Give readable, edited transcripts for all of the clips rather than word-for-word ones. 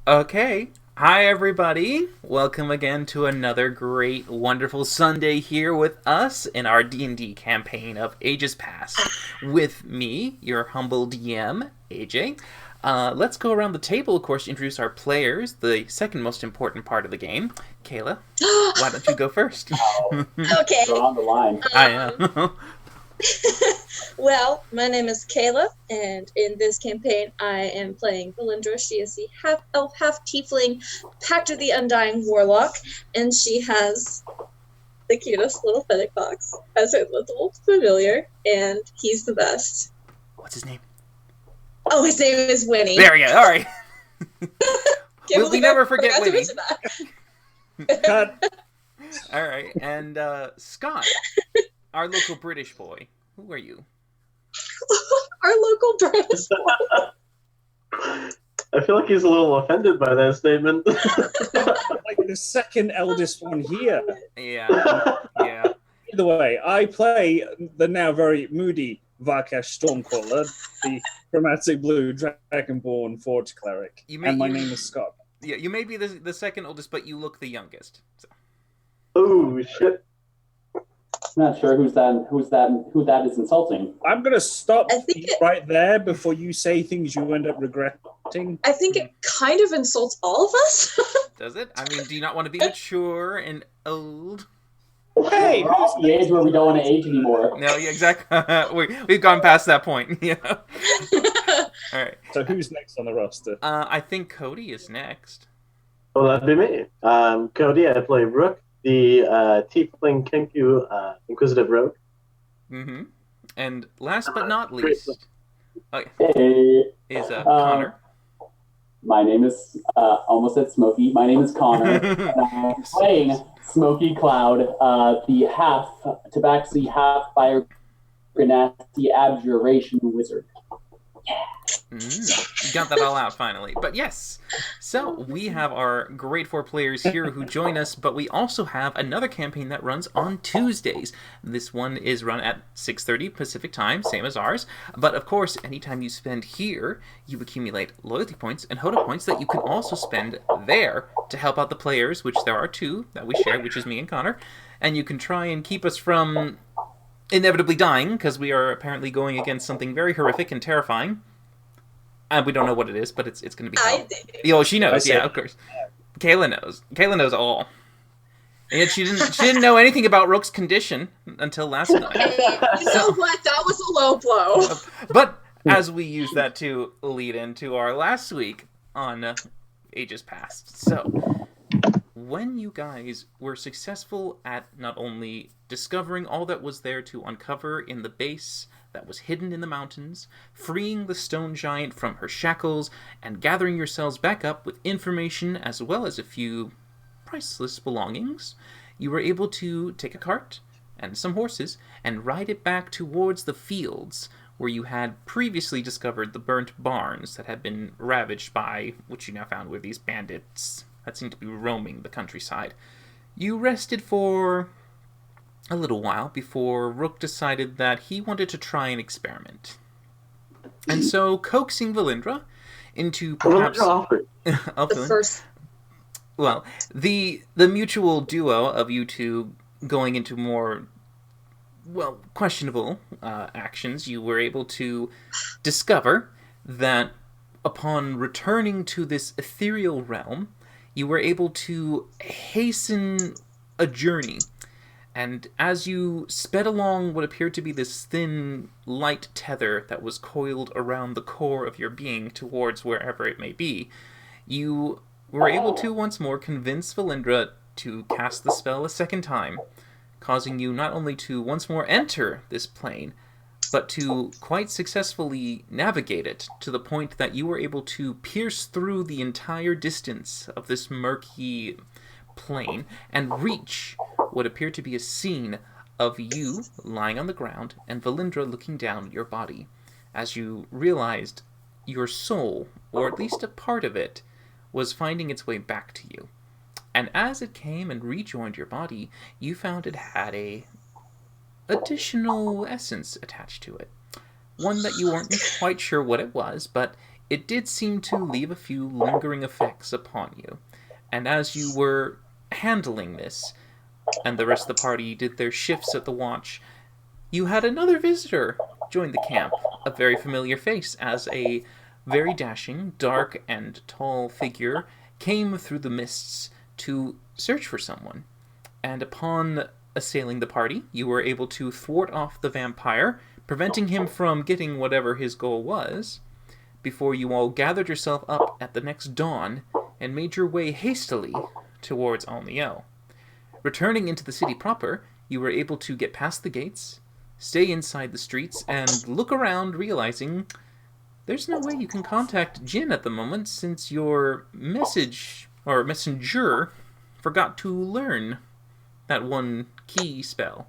Okay. Hi, everybody. Welcome again to another great, wonderful Sunday here with us in our D&D campaign of Ages Past. With me, your humble DM, AJ. Let's go around the table, of course, to introduce our players, the second most important part of the game. Kayla, why don't you go first? Wow. Okay. You're on the line. I am. Well, my name is Kayla, and in this campaign, I am playing Valindra. She is the half elf, half tiefling, Pact of the Undying warlock, and she has the cutest little fennec fox as her little familiar, and he's the best. What's his name? Oh, his name is Winnie. There we go. All right. Can't we believe never I forget forgot to Winnie. mention that. Cut. All right. And Scott, our local British boy. Who are you? Our local British. I feel like he's a little offended by that statement. Like the second eldest one here. Yeah. Yeah. Either way, I play the now very moody Varkash Stormcaller, the chromatic blue Dragonborn Forge Cleric. You My name is Scott. Yeah, you may be the second oldest, but you look the youngest. So. Oh shit! Not sure who that is insulting. I'm going to stop I think you right there before you say things you end up regretting. I think it kind of insults all of us. Does it? I mean, do you not want to be mature and old? Hey, We're off the age where we don't want to age anymore. No, yeah, exactly. We've gone past that point. Yeah. All right. So who's next on the roster? I think Cody is next. Well, that'd be me. Cody, I play Rook, the Tiefling Kenku Inquisitive Rogue. Mm-hmm. And last but not least, Hey, is Connor. my name is, almost said Smokey. My name is Connor, and I'm playing Smoky Cloud, the half Tabaxi, half Fire Ganassi Abjuration Wizard. You got that all out finally. But yes, so we have our great four players here who join us, but we also have another campaign that runs on Tuesdays. This one is run at 6:30 Pacific time, same as ours. But of course, anytime you spend here, you accumulate loyalty points and HOTA points that you can also spend there to help out the players, which there are two that we share, which is me and Connor. And you can try and keep us from inevitably dying, because we are apparently going against something very horrific and terrifying. And we don't know what it is, but it's going to be hell. Oh, she knows. Yeah, of course. Kayla knows. Kayla knows all. And yet she didn't know anything about Rook's condition until last night. You know what? That was a low blow. But as we use that to lead into our last week on Ages Past. So, when you guys were successful at not only discovering all that was there to uncover in the base that was hidden in the mountains, freeing the stone giant from her shackles, and gathering yourselves back up with information as well as a few priceless belongings, you were able to take a cart and some horses and ride it back towards the fields where you had previously discovered the burnt barns that had been ravaged by what you now found were these bandits that seemed to be roaming the countryside. You rested for a little while before Rook decided that he wanted to try an experiment. And so, coaxing Valindra into perhaps... The first... Well, the mutual duo of you two going into more, well, questionable actions, you were able to discover that upon returning to this ethereal realm, you were able to hasten a journey. And as you sped along what appeared to be this thin, light tether that was coiled around the core of your being towards wherever it may be, you were able to once more convince Valindra to cast the spell a second time, causing you not only to once more enter this plane, but to quite successfully navigate it to the point that you were able to pierce through the entire distance of this murky plane and reach what appeared to be a scene of you lying on the ground and Valindra looking down at your body as you realized your soul, or at least a part of it, was finding its way back to you. And as it came and rejoined your body, you found it had a additional essence attached to it. One that you weren't quite sure what it was, but it did seem to leave a few lingering effects upon you. And as you were handling this, and the rest of the party did their shifts at the watch, you had another visitor join the camp, a very familiar face, as a very dashing, dark, and tall figure came through the mists to search for someone. And upon assailing the party, you were able to thwart off the vampire, preventing him from getting whatever his goal was, before you all gathered yourself up at the next dawn and made your way hastily towards Alniel. Returning into the city proper, you were able to get past the gates, stay inside the streets, and look around, realizing there's no way you can contact Jin at the moment since your messenger forgot to learn that one key spell.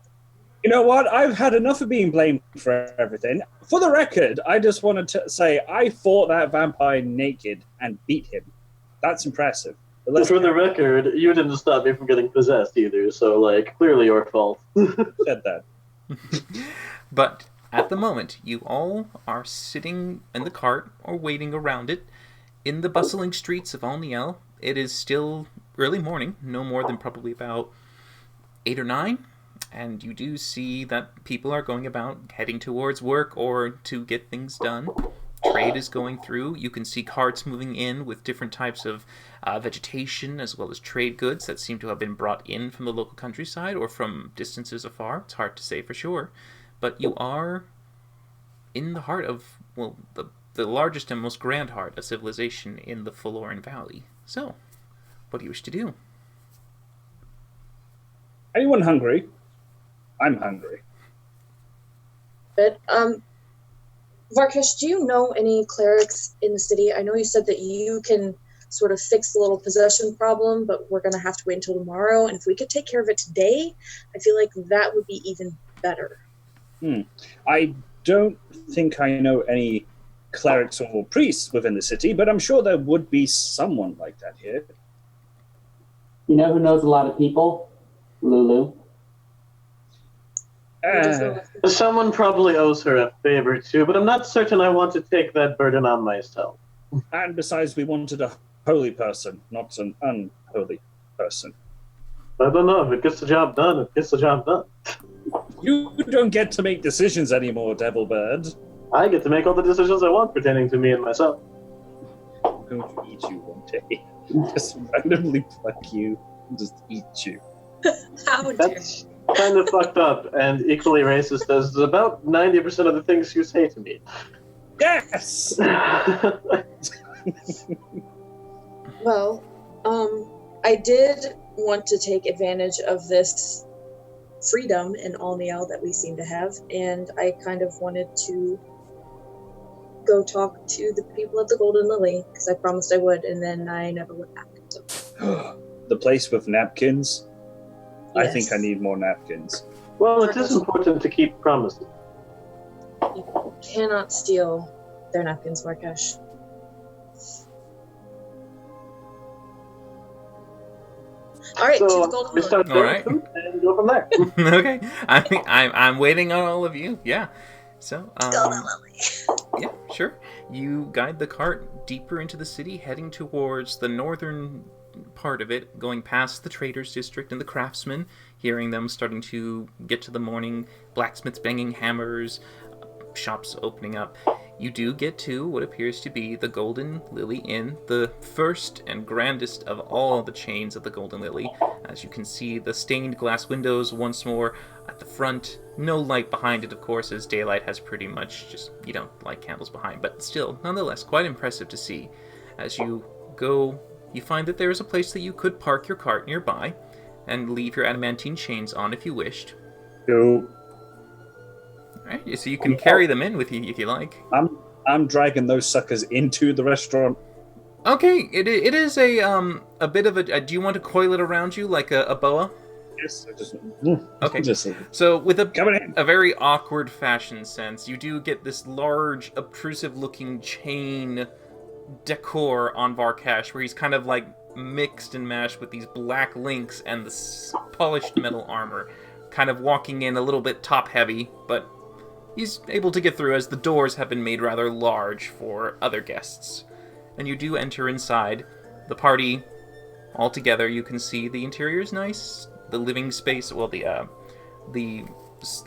You know what? I've had enough of being blamed for everything. For the record, I just wanted to say I fought that vampire naked and beat him. That's impressive. But For the record, you didn't stop me from getting possessed either, so, like, clearly your fault. said that. But at the moment, you all are sitting in the cart or waiting around it in the bustling streets of Alniel. It is still early morning, no more than probably about 8 or 9. And you do see that people are going about heading towards work or to get things done. Trade is going through. You can see carts moving in with different types of vegetation as well as trade goods that seem to have been brought in from the local countryside or from distances afar. It's hard to say for sure. But you are in the heart of, well, the largest and most grand heart of civilization in the Faloran Valley. So, what do you wish to do? Anyone hungry? I'm hungry. But, Varkesh, do you know any clerics in the city? I know you said that you can sort of fix the little possession problem, but we're going to have to wait until tomorrow. And if we could take care of it today, I feel like that would be even better. I don't think I know any clerics or priests within the city, but I'm sure there would be someone like that here. You know who knows a lot of people? Lulu. Someone probably owes her a favor too, but I'm not certain I want to take that burden on myself. And besides, we wanted a holy person, not an unholy person. I don't know. If it gets the job done, it gets the job done. You don't get to make decisions anymore, Devil Bird. I get to make all the decisions I want pertaining to me and myself. I'm going to eat you one day. Just randomly pluck you and just eat you. How dare That's kind of fucked up and equally racist as about 90% of the things you say to me. Yes! Well, I did want to take advantage of this freedom in Alniel that we seem to have, and I kind of wanted to go talk to the people at the Golden Lily, because I promised I would, and then I never went back. So. The place with napkins? Yes. I think I need more napkins. Well, it is important to keep promises. You cannot steal their napkins, Varkesh. All right, to the So Golden we Lily. start All there right. and go from there. Okay, I'm waiting on all of you. Yeah. So, Golden Lily. yeah, sure. You guide the cart deeper into the city, heading towards the northern part of it, going past the traders district and the craftsmen, hearing them starting to get to the morning, blacksmiths banging hammers, shops opening up. You do get to what appears to be the Golden Lily Inn, the first and grandest of all the chains of the Golden Lily. As you can see, the stained glass windows once more at the front. No light behind it, of course, as daylight has pretty much just, you don't light candles behind, but still, nonetheless, quite impressive to see. As you go, you find that there is a place that you could park your cart nearby and leave your adamantine chains on if you wished. Go. Alright, so you can carry them in with you if you like. I'm dragging those suckers into the restaurant. Okay, it is a bit of a... do you want to coil it around you like a boa? Yes, I just... Okay. Just, So with coming in. a very awkward fashion sense, you do get this large, obtrusive-looking chain decor on Varkesh, where he's kind of like mixed and mashed with these black links and the polished metal armor, kind of walking in a little bit top-heavy, but he's able to get through as the doors have been made rather large for other guests. And you do enter inside. The party, all together, you can see the interior is nice. The living space, well, the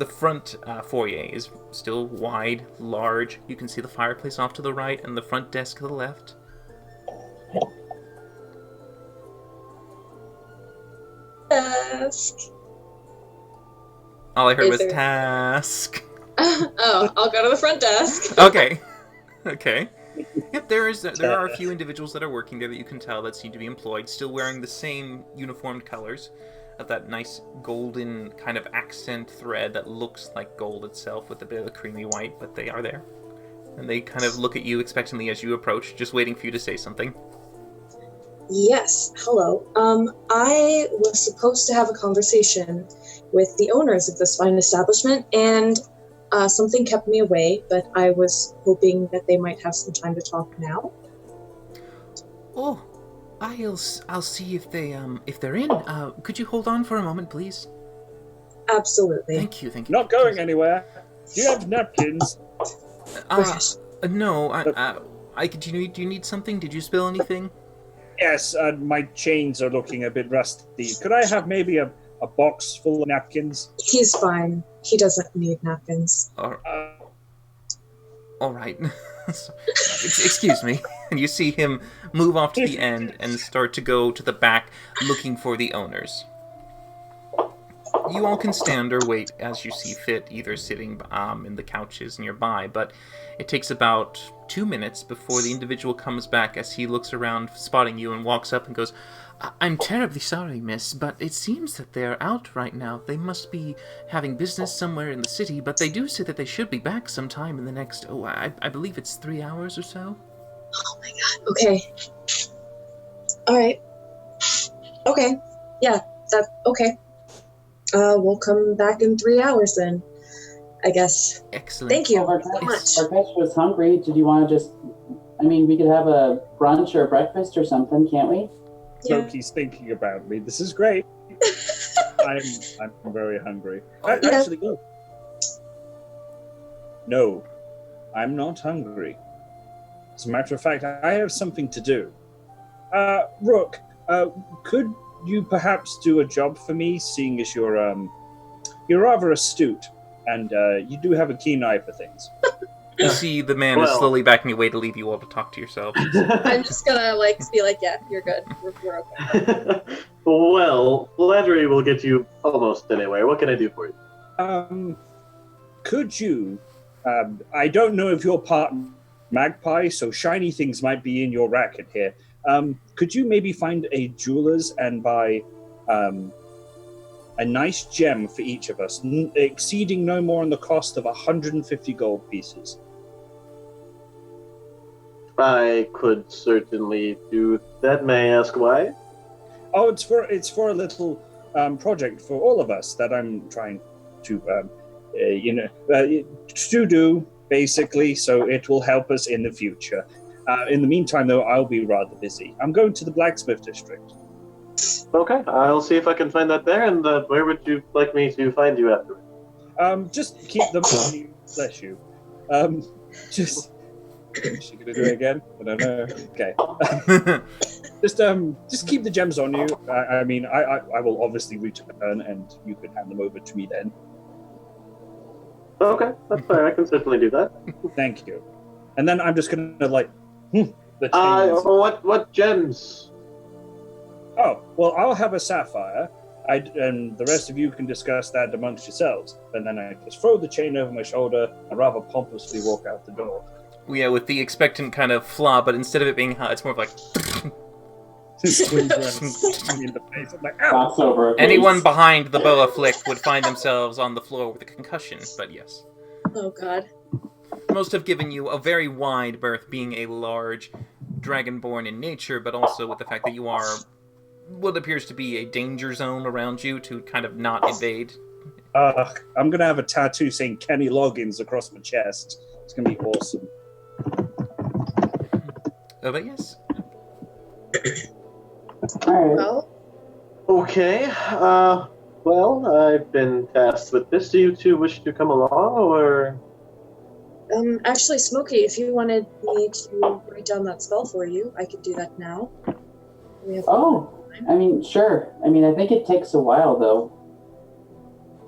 front foyer is still wide, large. You can see the fireplace off to the right and the front desk to the left. Task. All I heard Is was there- task. Oh, I'll go to the front desk. Okay. Okay. Yep, there are a few individuals that are working there that you can tell that seem to be employed, still wearing the same uniformed colors of that nice golden kind of accent thread that looks like gold itself with a bit of the creamy white, but they are there. And they kind of look at you expectantly as you approach, just waiting for you to say something. Yes, hello. I was supposed to have a conversation with the owners of this fine establishment, and something kept me away, but I was hoping that they might have some time to talk now. Oh, I'll see if they're in. Could you hold on for a moment, please? Absolutely. Thank you. Not going anywhere. Do you have napkins? No. Do you need something? Did you spill anything? Yes, my chains are looking a bit rusty. Could I have maybe a box full of napkins? He's fine. He doesn't need napkins. All right. Excuse me. And you see him move off to the end and start to go to the back looking for the owners. You all can stand or wait as you see fit, either sitting in the couches nearby, but it takes about 2 minutes before the individual comes back as he looks around, spotting you, and walks up and goes, I'm terribly sorry, miss, but it seems that they're out right now. They must be having business somewhere in the city, but they do say that they should be back sometime in the next, I believe it's 3 hours or so. Oh my god. Okay. Alright. Okay. Yeah, okay. We'll come back in 3 hours then, I guess. Excellent. Thank you Well, so much. Our guest was hungry. Did you want to just... I mean, we could have a brunch or a breakfast or something, can't we? Yeah. Loki's thinking about me. This is great. I'm very hungry. Yeah. Actually, no, I'm not hungry. As a matter of fact, I have something to do. Rook, could you perhaps do a job for me, seeing as you're rather astute and you do have a keen eye for things? You see the man is slowly backing away to leave you all to talk to yourselves. I'm just gonna be like, yeah, you're good. We're okay. Well, flattery will get you almost anywhere. What can I do for you? Could you? I don't know if you're part magpie, so shiny things might be in your racket here. Could you maybe find a jeweler's and buy a nice gem for each of us, exceeding no more on the cost of 150 gold pieces? I could certainly do that. May I ask why? Oh, it's for a little project for all of us that I'm trying to to do, basically, so it will help us in the future. In the meantime, though, I'll be rather busy. I'm going to the blacksmith district. Okay, I'll see if I can find that there. And where would you like me to find you after? Just keep them on you. Bless you. Just. Is she gonna do it again? I don't know. Okay. Just keep the gems on you. I mean, I will obviously return, and you can hand them over to me then. Okay, that's fine. I can certainly do that. Thank you. And then I'm just gonna the chains. What gems? Oh, well, I'll have a sapphire, and the rest of you can discuss that amongst yourselves. And then I just throw the chain over my shoulder and rather pompously walk out the door. Yeah, with the expectant kind of flaw, but instead of it being hot, it's more of like... Swings around me in the face. I'm like, ow! Crossover. Anyone behind the boa flick would find themselves on the floor with a concussion, but yes. Oh god. Most have given you a very wide berth, being a large dragonborn in nature, but also with the fact that you are what appears to be a danger zone around you to kind of not invade. I'm going to have a tattoo saying Kenny Loggins across my chest. It's going to be awesome. But yes. All right. Well, Okay. Well, I've been tasked with this. Do you two wish to come along, or Actually, Smokey, if you wanted me to write down that spell for you, I could do that now. We have I mean, sure. I mean, I think it takes a while, though.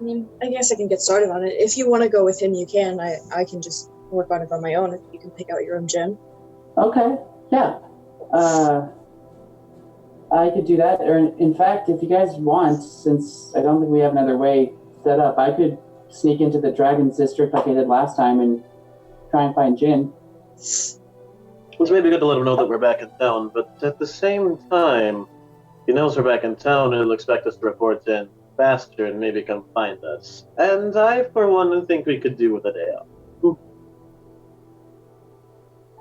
I mean, I guess I can get started on it. If you want to go with him, you can. I can just work on it on my own if you can pick out your own gem. Okay, yeah. I could do that. Or, in fact, if you guys want, since I don't think we have another way set up, I could sneak into the Dragon's District like I did last time and try and find Jin. It's maybe good to let him know that we're back in town, but at the same time, he knows we're back in town and he'll expect us to report in faster and maybe come find us. And I, for one, think we could do with a day off.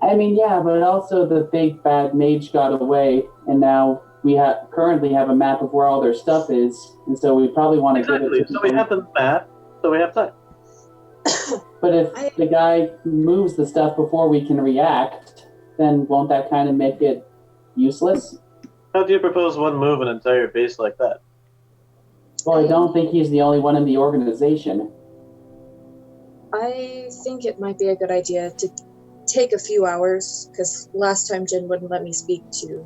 I mean, yeah, but also the big bad mage got away, and now we currently have a map of where all their stuff is, and so we probably want to give it to So we have the map, so we have time. But if the guy moves the stuff before we can react, then won't that kind of make it useless? How do you propose one move an entire base like that? Well, I don't think he's the only one in the organization. I think it might be a good idea to take a few hours, because last time Jin wouldn't let me speak to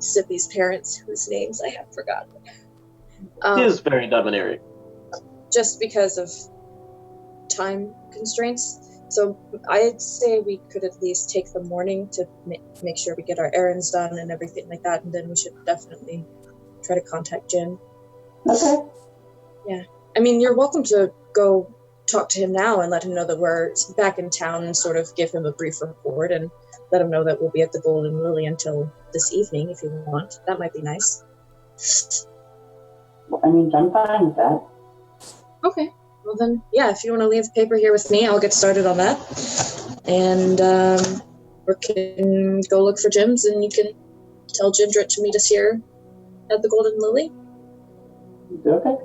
Sippy's parents, whose names I have forgotten. He is very domineering. Just because of time constraints. So I'd say we could at least take the morning to make sure we get our errands done and everything like that, and then we should definitely try to contact Jin. Okay. Yeah. I mean, you're welcome to go talk to him now and let him know that we're back in town and sort of give him a brief report and let him know that we'll be at the Golden Lily until this evening if you want. That might be nice. I mean, I'm fine with that. Okay. Well then, yeah, if you want to leave the paper here with me, I'll get started on that. And we can go look for gems and you can tell Gindrit to meet us here at the Golden Lily. Okay.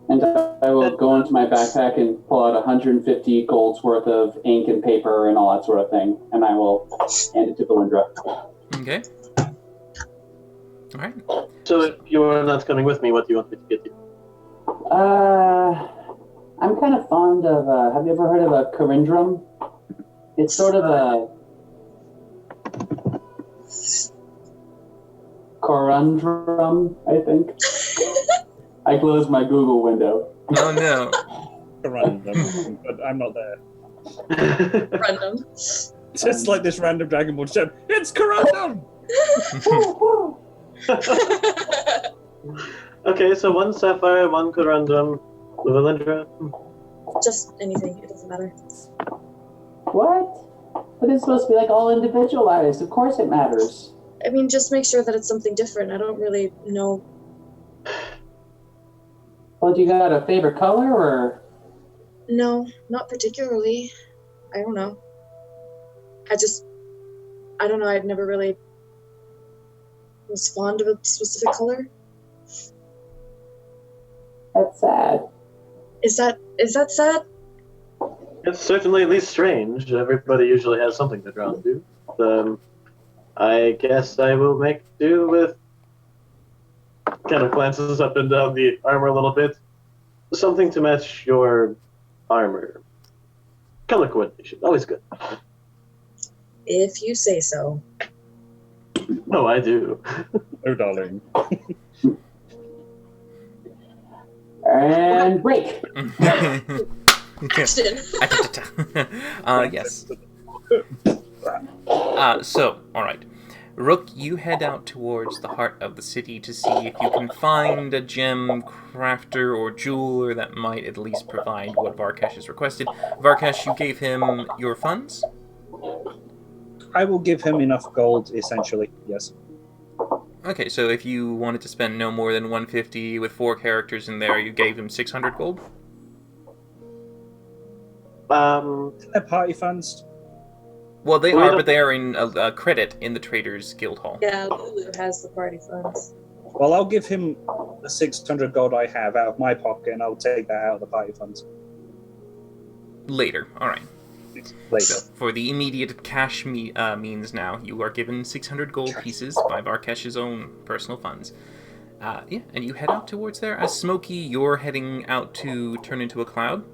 And I will go into my backpack and pull out 150 gold's worth of ink and paper and all that sort of thing, and I will hand it to Belindra. Okay. All right. So if you're not coming with me, what do you want me to get you? I'm kind of fond of, have you ever heard of a corindrum? It's sort of a corundrum, I think. I closed my Google window. Oh no. Random, but I'm not there. Random. Just like this random Dragon Ball gem. It's Corundum! Okay, so one sapphire, one corundum, Valindra. Just anything, it doesn't matter. What? But it's supposed to be like all individualized. Of course it matters. I mean, just make sure that it's something different. I don't really know. Well, do you got a favorite color, or? No, not particularly. I don't know. I don't know, I'd never really was fond of a specific color. That's sad. Is that sad? It's certainly at least strange. Everybody usually has something they're drawn to. I guess I will make do with... Kind of glances up and down the armor a little bit. Something to match your armor. Color coordination, always good. If you say so. Oh, I do. Oh, darling. And break. Action. Yes. So, all right. Rook, you head out towards the heart of the city to see if you can find a gem crafter or jeweler that might at least provide what Varkesh has requested. Varkesh, you gave him your funds? I will give him enough gold, essentially, yes. Okay, so if you wanted to spend no more than 150 with 4 characters in there, you gave him 600 gold? They're party funds. Well, they are, but they are in a credit in the Traders Guild Hall. Yeah, Lulu has the party funds. Well, I'll give him the 600 gold I have out of my pocket, and I'll take that out of the party funds. Later, alright. Later. So, for the immediate cash means now, you are given 600 gold pieces by Varkesh's own personal funds. Yeah, and you head out towards there. As Smokey, you're heading out to turn into a cloud.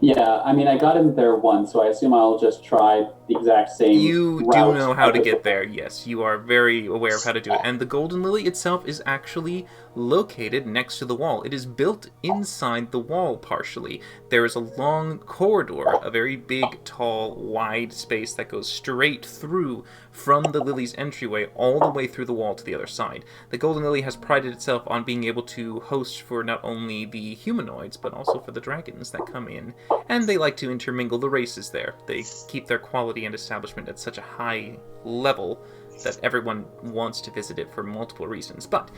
Yeah, I mean, I got him there once, so I assume I'll just try the exact same You do route. know how to get there, yes. You are very aware of how to do it. And the Golden Lily itself is actually located next to the wall. It is built inside the wall, partially. There is a long corridor, a very big, tall, wide space that goes straight through from the Lily's entryway all the way through the wall to the other side. The Golden Lily has prided itself on being able to host for not only the humanoids, but also for the dragons that come in. And they like to intermingle the races there. They keep their quality and establishment at such a high level that everyone wants to visit it for multiple reasons. But,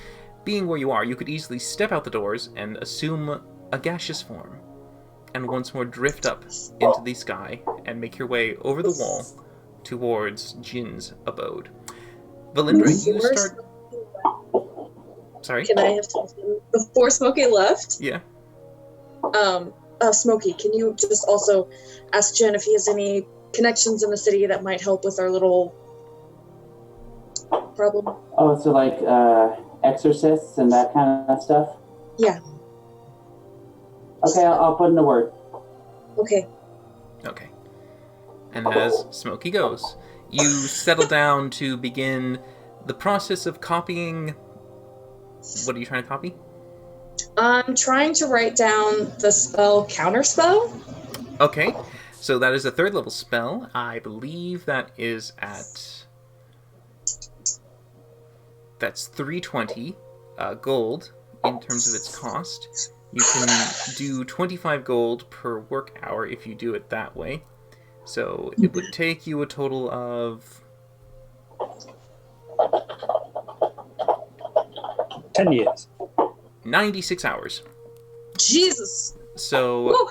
being where you are, you could easily step out the doors and assume a gaseous form, and once more drift up into the sky and make your way over the wall towards Jin's abode. Valindra, you start... Sorry? Can I have something before Smokey left? Yeah. Smokey, can you just also ask Jen if he has any connections in the city that might help with our little problem? Oh, so like exorcists and that kind of stuff? Yeah. Okay, I'll put in a word. Okay. Okay. And as Smokey goes, you settle down to begin the process of copying... What are you trying to copy? I'm trying to write down the spell Counterspell. Okay, so that is a 3rd level spell. I believe that is at... That's 320 gold in terms of its cost. You can do 25 gold per work hour if you do it that way. So it would take you a total of... 10 years. 96 hours. Jesus. So Woo.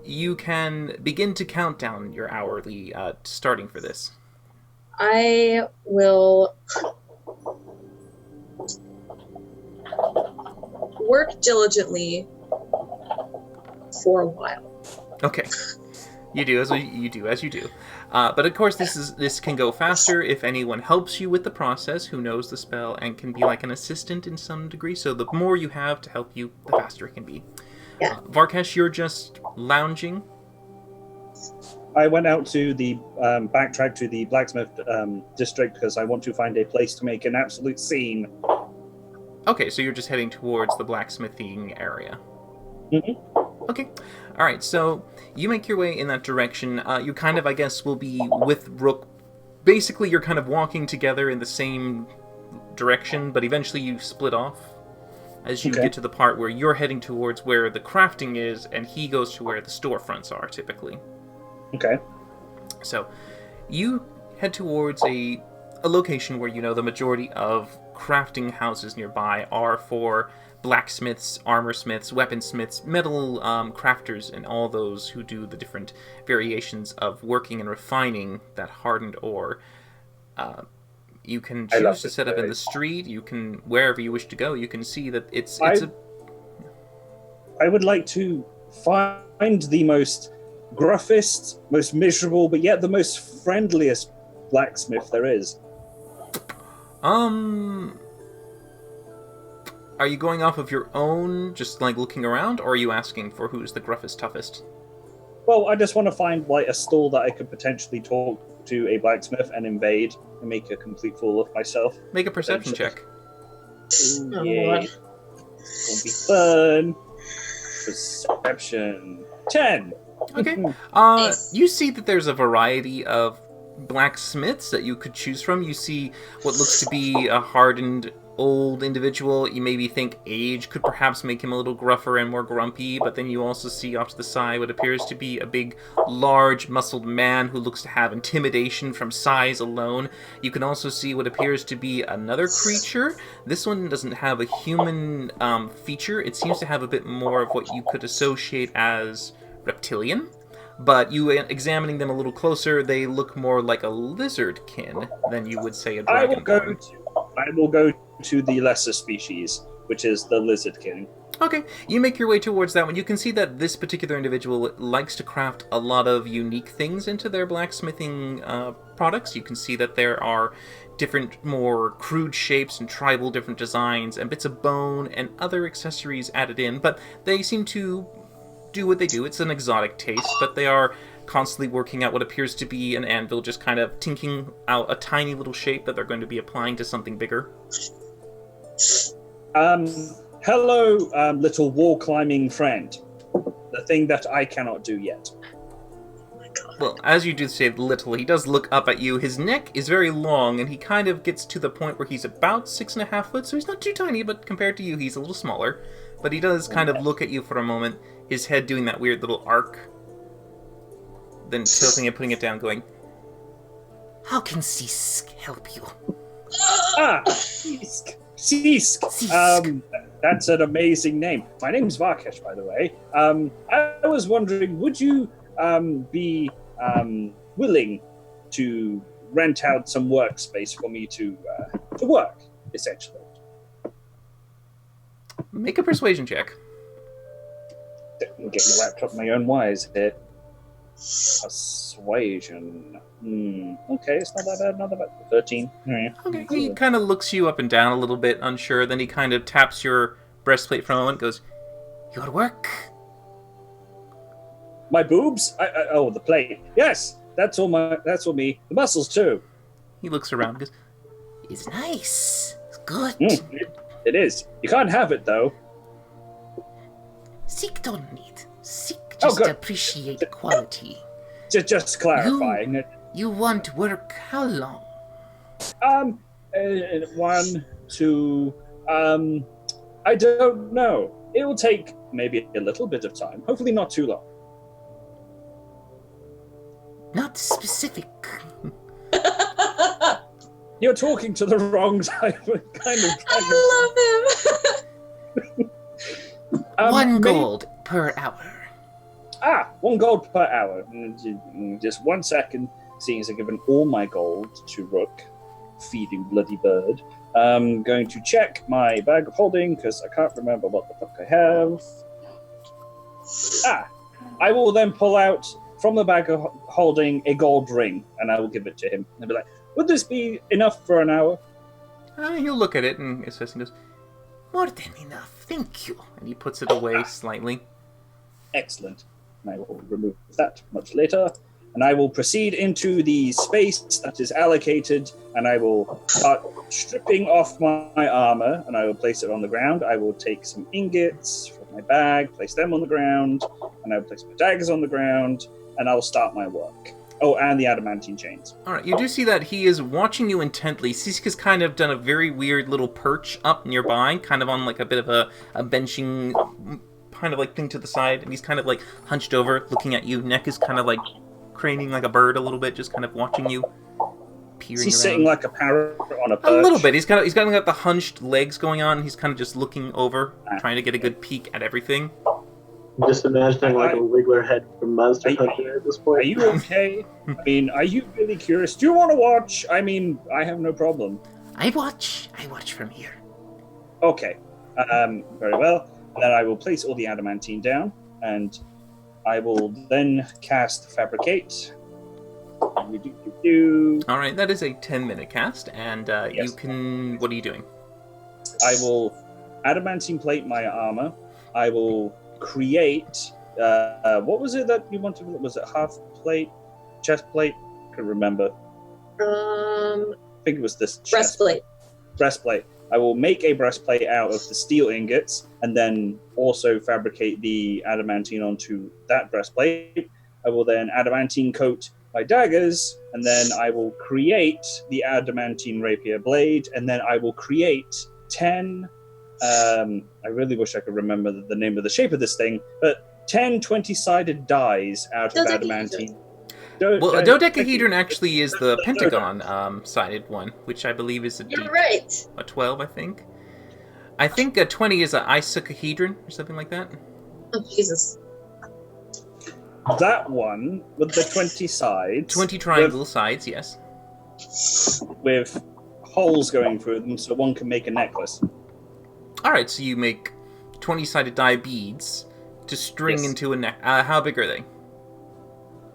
you can begin to count down your hourly starting for this. I will work diligently for a while. Okay. You do as you do. But of course, this can go faster if anyone helps you with the process, who knows the spell and can be like an assistant in some degree. So the more you have to help you, the faster it can be. Yeah. Varkesh, you're just lounging. I went out to the backtrack to the blacksmith district because I want to find a place to make an absolute scene. Okay, so you're just heading towards the blacksmithing area. Mm-hmm. Okay. All right, so you make your way in that direction. You kind of, I guess, will be with Rook. Basically, you're kind of walking together in the same direction, but eventually you split off as you get to the part where you're heading towards where the crafting is, and he goes to where the storefronts are, typically. Okay. So you head towards a location where you know the majority of crafting houses nearby are for blacksmiths, armorsmiths, weaponsmiths, metal crafters, and all those who do the different variations of working and refining that hardened ore. You can choose to set up in the street. You can, wherever you wish to go, you can see that it's I would like to find the most gruffest, most miserable, but yet the most friendliest blacksmith there is. Are you going off of your own, just like looking around, or are you asking for who's the gruffest, toughest? Well, I just want to find like a stall that I could potentially talk to a blacksmith and invade and make a complete fool of myself. Make a perception check. Ooh, Oh, yeah. Lord. It'll be fun. Perception 10. Okay. Nice. You see that there's a variety of blacksmiths that you could choose from. You see what looks to be a hardened old individual. You maybe think age could perhaps make him a little gruffer and more grumpy, but then you also see off to the side what appears to be a big, large, muscled man who looks to have intimidation from size alone. You can also see what appears to be another creature. This one doesn't have a human feature. It seems to have a bit more of what you could associate as reptilian. But you examining them a little closer, they look more like a lizardkin than you would say a dragonborn. I will go to the lesser species, which is the lizardkin. Okay, you make your way towards that one. You can see that this particular individual likes to craft a lot of unique things into their blacksmithing products. You can see that there are different, more crude shapes and tribal different designs and bits of bone and other accessories added in, but they seem to do what they do. It's an exotic taste, but they are constantly working out what appears to be an anvil, just kind of tinking out a tiny little shape that they're going to be applying to something bigger. Hello, little wall climbing friend. The thing that I cannot do yet. Well, as you do say little, he does look up at you. His neck is very long, and he kind of gets to the point where he's about 6.5 foot, so he's not too tiny, but compared to you, he's a little smaller. But he does kind of look at you for a moment, his head doing that weird little arc, then tilting and putting it down, going, "How can Sisk help you?" Sisk. Sisk. Sisk. That's an amazing name. My name's Varkesh, by the way. I was wondering, would you be willing to rent out some workspace for me to work, essentially? Make a persuasion check. I'm getting wrapped up in my own wires here. Persuasion. Okay, it's not that bad, not that bad. 13. Yeah. Okay, he kind of looks you up and down a little bit, unsure, then he kind of taps your breastplate for a moment, goes, "Your work?" My boobs? Oh, the plate. Yes, that's all me. The muscles too. He looks around and goes, "It's nice. It's good." It is. You can't have it though. Sick don't need. Sick just appreciate quality. Just clarifying. You want work how long? 1, 2. I don't know. It will take maybe a little bit of time. Hopefully not too long. Not specific. You're talking to the wrong type of kind of. I love him. 1 gold per hour. 1 gold per hour. Just 1 second, seeing as I've given all my gold to Rook, feeding bloody bird. I'm going to check my bag of holding, because I can't remember what the fuck I have. I will then pull out from the bag of holding a gold ring, and I will give it to him. And be like, would this be enough for an hour? He'll look at it and assess and goes, "More than enough, thank you." And he puts it away slightly. Excellent. And I will remove that much later. And I will proceed into the space that is allocated, and I will start stripping off my armor, and I will place it on the ground. I will take some ingots from my bag, place them on the ground, and I will place my daggers on the ground, and I will start my work. Oh, and the adamantine chains. Alright, you do see that he is watching you intently. Sisk has kind of done a very weird little perch up nearby, kind of on like a bit of a benching kind of like thing to the side, and he's kind of like hunched over, looking at you. Neck is kind of like craning like a bird a little bit, just kind of watching you, peering He's around. sitting like a parrot on a perch. A little bit. He's got like the hunched legs going on. He's kind of just looking over, trying to get a good peek at everything. I'm just imagining like a wiggler head from Monster Hunter at this point. Are you okay? I mean, are you really curious? Do you want to watch? I mean, I have no problem. I watch from here. Okay. Very well. Then I will place all the adamantine down, and I will then cast Fabricate. Alright, that is a 10-minute cast, and Yes. you can... What are you doing? I will adamantine plate my armor. I will create... what was it that you wanted? Was it half plate? Chest plate? I can't remember. I think it was this Breastplate. Breastplate. I will make a breastplate out of the steel ingots, and then also fabricate the adamantine onto that breastplate. I will then adamantine coat my daggers, and then I will create the adamantine rapier blade, and then I will create 10... I really wish I could remember the name of the shape of this thing, but 10 20-sided dies out of adamantine. Well, a dodecahedron actually is the pentagon-sided one, which I believe is You're right. a 12, I think. I think a 20 is an icosahedron, or something like that. Oh, Jesus. That one, with the 20 sides... 20 triangle sides, yes. With holes going through them, so one can make a necklace. Alright, so you make 20-sided die beads to string Yes. into a neck. How big are they?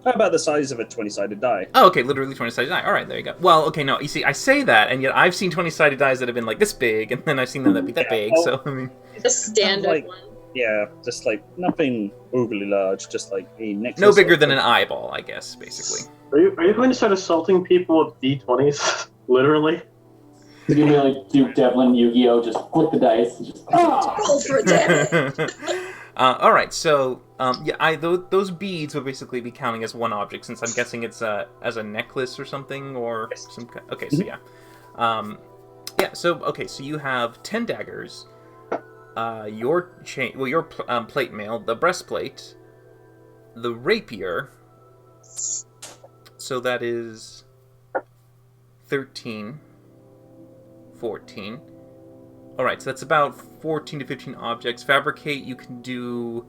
About the size of a 20-sided die. Oh, okay, literally 20-sided die. All right, there you go. Well, okay, no, you see, I say that, and yet I've seen 20-sided dies that have been like this big, and then I've seen them that be that big. Oh. So I mean, The standard like- one. Yeah, just like nothing overly large, just like a necklace. no bigger than an eyeball, I guess, basically. Are you going to start assaulting people with D20s? Literally? You're gonna be like Duke Devlin, Yu-Gi-Oh! Just flick the dice. Just, Roll for damage. All right, so those beads would basically be counting as one object, since I'm guessing it's as a necklace or something, or some. Okay, so yeah, so you have 10 daggers, your chain, well, your plate mail, the breastplate, the rapier. So that is 13, 14. Alright, so that's about 14 to 15 objects. Fabricate, you can do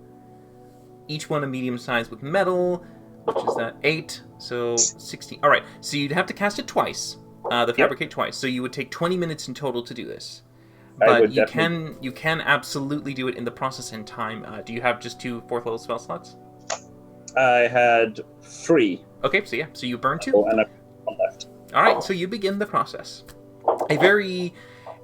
each one a medium size with metal, which is that 8, so 16. Alright, so you'd have to cast it twice, the fabricate twice, so you would take 20 minutes in total to do this. But you can absolutely do it in the process in time. Do you have just 2 4th level spell slots? I had 3. Okay, so yeah, so you burn 2. And one left. Alright, so you begin the process. A very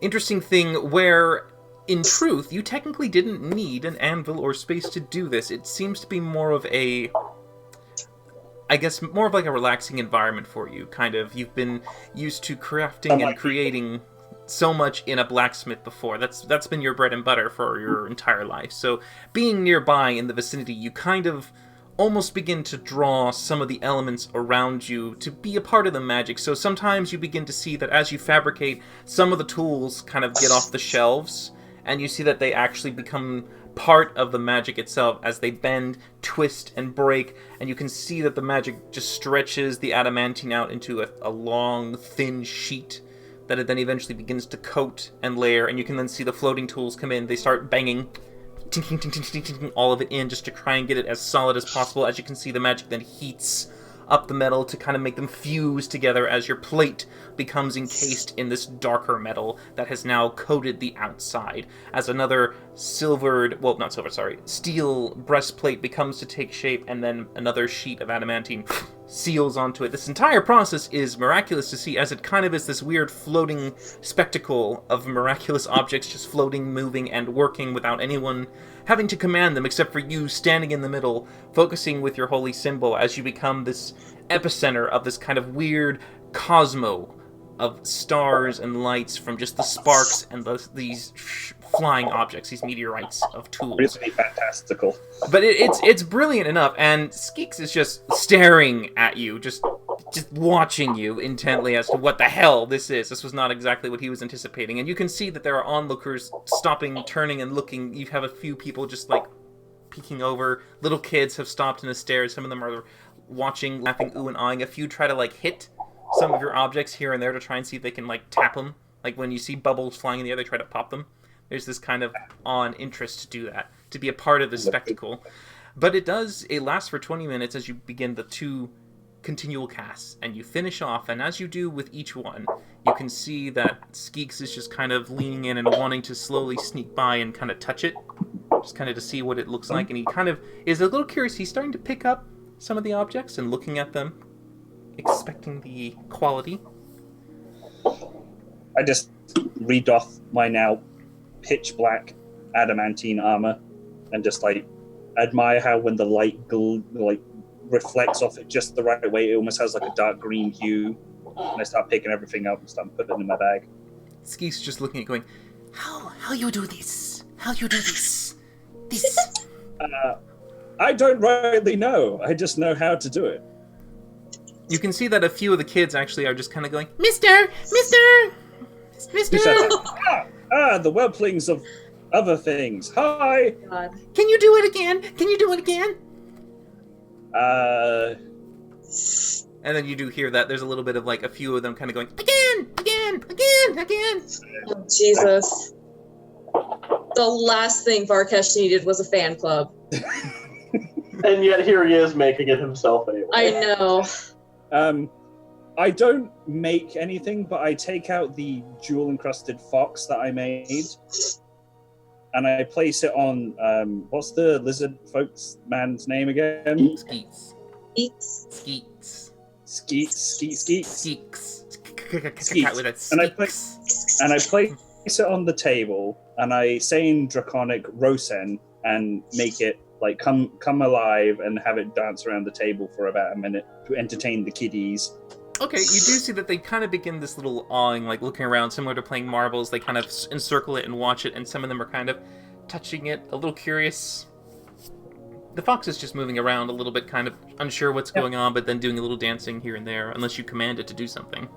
interesting thing where, in truth, you technically didn't need an anvil or space to do this. It seems to be more of a... I guess more of like a relaxing environment for you, kind of. You've been used to crafting and creating so much in a blacksmith before. That's been your bread and butter for your entire life. So being nearby in the vicinity, you kind of almost begin to draw some of the elements around you to be a part of the magic. So sometimes you begin to see that as you fabricate, some of the tools kind of get off the shelves, and you see that they actually become part of the magic itself as they bend, twist, and break, and you can see that the magic just stretches the adamantine out into a long, thin sheet that it then eventually begins to coat and layer, and you can then see the floating tools come in. They start banging all of it in just to try and get it as solid as possible. As you can see, the magic then heats up the metal to kind of make them fuse together as your plate becomes encased in this darker metal that has now coated the outside. As another steel breastplate becomes to take shape, and then another sheet of adamantine seals onto it. This entire process is miraculous to see, as it kind of is this weird floating spectacle of miraculous objects just floating, moving, and working without anyone having to command them, except for you standing in the middle, focusing with your holy symbol as you become this epicenter of this kind of weird cosmo of stars and lights from just the sparks and these flying objects, these meteorites of tools. Really fantastical. But it's brilliant enough, and Skeeks is just staring at you, just watching you intently as to what the hell this is. This was not exactly what he was anticipating, and you can see that there are onlookers stopping, turning, and looking. You have a few people just like peeking over. Little kids have stopped in the stairs. Some of them are watching, laughing, ooh and ahhing. A few try to like hit some of your objects here and there to try and see if they can like tap them. Like when you see bubbles flying in the air, they try to pop them. There's this kind of on interest to do that, to be a part of the spectacle. But it lasts for 20 minutes as you begin the 2 continual casts, and you finish off, and as you do with each one, you can see that Skeeks is just kind of leaning in and wanting to slowly sneak by and kind of touch it, just kind of to see what it looks like, and he kind of is a little curious. He's starting to pick up some of the objects and looking at them, expecting the quality. I just redoff my now pitch black adamantine armor and just like admire how when the light reflects off it just the right way, it almost has like a dark green hue. And I start picking everything up and start putting it in my bag. Skeek's just looking at it going, How you do this? How you do this? I don't rightly know. I just know how to do it. You can see that a few of the kids actually are just kind of going, Mister! Who said that? The whelplings of other things. Hi! God. Can you do it again? Can you do it again? And then you do hear that there's a little bit of like a few of them kind of going, again! Oh, Jesus. The last thing Varkesh needed was a fan club. And yet here he is making it himself anyway. I know. I don't make anything, but I take out the jewel-encrusted fox that I made, and I place it on, what's the lizard folks man's name again? Skeets. Eeks. Skeets. Skeets. Skeeks. Skeets. With a And I skeeks. And I place it on the table, and I say in Draconic Rosen and make it like come alive and have it dance around the table for about a minute to entertain the kiddies. Okay, you do see that they kind of begin this little awing, like looking around, similar to playing marbles. They kind of encircle it and watch it, and some of them are kind of touching it, a little curious. The fox is just moving around a little bit, kind of unsure what's going on, but then doing a little dancing here and there, unless you command it to do something.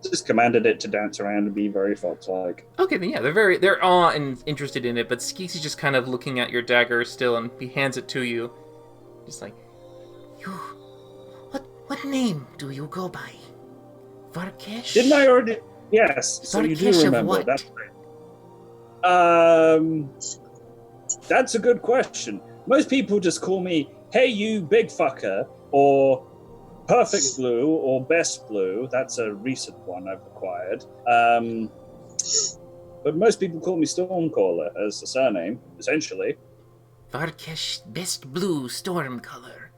Just commanded it to dance around and be very fox-like. Okay, then yeah, they're awe and interested in it, but Skeeks is just kind of looking at your dagger still, and he hands it to you, just like, you. What name do you go by? Varkesh? Didn't I already? Yes. So you do Varkesh of remember. what? That's right. That's a good question. Most people just call me, "Hey, you big fucker," or "Perfect Blue," or "Best Blue." That's a recent one I've acquired. But most people call me Stormcaller as a surname, essentially. Varkesh Best Blue Stormcolor.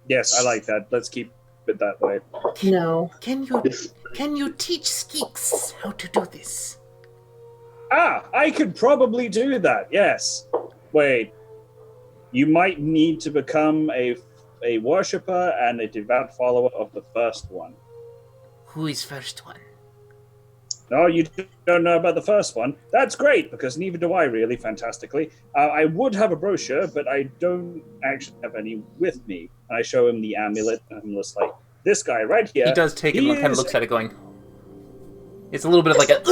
Yes, I like that. Let's keep it that way. No. Can you teach Skeeks how to do this? I could probably do that, yes. Wait. You might need to become a worshipper and a devout follower of the first one. Who is first one? No, you don't know about the first one. That's great, because neither do I, really, fantastically. I would have a brochure, but I don't actually have any with me. And I show him the amulet, and I'm just like, this guy right here. He does take it and kind of looks at it going, it's a little bit of like a,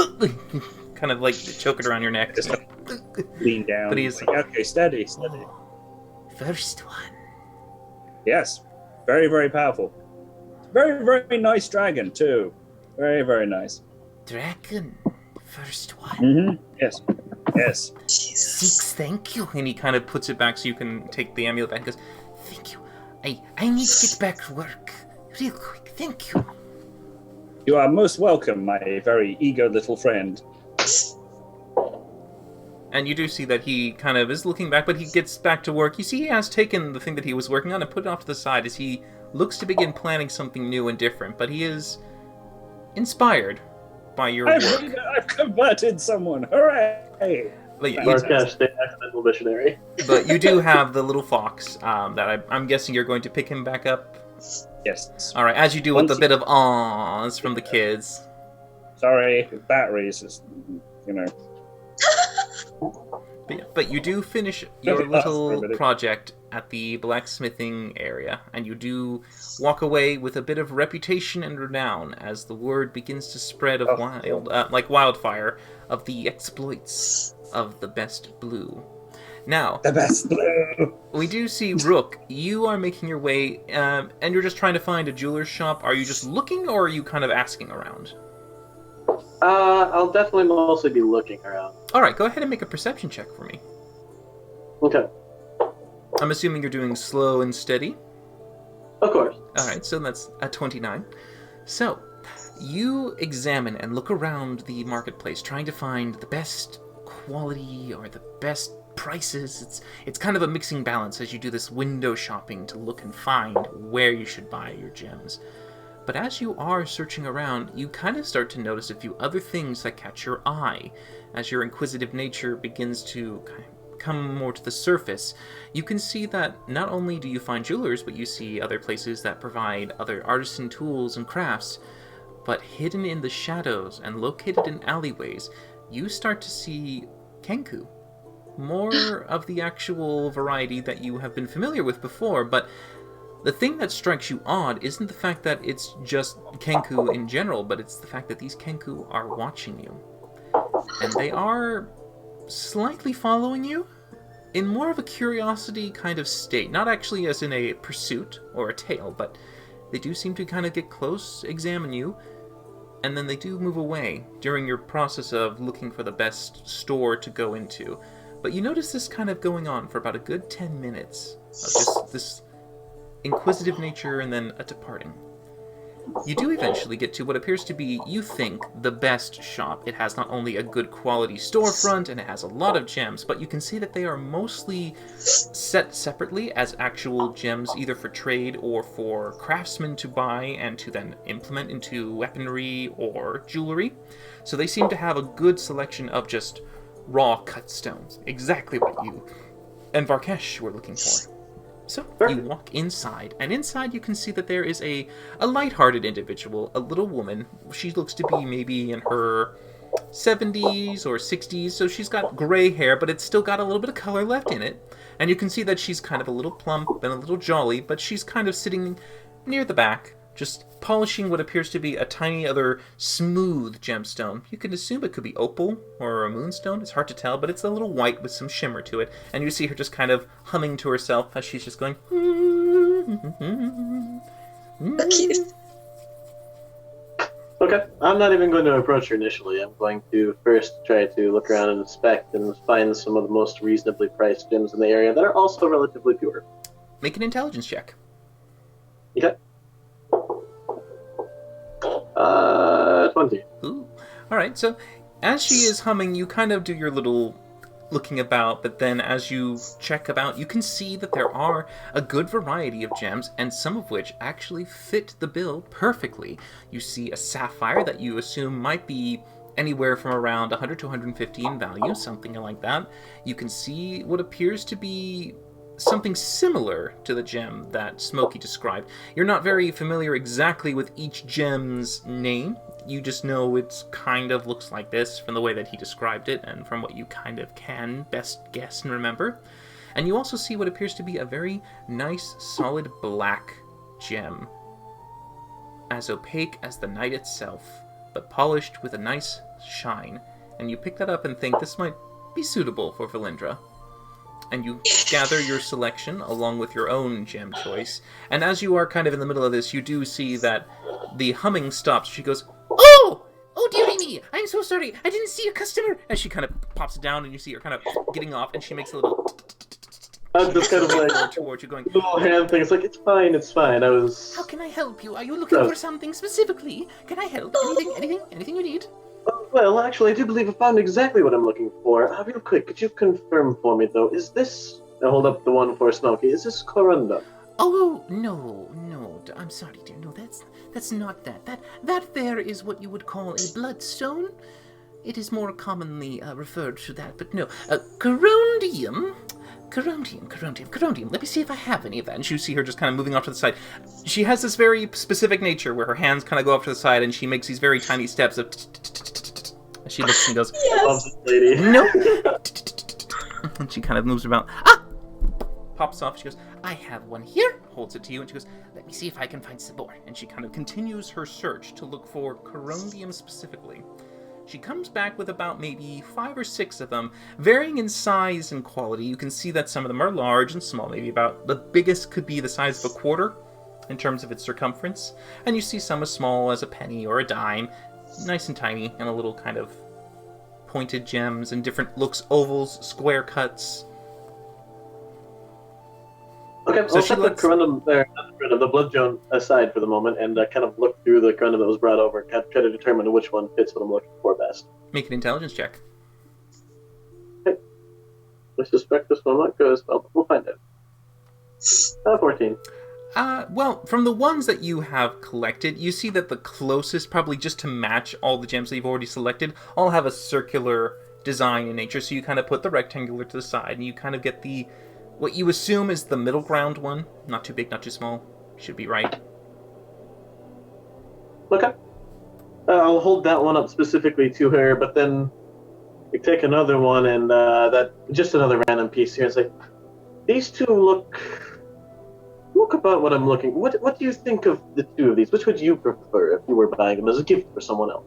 kind of like choke it around your neck. Just lean down. But he's like, okay, steady. First one. Yes, very, very powerful. Very, very nice dragon, too. Very, very nice. Dragon. First one. Mm-hmm. Yes. Six, thank you. And he kind of puts it back so you can take the amulet back and goes, thank you. I need to get back to work. Real quick, thank you. You are most welcome, my very eager little friend. And you do see that he kind of is looking back, but he gets back to work. You see he has taken the thing that he was working on and put it off to the side as he looks to begin planning something new and different, but he is inspired by your work. I've converted someone. Hooray! But, Varkesh, the accidental missionary. but you do have the little fox that I'm guessing you're going to pick him back up. Yes. All right, as you do with a bit of awes from the kids. Sorry, batteries is, But you do finish your little project at the blacksmithing area, and you do walk away with a bit of reputation and renown as the word begins to spread of like wildfire, of the exploits of the Best Blue. Now, the Best Blue. We do see Rook. You are making your way, and you're just trying to find a jeweler's shop. Are you just looking, or are you kind of asking around? I'll definitely mostly be looking around. All right, go ahead and make a perception check for me. Okay. I'm assuming you're doing slow and steady. Of course. All right, so that's a 29. So, you examine and look around the marketplace, trying to find the best quality or the best prices. It's kind of a mixing balance as you do this window shopping to look and find where you should buy your gems. But as you are searching around, you kind of start to notice a few other things that catch your eye. As your inquisitive nature begins to come more to the surface, you can see that not only do you find jewelers, but you see other places that provide other artisan tools and crafts. But hidden in the shadows and located in alleyways, you start to see Kenku. More of the actual variety that you have been familiar with before, but the thing that strikes you odd isn't the fact that it's just Kenku in general, but it's the fact that these Kenku are watching you. And they are slightly following you in more of a curiosity kind of state. Not actually as in a pursuit or a tail, but they do seem to kind of get close, examine you, and then they do move away during your process of looking for the best store to go into. But you notice this kind of going on for about a good 10 minutes of just this inquisitive nature and then a departing. you do eventually get to what appears to be, you think, the best shop. It has not only a good quality storefront and it has a lot of gems, but you can see that they are mostly set separately as actual gems, either for trade or for craftsmen to buy and to then implement into weaponry or jewelry. So they seem to have a good selection of just raw cut stones. Exactly what you and Varkesh were looking for. So you walk inside, and inside you can see that there is a light-hearted individual, a little woman. She looks to be maybe in her 70s or 60s, so she's got gray hair, but it's still got a little bit of color left in it. And you can see that she's kind of a little plump and a little jolly, but she's kind of sitting near the back, just polishing what appears to be a tiny other smooth gemstone. You can assume it could be opal or a moonstone. It's hard to tell, but it's a little white with some shimmer to it. And you see her just kind of humming to herself as she's just going... Cute. Okay, I'm not even going to approach her initially. I'm going to first try to look around and inspect and find some of the most reasonably priced gems in the area that are also relatively pure. Make an intelligence check. Okay. 20. Ooh. Alright, so as she is humming, you kind of do your little looking about, but then as you check about, you can see that there are a good variety of gems, and some of which actually fit the bill perfectly. You see a sapphire that you assume might be anywhere from around 100 to 150 in value, something like that. You can see what appears to be something similar to the gem that Smokey described. You're not very familiar exactly with each gem's name. You just know it kind of looks like this from the way that he described it and from what you kind of can best guess and remember. And you also see what appears to be a very nice, solid black gem. As opaque as the night itself, but polished with a nice shine. And you pick that up and think this might be suitable for Valindra. And you gather your selection along with your own gem choice. And as you are kind of in the middle of this, you do see that the humming stops. She goes, "Oh! Oh, dearie me! I'm so sorry. I didn't see a customer." As she kind of pops it down, and you see her kind of getting off, and she makes a little... I'm just kind of like... towards you going, little hand thing. It's like, it's fine, it's fine. I was... "How can I help you? Are you looking for something specifically? Can I help? Anything you need?" Well, actually, I do believe I found exactly what I'm looking for. Real quick, could you confirm for me, though, is this... I hold up the one for Smokey. Is this Corunda? Oh, no, I'm sorry, dear. No, that's not that. That there is what you would call a bloodstone. It is more commonly referred to that, but no. Corundium. Let me see if I have any of that. And you see her just kind of moving off to the side. She has this very specific nature where her hands kind of go off to the side, and she makes these very tiny steps of... As she looks and goes, I love this lady. "No." And she kind of moves about. Ah! Pops off. She goes, "I have one here." Holds it to you, and she goes, "Let me see if I can find some more." And she kind of continues her search to look for corundium specifically. She comes back with about maybe 5 or 6 of them, varying in size and quality. You can see that some of them are large and small, maybe about the biggest could be the size of a quarter in terms of its circumference. And you see some as small as a penny or a dime, nice and tiny, and a little kind of pointed gems and different looks, ovals, square cuts. Okay, So I'll she set the looks- corundum there, the bloodstone aside for the moment, and kind of look through the corundum that was brought over, and try to determine which one fits what I'm looking for best. Make an intelligence check. I suspect this one might go as well, but we'll find out. 14. Well, from the ones that you have collected, you see that the closest, probably just to match all the gems that you've already selected, all have a circular design in nature. So you kind of put the rectangular to the side, and you kind of get the, what you assume is the middle ground one. Not too big, not too small. Should be right. Okay. I'll hold that one up specifically to her, but then we take another one and that just another random piece here. It's like, these two look about what I'm looking. What do you think of the two of these? Which would you prefer if you were buying them as a gift for someone else?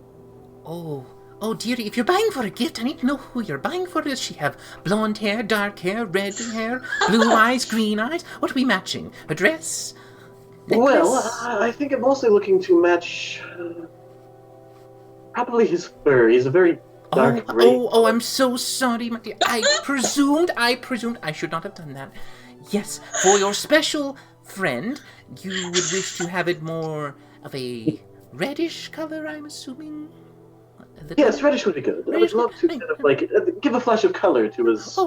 Oh, dearie, if you're buying for a gift, I need to know who you're buying for. Does she have blonde hair, dark hair, red hair, blue eyes, green eyes? What are we matching? A dress? Necklace? Well, I think I'm mostly looking to match probably his fur. He's a very dark gray. Oh, I'm so sorry, my dear. I presumed I should not have done that. Yes, for your special friend, you would wish to have it more of a reddish color, I'm assuming? Yes, reddish would be good. I would love to kind of give a flash of color to his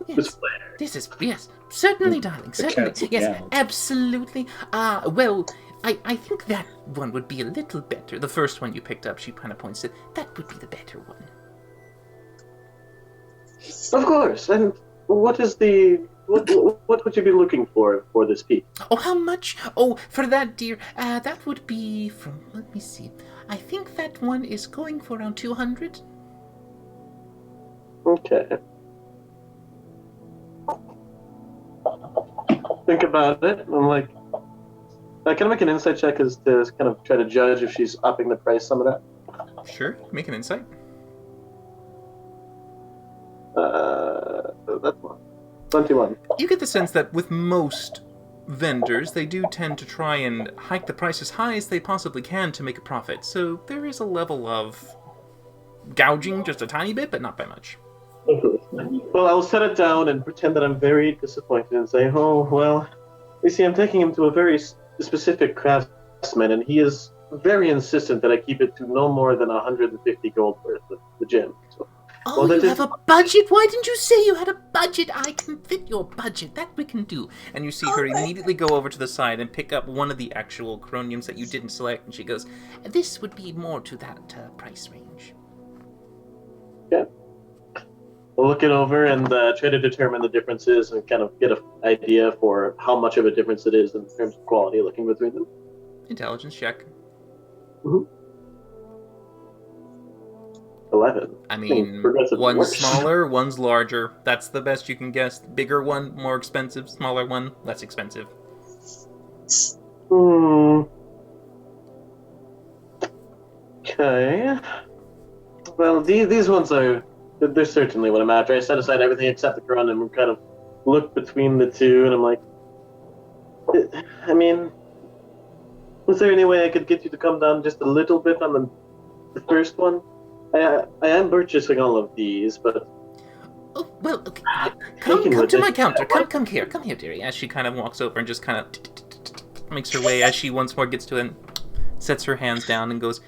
yes. flair. This is, yes, certainly, darling, certainly. Yes, absolutely. Well, I think that one would be a little better. The first one you picked up, she kind of points to, that would be the better one. Of course. And what is what would you be looking for this piece? Oh, how much? Oh, for that, dear, that would be from, let me see. I think that one is going for around 200. Okay. Think about it. I'm like, can I make an insight check as to kind of try to judge if she's upping the price some of that? Sure, make an insight. That's one. 21. You get the sense that with most vendors, they do tend to try and hike the price as high as they possibly can to make a profit. So there is a level of gouging just a tiny bit, but not by much. Well, I'll set it down and pretend that I'm very disappointed and say, oh, well, you see, I'm taking him to a very specific craftsman, and he is very insistent that I keep it to no more than 150 gold worth of the gem. So, oh, you have a budget? Why didn't you say you had a budget? I can fit your budget. That we can do. And you see her immediately go over to the side and pick up one of the actual coroniums that you didn't select, and she goes, this would be more to that price range. Yeah. We'll look it over and try to determine the differences and kind of get an idea for how much of a difference it is in terms of quality looking between them. Intelligence check. 11. I mean, one's smaller, one's larger. That's the best you can guess. Bigger one, more expensive. Smaller one, less expensive. Okay. Well, these ones they're certainly what I'm after. I set aside everything except the Quran and kind of look between the two, and I'm like, I mean, was there any way I could get you to come down just a little bit on the first one? I am purchasing all of these, but... Oh, well, okay. Come to my counter. Come here, dearie. As she kind of walks over and just kind of makes her way as she once more gets to it and sets her hands down and goes,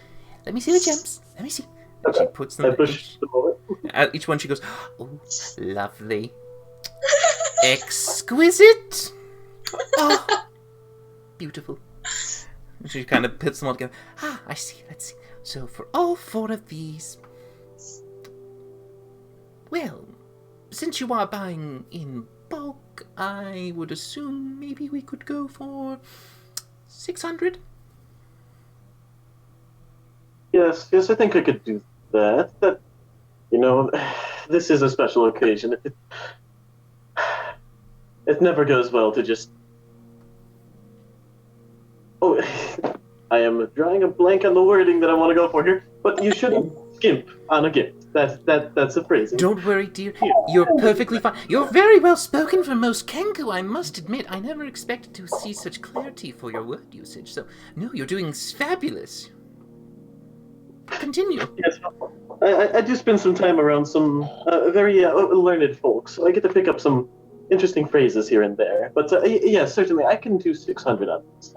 let me see the gems. Let me see. And she puts them at each one. She goes, oh, lovely. Exquisite. Oh, beautiful. And she kind of puts them all together. Ah, I see. Let's see. So for all 4 of these, well, since you are buying in bulk, I would assume maybe we could go for 600. Yes, I think I could do that. That, you know, this is a special occasion. It never goes well to just... Oh, I am drawing a blank on the wording that I want to go for here, but you shouldn't skimp on a gift. That's a phrasing. Don't worry, dear. You're perfectly fine. You're very well spoken for most Kenku, I must admit. I never expected to see such clarity for your word usage. So, no, you're doing fabulous. Continue. Yes, I do spend some time around some very learned folks, so I get to pick up some interesting phrases here and there. But yes, certainly, I can do 600 on this.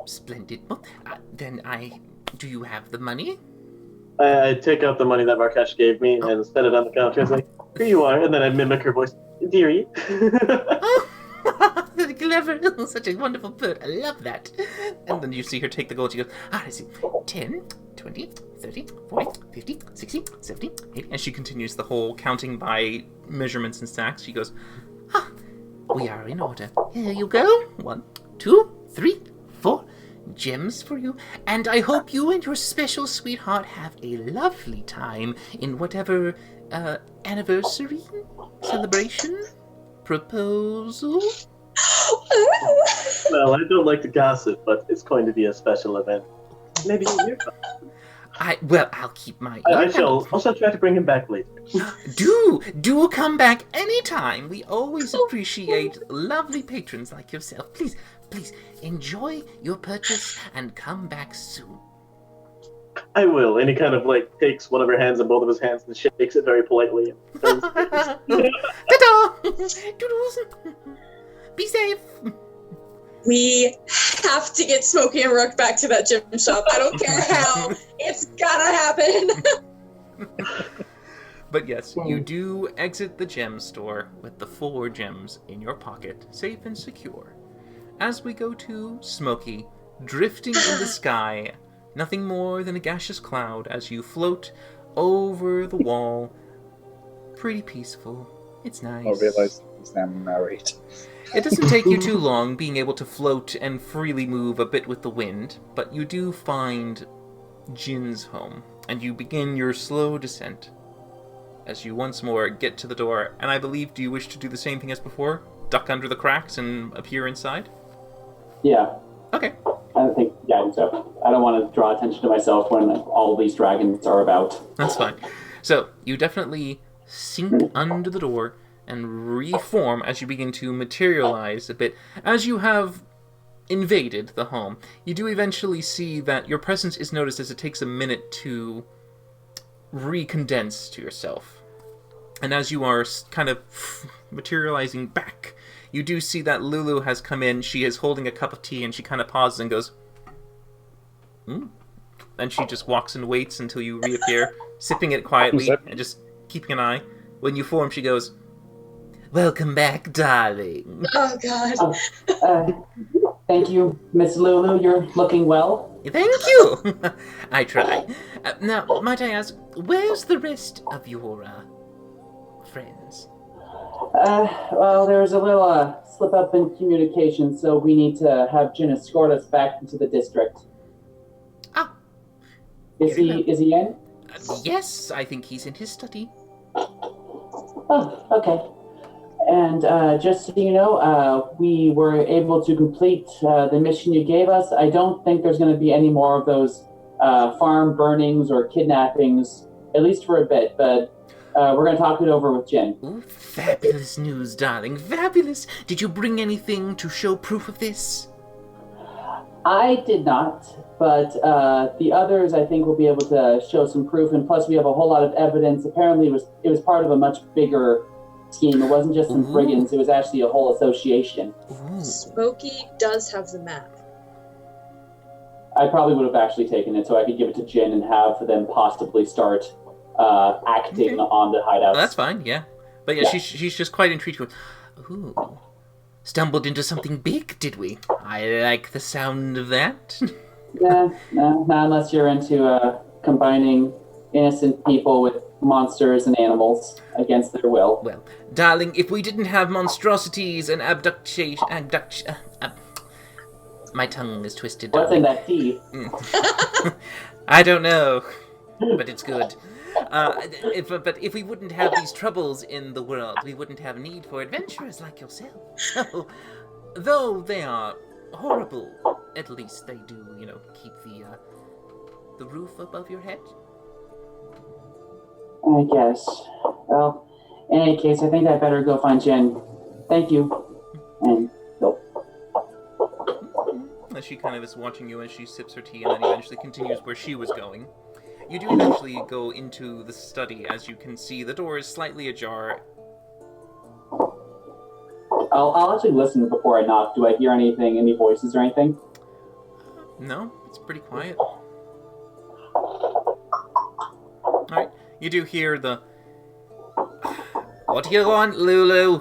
Splendid. Well, then do you have the money? I take out the money that Markesh gave me and set it on the counter. I say, here you are, and then I mimic her voice, dearie. Oh, clever. Such a wonderful bird. I love that. And then you see her take the gold. She goes, I see. 10, 20, 30, 40, 50, 60, 70, 80. And she continues the whole counting by measurements and stacks. She goes, we are in order. Here you go. 1, 2, 3, 4. Gems for you, and I hope you and your special sweetheart have a lovely time in whatever anniversary, celebration, proposal. Well, I don't like to gossip, but it's going to be a special event. Maybe you're I'll keep my. I shall also try to bring him back later. Do come back anytime. We always appreciate lovely patrons like yourself. Please, enjoy your purchase and come back soon. I will. And he kind of takes one of her hands in both of his hands and shakes it very politely. Ta-da! Doodles! Be safe! We have to get Smokey and Rook back to that gym shop. I don't care how. It's gotta happen. But yes, you do exit the gem store with the 4 gems in your pocket, safe and secure. As we go to Smokey, drifting in the sky, nothing more than a gaseous cloud as you float over the wall. Pretty peaceful. It's nice. I realize he's now married. It doesn't take you too long being able to float and freely move a bit with the wind, but you do find Jin's home, and you begin your slow descent as you once more get to the door. And I believe, do you wish to do the same thing as before? Duck under the cracks and appear inside? Yeah. Okay. I think so. I don't want to draw attention to myself when all these dragons are about. That's fine. So, you definitely sink under the door and reform as you begin to materialize a bit. As you have invaded the home, you do eventually see that your presence is noticed as it takes a minute to recondense to yourself. And as you are kind of materializing back, you do see that Lulu has come in. She is holding a cup of tea, and she kind of pauses and goes, And she just walks and waits until you reappear, sipping it quietly and just keeping an eye. When you form, she goes, "Welcome back, darling." Oh, God. Thank you, Miss Lulu. You're looking well. Thank you. I try. Now, might I ask, where's the rest of your friends? Well, there's a little slip up in communication, so we need to have Jin escort us back into the district. Ah. Is he in? Yes, I think he's in his study. Oh, okay. And just so you know, we were able to complete the mission you gave us. I don't think there's going to be any more of those farm burnings or kidnappings, at least for a bit, but we're going to talk it over with Jin. Ooh, fabulous news, darling. Fabulous. Did you bring anything to show proof of this? I did not, but the others, I think, will be able to show some proof, and plus we have a whole lot of evidence. Apparently it was part of a much bigger scheme. It wasn't just some brigands, it was actually a whole association. Ooh. Smokey does have the map. I probably would have actually taken it so I could give it to Jin and have them possibly start acting on the hideouts. Well, that's fine, yeah. But yeah, she's just quite intrigued. Ooh. Stumbled into something big, did we? I like the sound of that. No, not unless you're into combining innocent people with monsters and animals against their will. Well, darling, if we didn't have monstrosities and my tongue is twisted. What's in that tea? I don't know, but it's good. But if we wouldn't have these troubles in the world, we wouldn't have need for adventurers like yourself. So, though they are horrible, at least they do, keep the roof above your head. I guess. Well, in any case, I think I better go find Jen. Thank you. And go. She kind of is watching you as she sips her tea and then eventually continues where she was going. You do eventually go into the study. As you can see, the door is slightly ajar. I'll actually listen before I knock. Do I hear anything, any voices or anything? No, it's pretty quiet. Alright, you do hear the... What do you want, Lulu?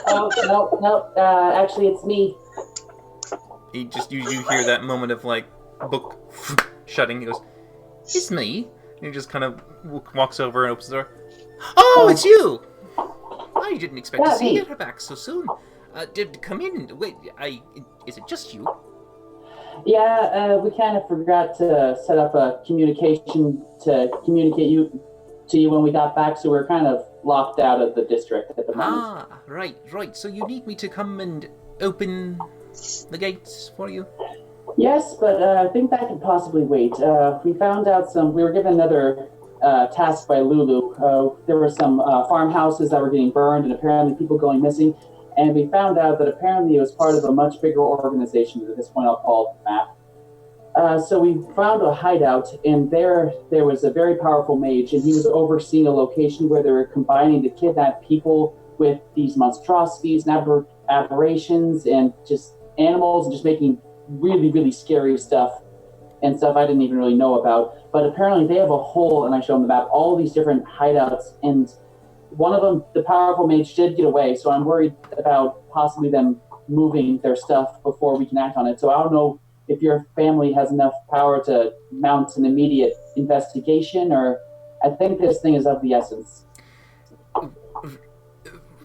Oh, no, actually it's me. You hear that moment of, book shutting. He goes, "It's me." And he just kind of walks over and opens the door. Oh, it's you! I didn't expect to see her back so soon. Come in. Wait, is it just you? Yeah, we kind of forgot to set up a communication to communicate to you when we got back, so we're kind of locked out of the district at the moment. Ah, right. So you need me to come and open the gates for you? Yes, but I think that could possibly wait. We found out we were given another task by Lulu. There were some farmhouses that were getting burned and apparently people going missing. And we found out that apparently it was part of a much bigger organization. At this point, I'll call it MAP. So we found a hideout, and there was a very powerful mage, and he was overseeing a location where they were combining to kidnap people with these monstrosities and aberrations and just animals and just making really, really scary stuff and stuff I didn't even really know about. But apparently they have a whole, and I show them the map, all these different hideouts, and one of them, the powerful mage, did get away, so I'm worried about possibly them moving their stuff before we can act on it. So I don't know if your family has enough power to mount an immediate investigation, or I think this thing is of the essence.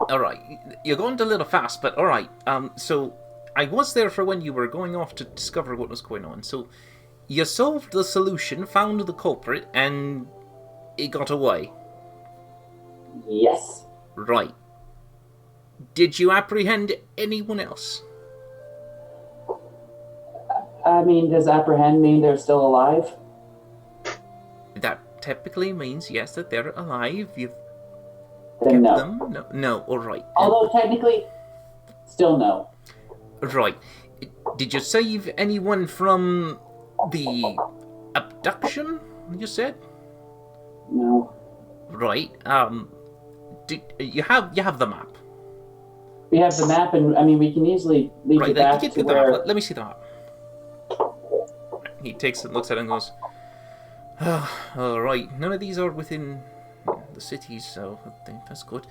All right, you're going a little fast, but all right. So I was there for when you were going off to discover what was going on. So you solved the solution, found the culprit, and it got away. Yes. Right. Did you apprehend anyone else? I mean, does apprehend mean they're still alive? That typically means, yes, that they're alive. You've Then kept no. them? No, all right. Although technically, still no. Right. Did you save anyone from the abduction, you said? No. Right. You have the map. We have the map, and I mean, we can easily lead Right, you back get to the where... map. Let me see the map. He takes it, looks at it, and goes, all right. None of these are within the cities, so I think that's good.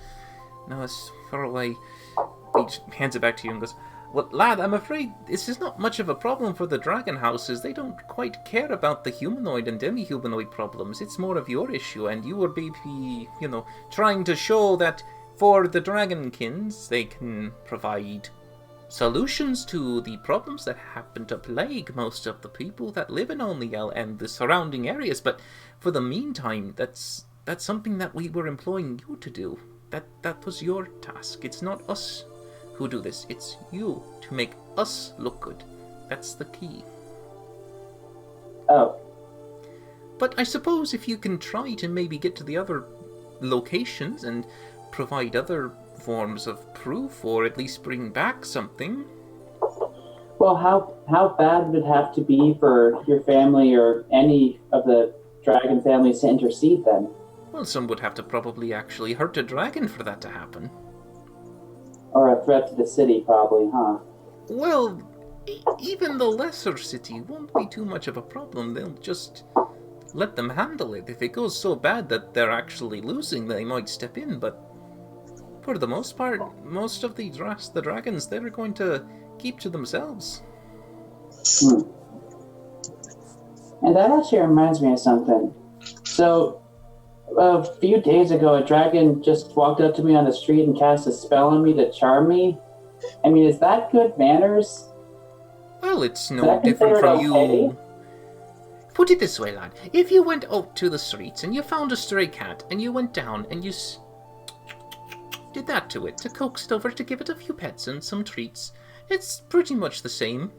No, it's far away. He just hands it back to you and goes, well, lad, I'm afraid this is not much of a problem for the dragon houses. They don't quite care about the humanoid and demi-humanoid problems. It's more of your issue, and you were maybe, trying to show that for the dragonkins, they can provide solutions to the problems that happen to plague most of the people that live in Alniel and the surrounding areas. But for the meantime, that's something that we were employing you to do. That was your task. It's not us who do this. It's you to make us look good. That's the key. Oh. But I suppose if you can try to maybe get to the other locations and provide other forms of proof, or at least bring back something. Well, how bad would it have to be for your family or any of the dragon families to intercede then? Well, some would have to probably actually hurt a dragon for that to happen. Or a threat to the city, probably, huh? Well, even the lesser city won't be too much of a problem. They'll just let them handle it. If it goes so bad that they're actually losing, they might step in, but for the most part, most of the dragons, they're going to keep to themselves. And that actually reminds me of something. So, a few days ago, a dragon just walked up to me on the street and cast a spell on me to charm me. I mean, is that good manners? Well, it's no different from you. Put it this way, lad. If you went out to the streets and you found a stray cat and you went down and you did that to it, to coax it over, to give it a few pets and some treats, it's pretty much the same.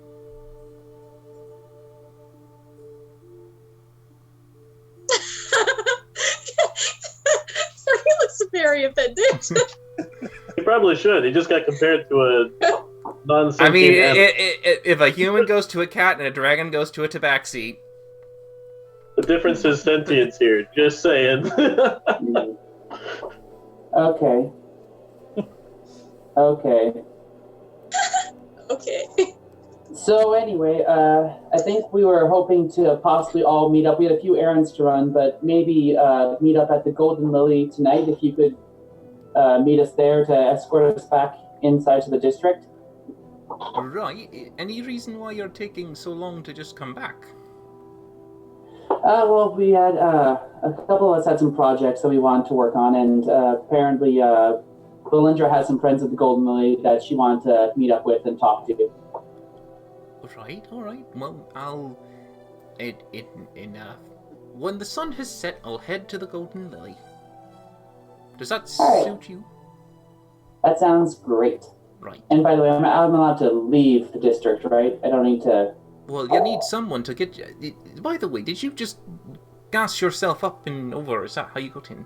He looks very offended. He probably should. He just got compared to a non-sentient I mean, animal. if a human goes to a cat and a dragon goes to a tabaxi... The difference is sentience here. Just saying. Okay. Okay. Okay. So anyway, I think we were hoping to possibly all meet up. We had a few errands to run, but maybe meet up at the Golden Lily tonight if you could meet us there to escort us back inside to the district. Right. Any reason why you're taking so long to just come back? Well, we had a couple of us had some projects that we wanted to work on, and apparently Belindra has some friends at the Golden Lily that she wanted to meet up with and talk to. Right, alright. Well, I'll... when the sun has set, I'll head to the Golden Lily. Does that suit you? That sounds great. Right. And by the way, I'm allowed to leave the district, right? I don't need to... Well, you need someone to get you... By the way, did you just gas yourself up and over? Is that how you got in?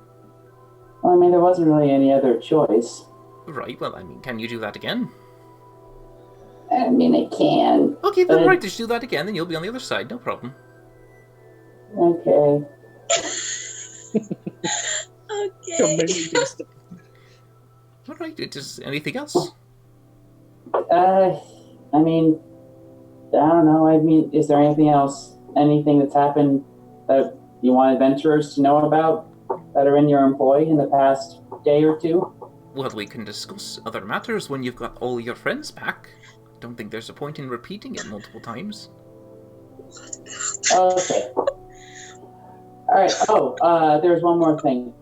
Well, I mean, there wasn't really any other choice. Right, well, I mean, can you do that again? I mean, I can. Okay, then right, just do that again, then you'll be on the other side, no problem. Okay. Okay. Alright, just anything else? I mean, I don't know. I mean, is there anything else, anything that's happened that you want adventurers to know about that are in your employ in the past day or two? Well, we can discuss other matters when you've got all your friends back. Don't think there's a point in repeating it multiple times. Okay. All right. Oh, there's one more thing.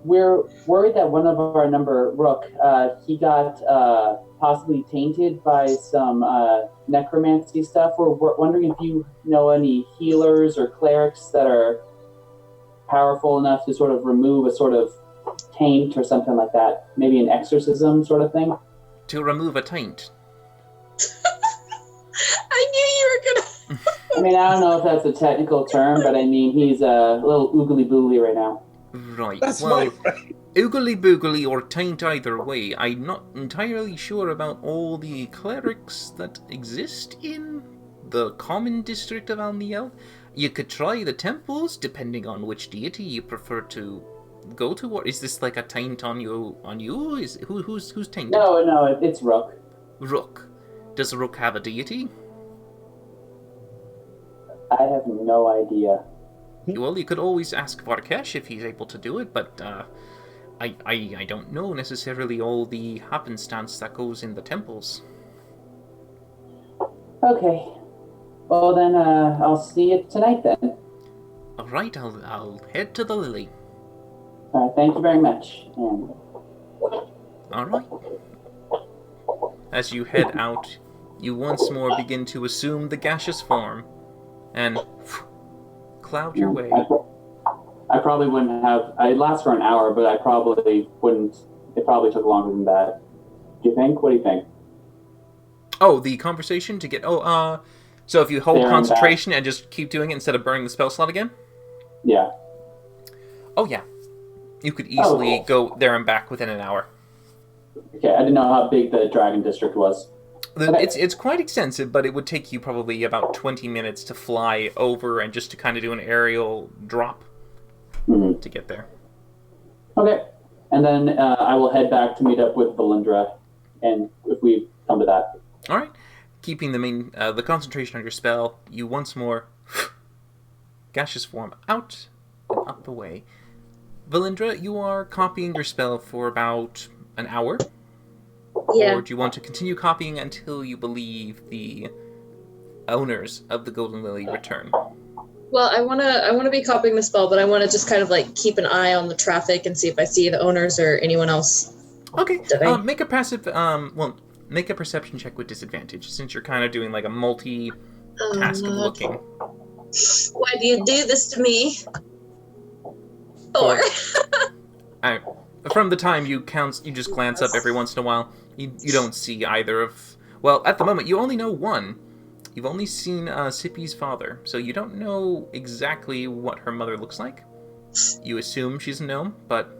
We're worried that one of our number, Rook, he got possibly tainted by some necromancy stuff. We're wondering if you know any healers or clerics that are powerful enough to sort of remove a sort of taint or something like that. Maybe an exorcism sort of thing. To remove a taint. I knew you were gonna. I mean, I don't know if that's a technical term, but I mean, he's a little oogly boogly right now. Right. That's well, my friend. oogly boogly or taint either way, I'm not entirely sure about all the clerics that exist in the common district of Alniel. You could try the temples, depending on which deity you prefer to go to. Or is this like a taint on you? Is who's tainted? No, it's Rook. Rook. Does Rook have a deity? I have no idea. Well, you could always ask Varkesh if he's able to do it, but I don't know necessarily all the happenstance that goes in the temples. Okay. Well, then I'll see you tonight then. All right, I'll head to the Lily. All right, thank you very much. And All right. As you head out, you once more begin to assume the gaseous form, and cloud your way. I probably wouldn't have. It lasts for an hour, but I probably wouldn't. It probably took longer than that. Do you think? What do you think? Oh, the conversation to get. So if you hold There and concentration and just keep doing it instead of burning the spell slot again? Yeah. Oh, yeah. You could easily cool. go there and back within an hour. Okay, I didn't know how big the Dragon District was. Okay. It's quite extensive, but it would take you probably about 20 minutes to fly over and just to kind of do an aerial drop to get there. Okay. And then I will head back to meet up with Valindra, and if we come to that. All right. Keeping the concentration on your spell, you once more gaseous form out and up away. Valindra, you are copying your spell for about an hour. Yeah. Or do you want to continue copying until you believe the owners of the Golden Lily return? Well, I wanna be copying the spell, but I wanna just kind of like keep an eye on the traffic and see if I see the owners or anyone else. Okay. Make Make a perception check with disadvantage, since you're kind of doing like a multi-task of looking. Why do you do this to me? Four. From the time you just glance up every once in a while. You don't see either of... Well, at the moment, you only know one. You've only seen Sippy's father, so you don't know exactly what her mother looks like. You assume she's a gnome, but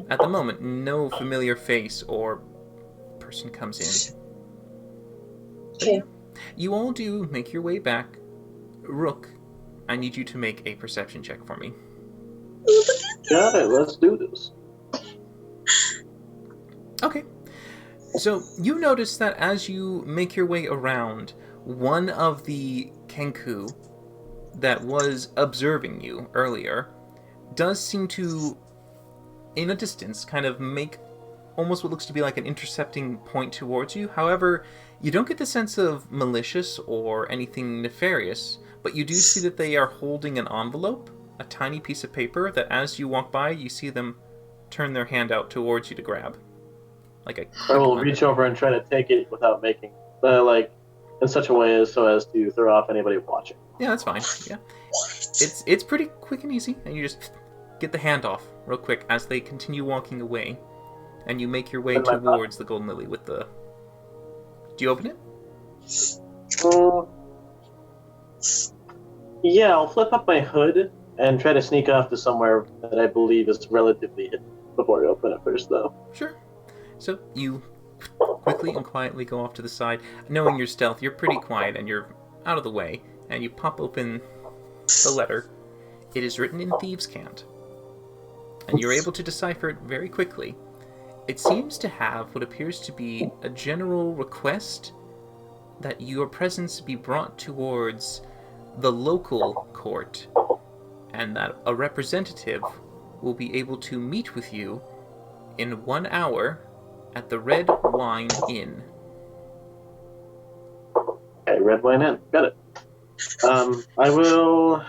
at the moment, no familiar face or person comes in. Okay. You all do make your way back. Rook, I need you to make a perception check for me. Got it. Let's do this. Okay. So you notice that as you make your way around, one of the Kenku that was observing you earlier does seem to, in a distance, kind of make almost what looks to be like an intercepting point towards you. However, you don't get the sense of malicious or anything nefarious, but you do see that they are holding an envelope, a tiny piece of paper that as you walk by, you see them turn their hand out towards you to grab. I will reach over and try to take it without making, in such a way as to throw off anybody watching. Yeah, that's fine. Yeah, it's pretty quick and easy, and you just get the hand off real quick as they continue walking away, and you make your way towards the Golden Lily with the... Do you open it? Yeah, I'll flip up my hood and try to sneak off to somewhere that I believe is relatively hidden before I open it first, though. Sure. So you quickly and quietly go off to the side. Knowing your stealth, you're pretty quiet and you're out of the way. And you pop open the letter. It is written in thieves' cant. And you're able to decipher it very quickly. it seems to have what appears to be a general request that your presence be brought towards the local court, and that a representative will be able to meet with you in 1 hour at the Red Wine Inn. Okay, Red Wine Inn. Got it. I will,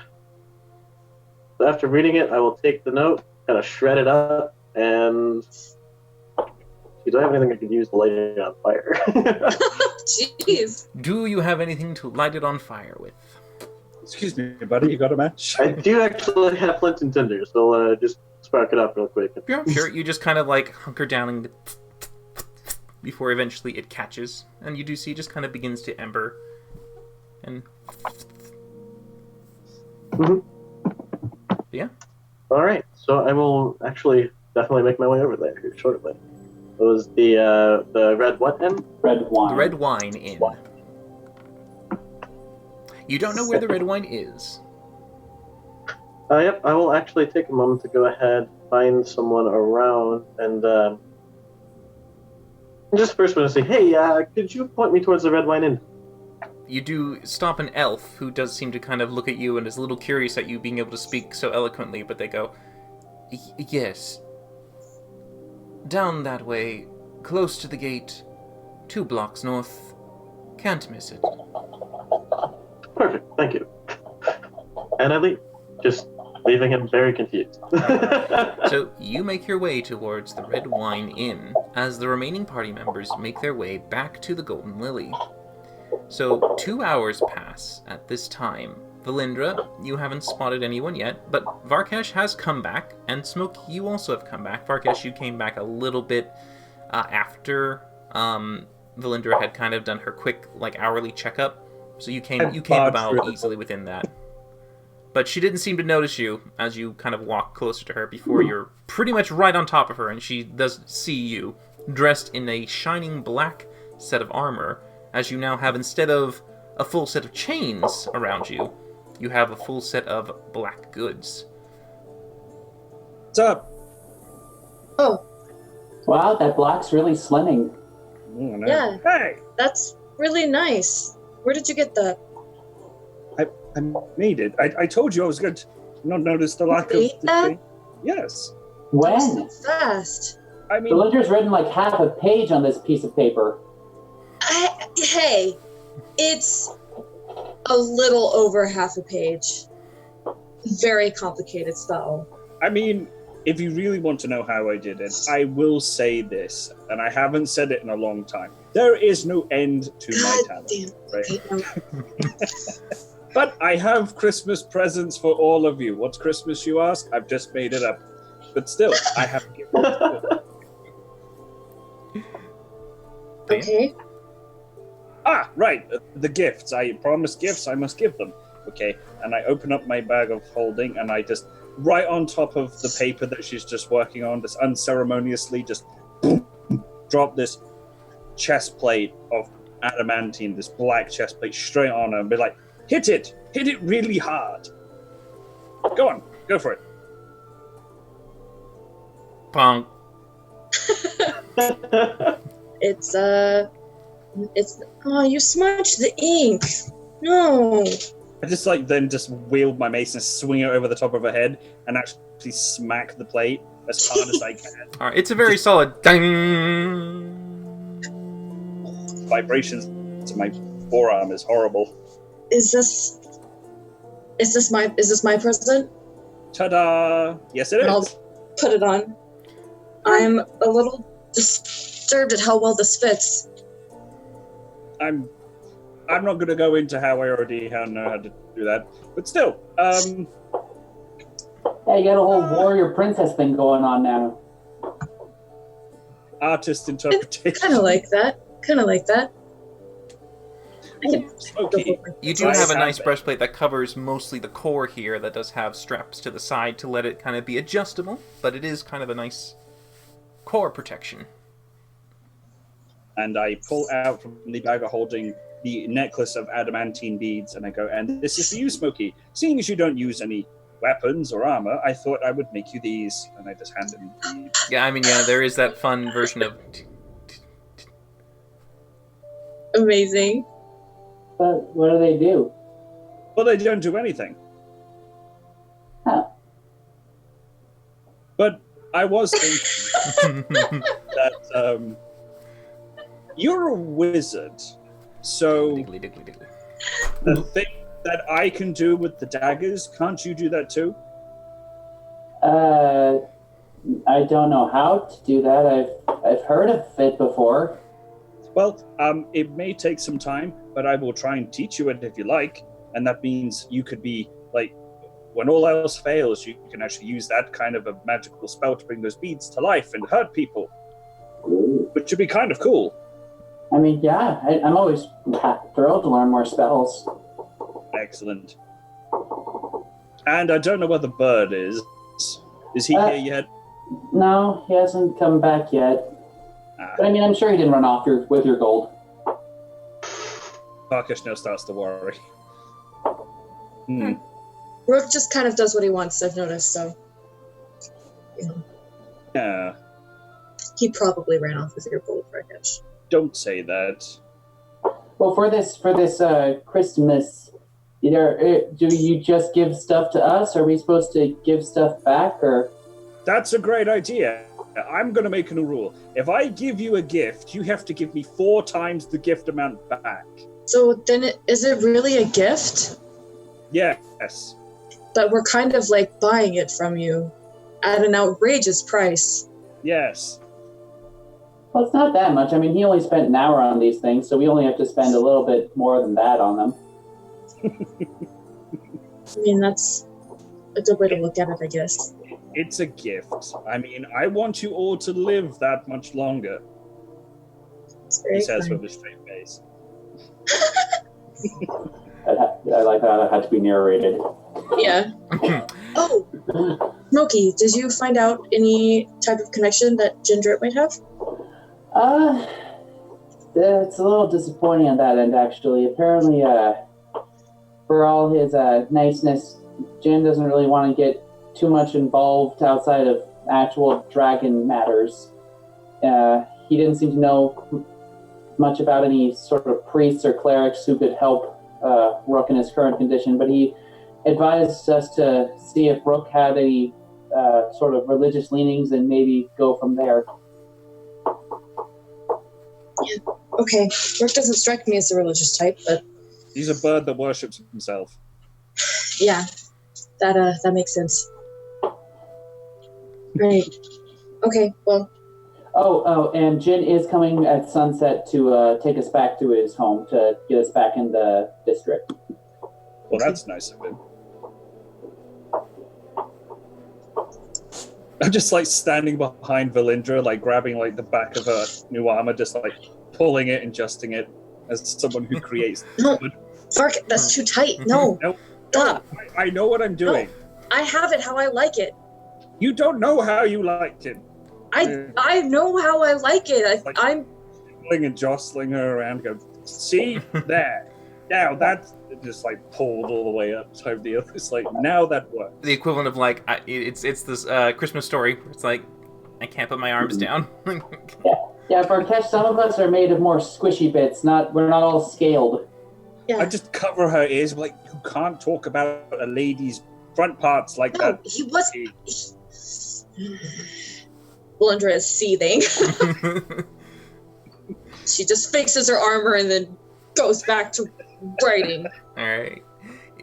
after reading it, I will take the note, kind of shred it up, and do I have anything I could use to light it on fire? Jeez. Do you have anything to light it on fire with? Excuse me, buddy, you got a match? I do actually have flint and tinder, so just spark it up real quick. Yeah, sure. You just kind of like hunker down and before eventually it catches, and you do see it just kind of begins to ember. And yeah. All right, so I will actually definitely make my way over there here shortly. It was the red what inn? Red wine. The Red Wine Inn. You don't know where the Red Wine is. Yep, I will actually take a moment to go ahead, find someone around, and just first want to say, hey, could you point me towards the Red Wine Inn? You do stop an elf who does seem to kind of look at you and is a little curious at you being able to speak so eloquently, but they go, yes. Down that way, close to the gate, 2 blocks north. Can't miss it. Perfect, thank you. And I leave, just leaving him very confused. So you make your way towards the Red Wine Inn as the remaining party members make their way back to the Golden Lily. So 2 hours pass at this time. Valindra, you haven't spotted anyone yet, but Varkesh has come back, and Smoke, you also have come back. Varkesh, you came back a little bit after Valindra had kind of done her quick, like, hourly checkup, so you came about easily within that. But she didn't seem to notice you as you kind of walk closer to her before you're pretty much right on top of her, and she does see you, dressed in a shining black set of armor, as you now have, instead of a full set of chains around you, you have a full set of black goods. What's up? Oh, Wow, that black's really slimming. Oh, no. yeah, Hey, that's really nice. Where did you get that? I made it. I told you I was going to not notice the lack of Made the that? thing. Yes. When? So fast. I mean, Belinda's written like half a page on this piece of paper. Hey, it's a little over half a page. Very complicated spell. I mean, if you really want to know how I did it, I will say this, and I haven't said it in a long time. There is no end to my God talent. damn. Right? But I have Christmas presents for all of you. What's Christmas, you ask? I've just made it up. But still, I have given it to you. Okay. Ah, right. The gifts. I promised gifts. I must give them. Okay. And I open up my bag of holding, and I just, right on top of the paper that she's just working on, just unceremoniously just boom, drop this chest plate of adamantine, this black chest plate straight on her, and be like, hit it really hard. Go on, go for it. Pong. It's oh, you smudged the ink. No. I just just wield my mace and swing it over the top of her head and actually smack the plate as hard as I can. All right, it's a very solid ding. Vibrations to my forearm is horrible. Is this my present? Ta-da! Yes, it And I'll is. put it on. I'm a little disturbed at how well this fits. I'm not going to go into how I already know how to do that, but still, Yeah, you got a whole warrior princess thing going on now. artist interpretation. Kind of like that. Smoky. You do have a nice breastplate that covers mostly the core here that does have straps to the side to let it kind of be adjustable, but it is kind of a nice core protection. And I pull out from the bag of holding the necklace of adamantine beads, and I go, and this is for you, Smoky. Seeing as you don't use any weapons or armor, I thought I would make you these. And I just hand him the... Yeah, I mean, yeah, there is that fun version of... Amazing. But what do they do? Well, they don't do anything. Huh. But I was thinking that you're a wizard, so Diggly, diggly, diggly. the thing that I can do with the daggers, can't you do that too? I don't know how to do that. I've heard of it before. Well, it may take some time, but I will try and teach you it if you like. And that means you could be, like, when all else fails, you can actually use that kind of a magical spell to bring those beads to life and hurt people. Which would be kind of cool. I mean, yeah, I'm always thrilled to learn more spells. Excellent. And I don't know where the bird is. Is he here yet? No, he hasn't come back yet. But I mean, I'm sure he didn't run off with your gold. Farkash now starts to worry. Rook just kind of does what he wants, I've noticed, so... You know, Yeah, he probably ran off with your gold, Farkash. don't say that. Well, for this Christmas, do you just give stuff to us? Are we supposed to give stuff back, or? That's a great idea. I'm going to make a new rule. If I give you a gift, you have to give me 4 times the gift amount back. So then, is it really a gift? Yes. But we're kind of like buying it from you at an outrageous price. Yes. Well, it's not that much. I mean, he only spent an hour on these things, so we only have to spend a little bit more than that on them. I mean, that's a good way to look at it, I guess. It's a gift. I mean, I want you all to live that much longer, It's very he says kind. with a straight face. I like how that had to be narrated. Yeah. Oh, Smokey, did you find out any type of connection that Ginger might have? It's a little disappointing on that end, actually. Apparently, for all his niceness, Jin doesn't really want to get too much involved outside of actual dragon matters. He didn't seem to know much about any sort of priests or clerics who could help Rook in his current condition, but he advised us to see if Rook had any sort of religious leanings and maybe go from there. Okay, Rook doesn't strike me as a religious type, but He's a bird that worships himself. yeah, that makes sense. Great. Okay, well, Oh, and Jin is coming at sunset to take us back to his home, to get us back in the district. Well, that's nice of him. I'm just like standing behind Valindra, like grabbing like the back of her new armor, just like pulling it, adjusting it as someone who creates. no, Fark, that's too tight. No, Nope. stop. I know what I'm doing. I have it how I like it. You don't know how you liked it. I know how I like it. I'm Pulling and jostling her around, go, see? There. Now that's just like pulled all the way up to the other. It's like, now that works. The equivalent of like it's this Christmas story where it's like I can't put my arms down. Yeah, for Kesh, some of us are made of more squishy bits. We're not all scaled. yeah. I just cover her ears, like, you can't talk about a lady's front parts like No, that. he was. Belindra is seething. She just fixes her armor and then goes back to writing. All right.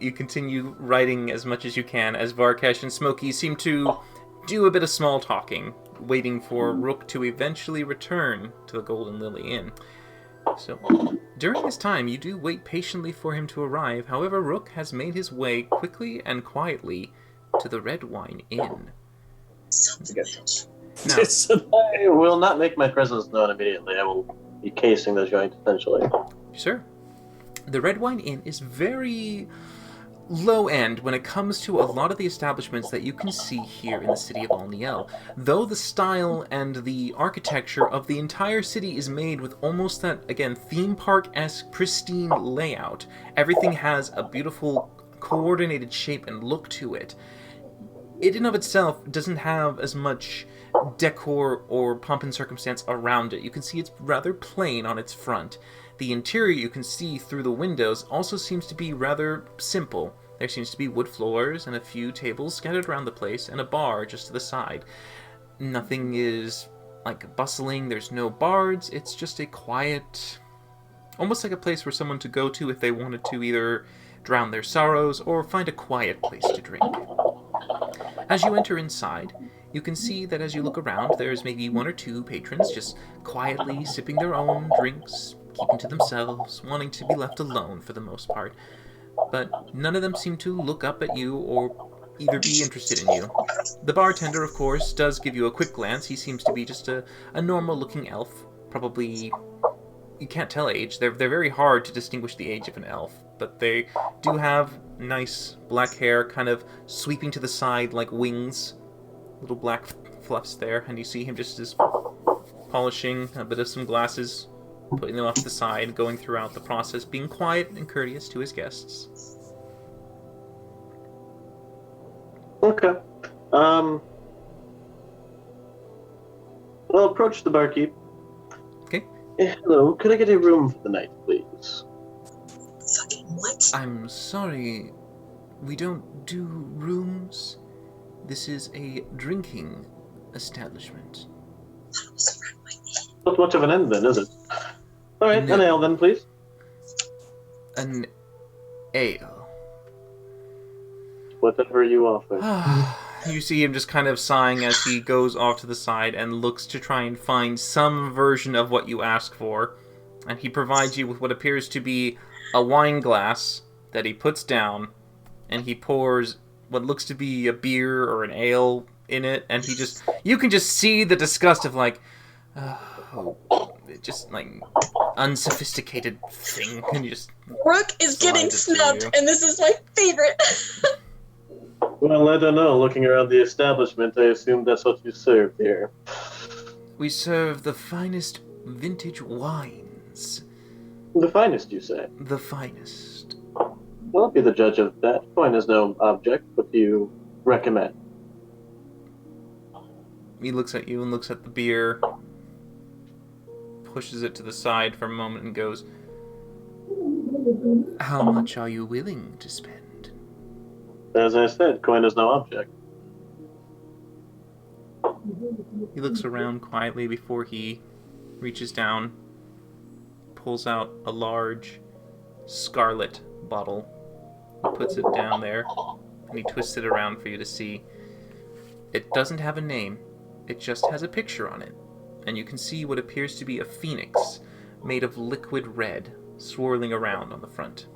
You continue writing as much as you can as Varkesh and Smokey seem to do a bit of small talking, waiting for Rook to eventually return to the Golden Lily Inn. So, during this time, you do wait patiently for him to arrive. However, Rook has made his way quickly and quietly to the Red Wine Inn. Son of a bitch. Now, I will not make my presence known immediately. I will be casing the joint essentially. sure. The Red Wine Inn is very low end when it comes to a lot of the establishments that you can see here in the city of Alniel. Though the style and the architecture of the entire city is made with almost that, again, theme park-esque pristine layout. Everything has a beautiful coordinated shape and look to it. it in of itself doesn't have as much decor or pomp and circumstance around it. You can see it's rather plain on its front. The interior you can see through the windows also seems to be rather simple. There seems to be wood floors and a few tables scattered around the place and a bar just to the side. Nothing is like bustling, there's no bards, it's just a quiet, almost like a place for someone to go to if they wanted to either drown their sorrows or find a quiet place to drink. As you enter inside, you can see that as you look around, there's maybe one or two patrons just quietly sipping their own drinks, keeping to themselves, wanting to be left alone for the most part. But none of them seem to look up at you or either be interested in you. The bartender, of course, does give you a quick glance. He seems to be just a normal-looking elf. Probably, you can't tell age. They're very hard to distinguish the age of an elf. But they do have nice black hair kind of sweeping to the side like wings. Little black fluffs there. And you see him just as polishing a bit of some glasses, putting them off to the side, going throughout the process, being quiet and courteous to his guests. Okay. I'll approach the barkeep. Okay. Hello, could I get a room for the night, please? Fucking what? I'm sorry, we don't do rooms. This is a drinking establishment. That was right by me. Not much of an end then, is it? Alright, No. an ale then, please. An ale. Whatever you offer. You see him just kind of sighing as he goes off to the side and looks to try and find some version of what you ask for. And he provides you with what appears to be a wine glass that he puts down, and he pours what looks to be a beer or an ale in it, and you can just see the disgust of like, just like unsophisticated thing, and you just Rook is getting Slides it to snubbed, you. and this is my favorite. Well, I don't know. Looking around the establishment, I assume that's what you serve here. we serve the finest vintage wines. The finest, you say? The finest. Well, I'll be the judge of that. Coin is no object. What do you recommend? He looks at you and looks at the beer, pushes it to the side for a moment and goes, how much are you willing to spend? As I said, coin is no object. He looks around quietly before he reaches down, pulls out a large scarlet bottle. He puts it down there, and he twists it around for you to see. It doesn't have a name, it just has a picture on it, and you can see what appears to be a phoenix made of liquid red swirling around on the front.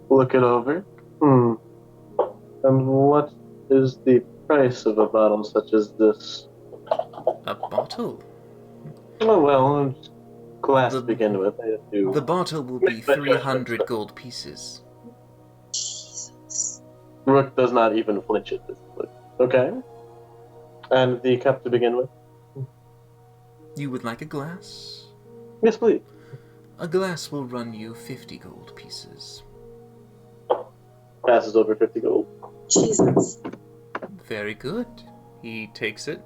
Look it over. And what is the price of a bottle such as this? A bottle? Oh, well, glass The- to begin with. I have to... The bottle will be 300 gold pieces. Jesus. Rook does not even flinch at this point. Okay. And the cup to begin with? You would like a glass? Yes, please. A glass will run you 50 gold pieces. Passes over 50 gold. Jesus. Very good. He takes it,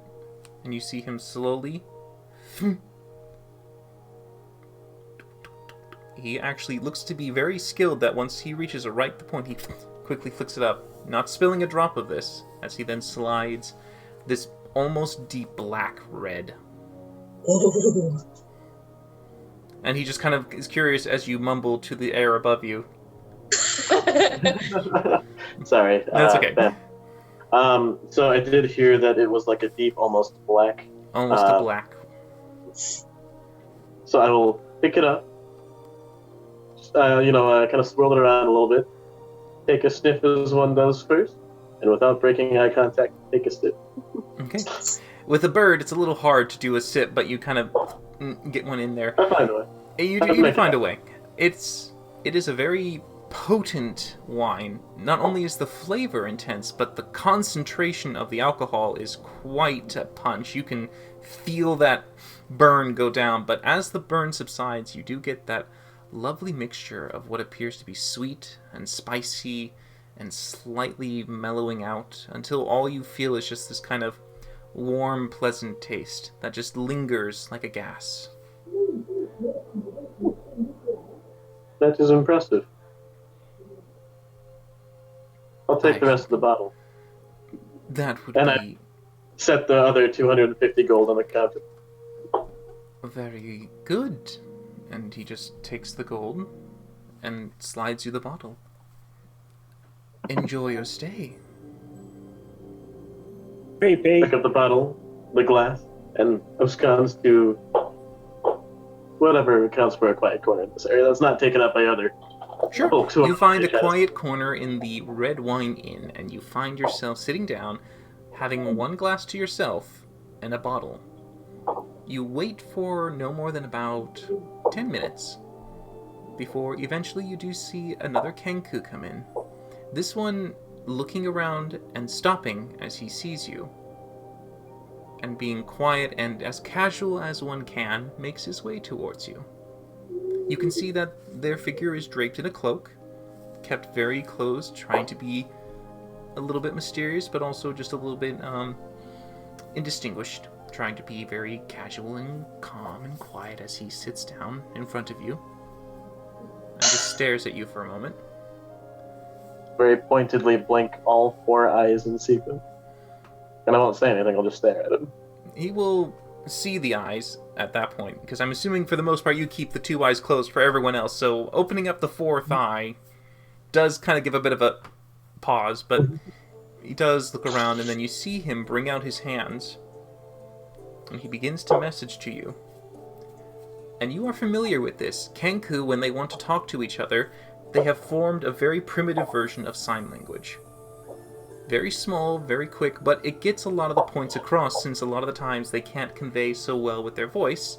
and you see him slowly. He actually looks to be very skilled that once he reaches a right point, he quickly flicks it up, not spilling a drop of this, as he then slides this almost deep black red. Oh. And he just kind of is curious as you mumble to the air above you. Sorry. That's okay. Ben. So I did hear that it was like a deep, almost black. Almost a black. So I will pick it up, kind of swirl it around a little bit, take a sniff as one does first, and without breaking eye contact, take a sip. Okay. With a bird, it's a little hard to do a sip, but you kind of get one in there. I find a way. You do find a way. It is a very potent wine. Not only is the flavor intense, but the concentration of the alcohol is quite a punch. You can feel that burn go down, but as the burn subsides, you do get that lovely mixture of what appears to be sweet and spicy and slightly mellowing out until all you feel is just this kind of warm, pleasant taste that just lingers like a gas. That is impressive. I'll take the I- rest of the bottle. That would And be Set the other 250 gold on the counter. very good. And he just takes the gold and slides you the bottle. Enjoy your stay. Creepy. Pick up the bottle, the glass, and absconds to whatever accounts for a quiet corner in this area that's not taken up by other Sure. folks who You are find a chest. quiet corner in the Red Wine Inn, and you find yourself sitting down, having one glass to yourself and a bottle. You wait for no more than about 10 minutes before eventually you do see another Kenku come in. This one looking around and stopping as he sees you, and being quiet and as casual as one can, makes his way towards you. You can see that their figure is draped in a cloak, kept very closed, trying to be a little bit mysterious, but also just a little bit indistinguished, trying to be very casual and calm and quiet as he sits down in front of you and just stares at you for a moment. Very pointedly blink all 4 eyes in sequence. And I won't say anything, I'll just stare at him. He will see the eyes at that point, because I'm assuming for the most part you keep the 2 eyes closed for everyone else, so opening up the 4th eye does kind of give a bit of a pause, but he does look around, and then you see him bring out his hands, and he begins to message to you. And you are familiar with this. Kenku, when they want to talk to each other, they have formed a very primitive version of sign language. Very small, very quick, but it gets a lot of the points across, since a lot of the times they can't convey so well with their voice.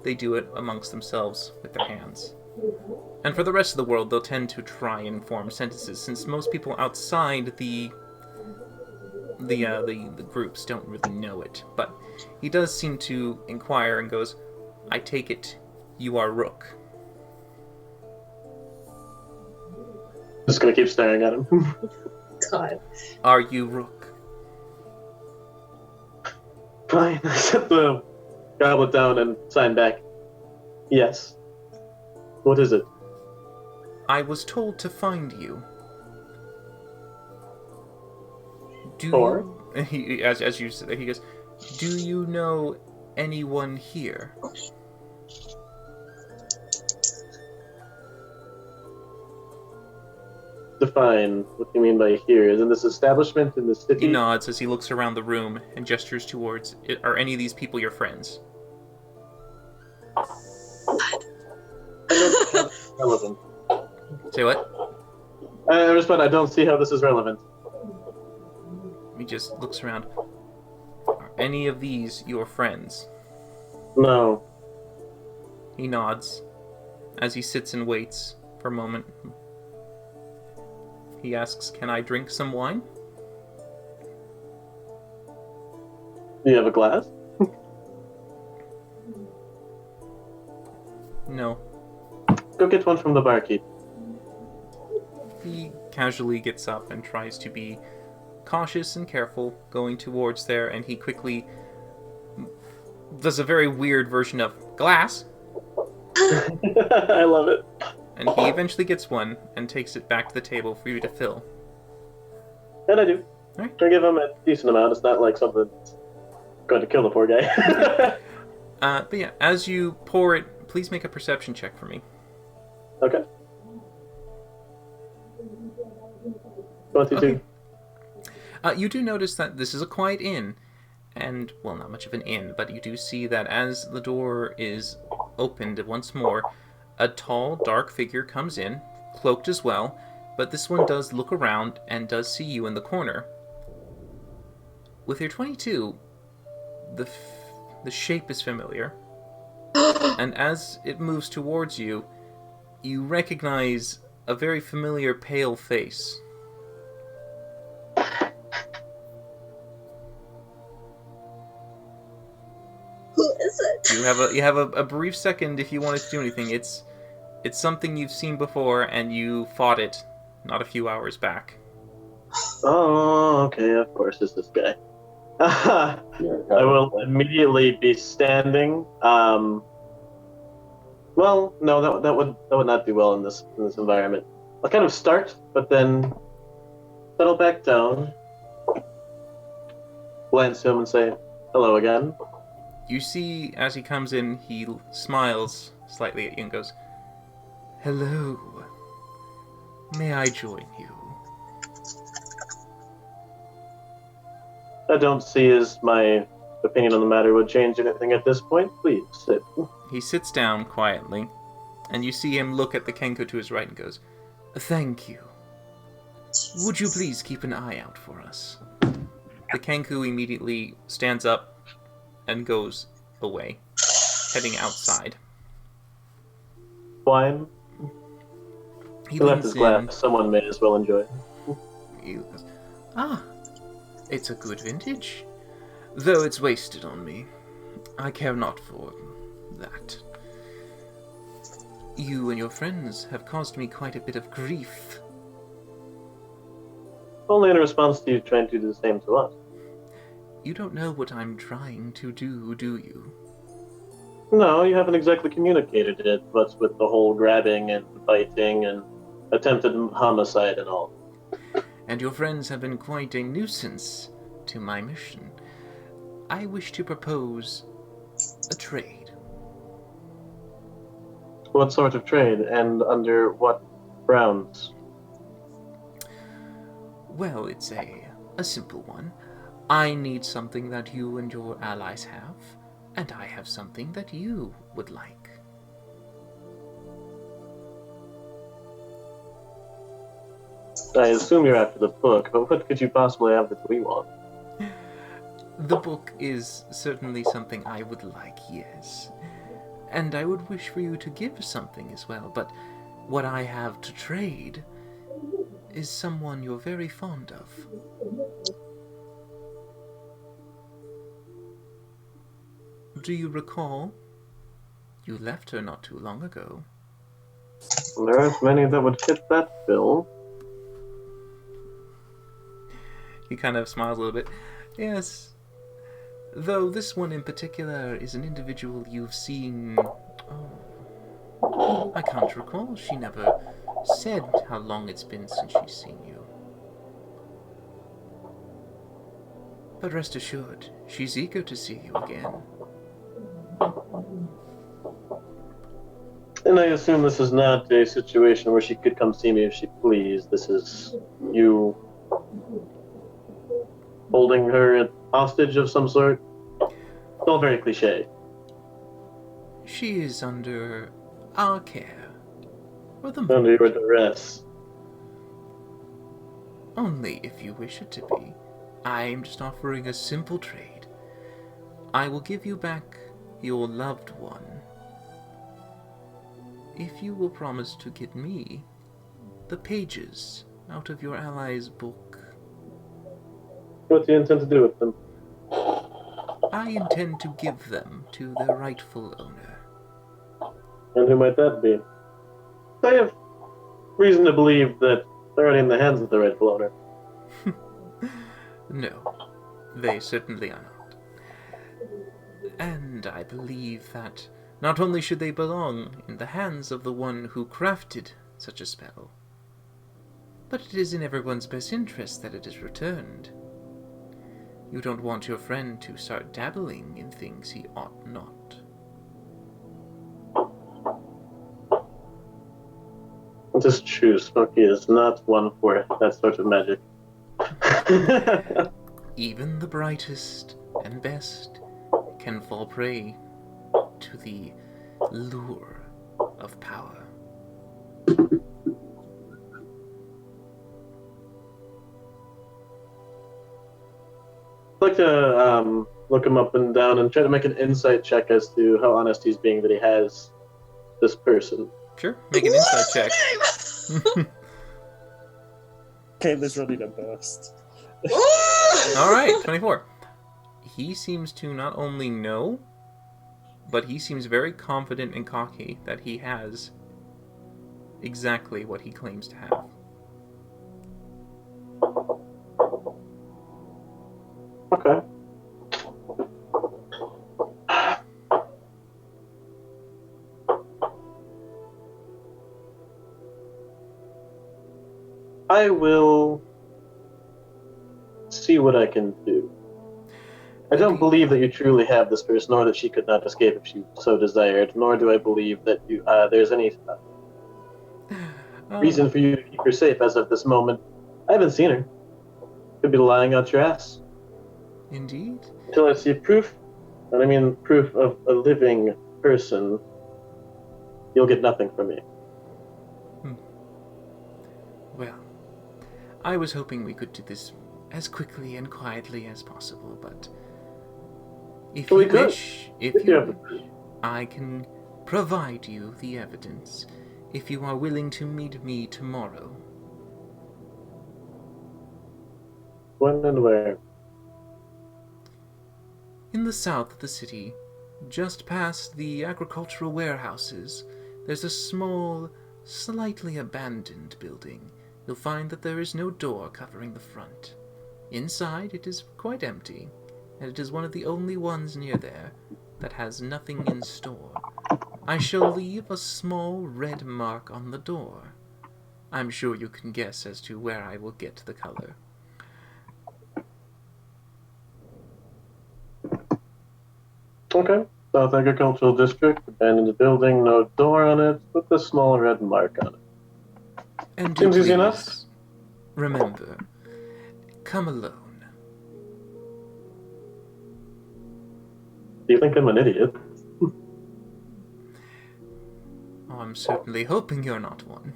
They do it amongst themselves with their hands. And for the rest of the world, they'll tend to try and form sentences, since most people outside the groups don't really know it. But he does seem to inquire and goes, "I take it you are Rook." Just gonna keep staring at him. God. Are you Rook? Fine, I set the goblet down and sign back. Yes. What is it? I was told to find you. Or? He, as you said, he goes, "Do you know anyone here?" Define what you mean by here. Is in this establishment in the city? He nods as he looks around the room and gestures towards, "Are any of these people your friends?" I don't think that's relevant. Say what? I respond, I don't see how this is relevant. He just looks around. "Are any of these your friends?" No. He nods as he sits and waits for a moment. He asks, "Can I drink some wine?" Do you have a glass? No. Go get one from the barkeep. He casually gets up and tries to be cautious and careful going towards there, and he quickly does a very weird version of glass, I love it. and he eventually gets one and takes it back to the table for you to fill. And I do. Alright. I give him a decent amount. It's not like something that's going to kill the poor guy. But yeah, as you pour it, please make a perception check for me. Okay. 22. Okay. You do notice that this is a quiet inn, and, well, not much of an inn, but you do see that as the door is opened once more, a tall, dark figure comes in, cloaked as well, but this one does look around and does see you in the corner. With your 22, the shape is familiar, and as it moves towards you, you recognize a very familiar pale face. Who is it? You have a brief second if you wanted to do anything. It's something you've seen before, and you fought it not a few hours back. Oh, okay, of course, it's this guy. I You're will immediately be standing. Well, no, that would not do well in this environment. I'll kind of start, but then settle back down, glance to him, and say hello again. You see, as he comes in, he smiles slightly at you and goes, "Hello. May I join you?" I don't see as my opinion on the matter would change anything at this point. Please sit. He sits down quietly, and you see him look at the Kenku to his right and goes, "Thank you. Would you please keep an eye out for us?" The Kenku immediately stands up and goes away, heading outside. Wine. He He left leans his glass. Someone may as well enjoy. He goes, "Ah, it's a good vintage, though it's wasted on me. I care not for that. You and your friends have caused me quite a bit of grief." Only in response to you trying to do the same to us. "You don't know what I'm trying to do you?" No, you haven't exactly communicated it. What's with the whole grabbing and biting and attempted homicide and all? "And your friends have been quite a nuisance to my mission. I wish to propose a trade." What sort of trade and under what grounds? "Well, it's a simple one. I need something that you and your allies have, and I have something that you would like." I assume you're after the book, but what could you possibly have that we want? "The book is certainly something I would like, yes. And I would wish for you to give something as well, but what I have to trade is someone you're very fond of." "Do you recall? You left her not too long ago." There aren't many that would fit that bill. He kind of smiles a little bit. "Yes. Though this one in particular is an individual you've seen... Oh, I can't recall. She never said how long it's been since she's seen you. But rest assured, she's eager to see you again." And I assume this is not a situation where she could come see me if she pleased. This is you holding her hostage of some sort. It's all very cliche. "She is under our care. For the Under moment. your duress. Only if you wish it to be. I am just offering a simple trade. I will give you back your loved one if you will promise to get me the pages out of your ally's book. What do you intend to do with them? I intend to give them to their rightful owner." And who might that be? I have reason to believe that they're already in the hands of the rightful owner. "No, they certainly are not. And I believe that not only should they belong in the hands of the one who crafted such a spell, but it is in everyone's best interest that it is returned. You don't want your friend to start dabbling in things he ought not." It is true, Smokey is not one for that sort of magic. Even the brightest and best can fall prey to the lure of power. I'd like to look him up and down and try to make an insight check as to how honest he's being that he has this person. Sure, make an insight check. Kayla's ready to burst. Alright, 24. He seems to not only know, but he seems very confident and cocky that he has exactly what he claims to have. Okay. I will see what I can do. I don't believe that you truly have this person, nor that she could not escape if she so desired, nor do I believe that there's any reason for you to keep her safe as of this moment. I haven't seen her. Could be lying out your ass. Indeed. Until I see proof, and I mean proof of a living person, you'll get nothing from me. Well, I was hoping we could do this as quickly and quietly as possible, but if you wish, I can provide you the evidence if you are willing to meet me tomorrow. When and where? In the south of the city, just past the agricultural warehouses, there's a small, slightly abandoned building. You'll find that there is no door covering the front. Inside, it is quite empty, and it is one of the only ones near there that has nothing in store. I shall leave a small red mark on the door. I'm sure you can guess as to where I will get the color. Okay. South Agricultural District, abandoned building, no door on it, with a small red mark on it. And seems easy enough. Remember, come alone. Do you think I'm an idiot? Oh, I'm certainly hoping you're not one.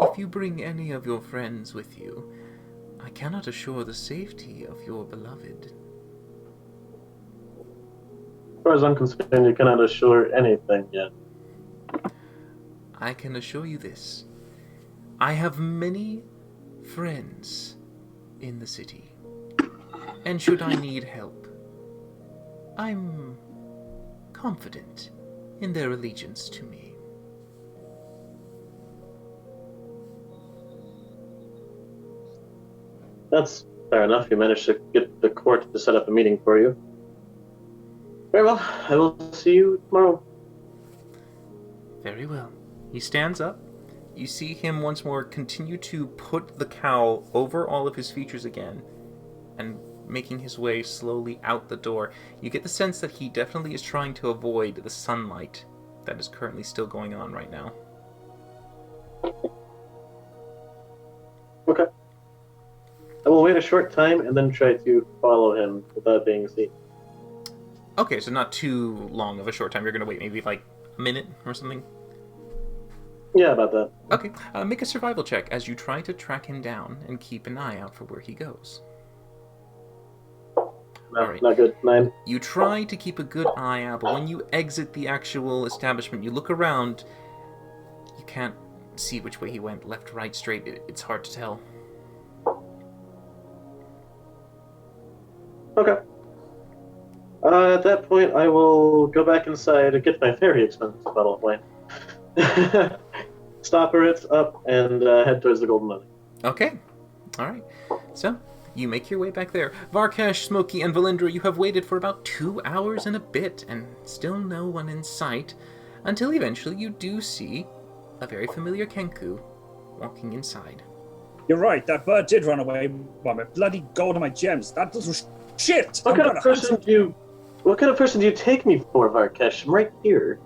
If you bring any of your friends with you, I cannot assure the safety of your beloved. As far as I'm concerned, you cannot assure anything yet. I can assure you this. I have many friends in the city. And should I need help, I'm confident in their allegiance to me. That's fair enough. You managed to get the court to set up a meeting for you. Very well. I will see you tomorrow. Very well. He stands up. You see him once more continue to put the cowl over all of his features again, and making his way slowly out the door. You get the sense that he definitely is trying to avoid the sunlight that is currently still going on right now. Okay. I will wait a short time and then try to follow him without being seen. Okay, so not too long of a short time. You're going to wait maybe like a minute or something? Yeah, about that. Okay, make a survival check as you try to track him down and keep an eye out for where he goes. No, Alright. not good. 9. You try to keep a good eye out, but when you exit the actual establishment, you look around, you can't see which way he went, left, right, straight. It's hard to tell. Okay. At that point, I will go back inside and get my very expensive bottle of wine. Stopper it up and head towards the Golden Lily. Okay. Alright. So, you make your way back there. Varkesh, Smokey, and Valindra, you have waited for about 2 hours and a bit, and still no one in sight, until eventually you do see a very familiar Kenku walking inside. You're right, that bird did run away by my bloody gold and my gems. That little shit! What kind of person do you take me for, Varkesh? I'm right here.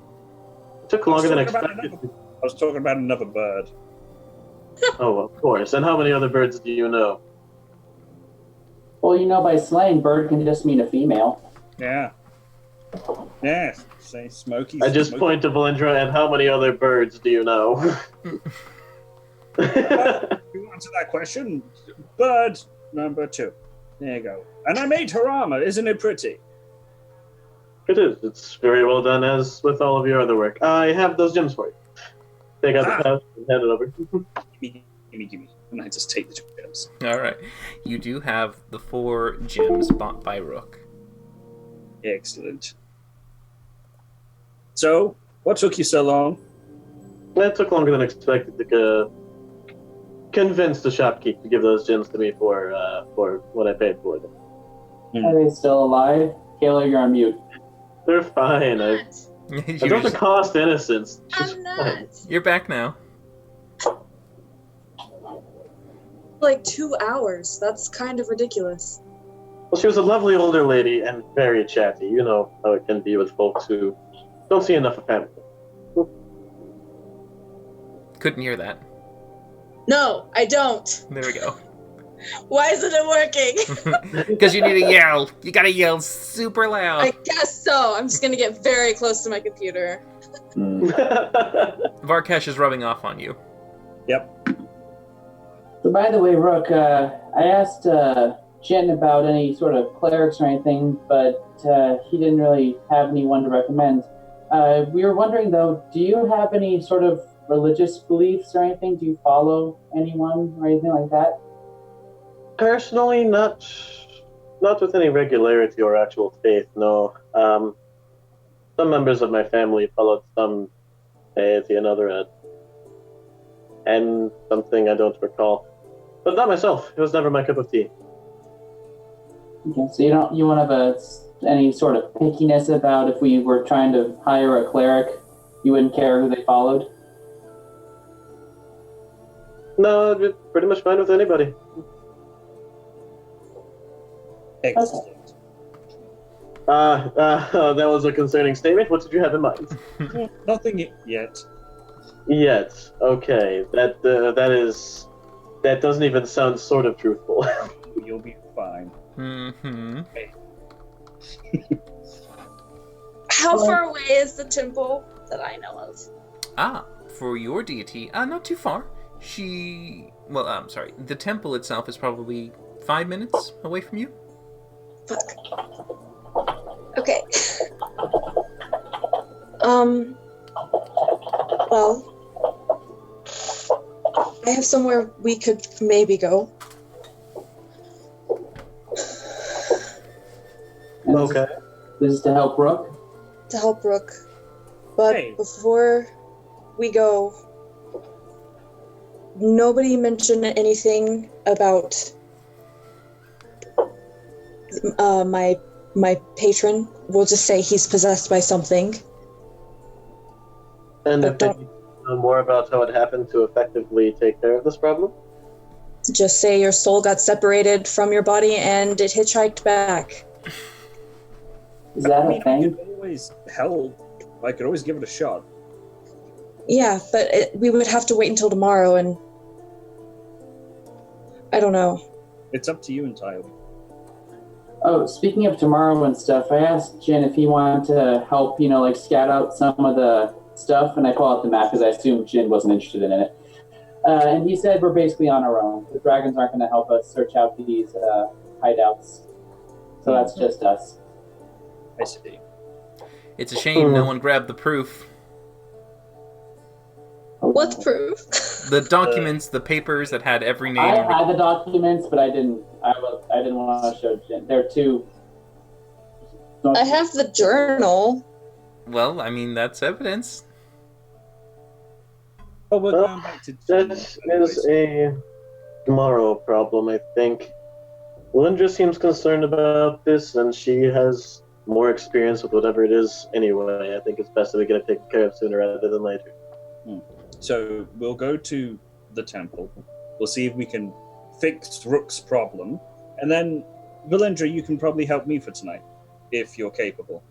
It took longer than expected. I was talking about another bird. Oh, of course. And how many other birds do you know? Well, you know, by slang, bird can just mean a female. Yeah. Yeah, say Smokey. I just point to Valindra, and how many other birds do you know? You answer that question. Bird number 2. There you go. And I made her armor. Isn't it pretty? It is. It's very well done, as with all of your other work. I have those gems for you. Take out the pouch and hand it over. Gimme. And I just take the gems. Alright. You do have the 4 gems bought by Rook. Excellent. So, what took you so long? It took longer than expected to convince the shopkeep to give those gems to me for what I paid for them. Are they still alive? Kayla, you're on mute. They're fine. I You're, don't just- cost innocence. She's I'm not. fine. you're back now. Like 2 hours. That's kind of ridiculous. Well, she was a lovely older lady and very chatty. You know how it can be with folks who don't see enough of family. Couldn't hear that. No, I don't. There we go. Why isn't it working? Because you need to yell. You gotta yell super loud. I guess so. I'm just gonna get very close to my computer. Varkesh is rubbing off on you. Yep. So by the way, Rook, I asked Jin about any sort of clerics or anything, but he didn't really have anyone to recommend. We were wondering, though, do you have any sort of religious beliefs or anything? Do you follow anyone or anything like that? Personally, not with any regularity or actual faith, no. Some members of my family followed some deity and other and something I don't recall. But not myself. It was never my cup of tea. Okay, so you won't have any sort of pickiness about if we were trying to hire a cleric, you wouldn't care who they followed? No, I'd be pretty much fine with anybody. Excellent. That was a concerning statement. What did you have in mind? Nothing yet. Yet. Okay. That doesn't even sound sort of truthful. You'll be fine. Mm-hmm. How far away is the temple that I know of? Ah, for your deity, not too far. I'm sorry. The temple itself is probably 5 minutes away from you. Fuck. Okay. Well, I have somewhere we could maybe go. And Okay. This is to help Rook? To help Rook. But Hey. before we go, nobody mentioned anything about my patron. We'll just say he's possessed by something. And But if they know more about how it happened to effectively take care of this problem? Just say your soul got separated from your body and it hitchhiked back. Is that I mean, a I thing? could always help. I could always give it a shot. Yeah, but we would have to wait until tomorrow, and I don't know. It's up to you entirely. Oh, speaking of tomorrow and stuff, I asked Jin if he wanted to help, like scout out some of the stuff, and I pull out the map because I assumed Jin wasn't interested in it. And he said we're basically on our own. The dragons aren't going to help us search out these hideouts. So that's just us. I see. It's a shame no one grabbed the proof. What proof? The documents, the papers that had every name. I had the documents, but I didn't want to show Jin. They're too... I have the journal. Well, I mean, that's evidence. Oh, we're Well, going back to That is a tomorrow problem, I think. Lindra seems concerned about this, and she has more experience with whatever it is anyway. I think it's best that we get it taken care of sooner rather than later. So we'll go to the temple. We'll see if we can fix Rook's problem. And then, Valendra, you can probably help me for tonight, if you're capable.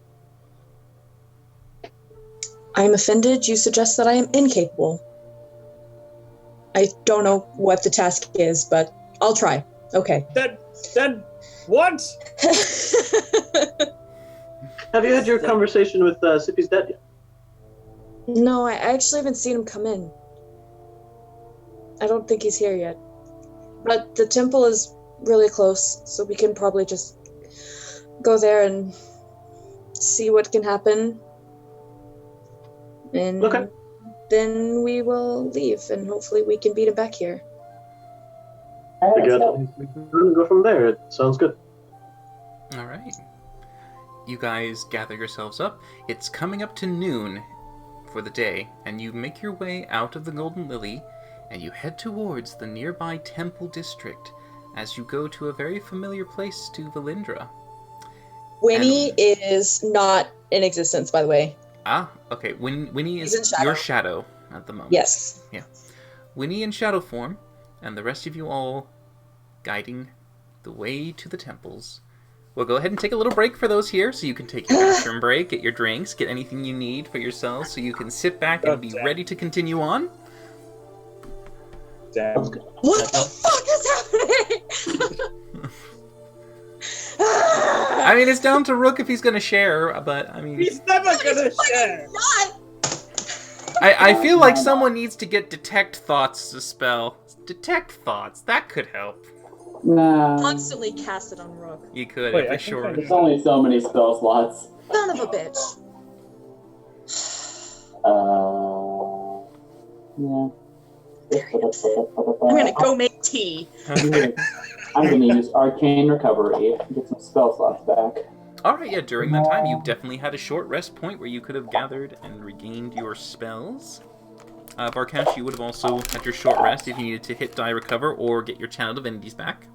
I'm offended. You suggest that I am incapable. I don't know what the task is, but I'll try. Okay. Then what? Have you had your conversation with Sippy's dad yet? No, I actually haven't seen him come in. I don't think he's here yet. But the temple is really close, so we can probably just go there and see what can happen. And Okay. then we will leave, and hopefully we can beat him back here. All We right, let's got go. we can go from there. It sounds good. All right. You guys gather yourselves up. It's coming up to noon for the day, and you make your way out of the Golden Lily and you head towards the nearby temple district as you go to a very familiar place to Valindra. Winnie is not in existence, by the way. Ah, okay. Winnie He's in is shadow. your shadow at the moment. Yes. Yeah. Winnie in shadow form, and the rest of you all guiding the way to the temples. We'll go ahead and take a little break for those here, so you can take your bathroom break, get your drinks, get anything you need for yourselves, so you can sit back and be ready to continue on. Damn. What the fuck is happening? I mean, it's down to Rook if he's going to share, but I mean... He's never gonna share! I feel like someone needs to get Detect Thoughts to spell. Detect Thoughts, that could help. Nah. Constantly cast it on Rook. You could, Wait, for I think sure. There's only so many spell slots. Son of a bitch. Yeah. I'm gonna go make tea. I'm gonna use Arcane Recovery to get some spell slots back. Alright, yeah, during that time, you definitely had a short rest point where you could have gathered and regained your spells. Varkash, you would have also had your short rest if you needed to hit die recover or get your channel divinities back.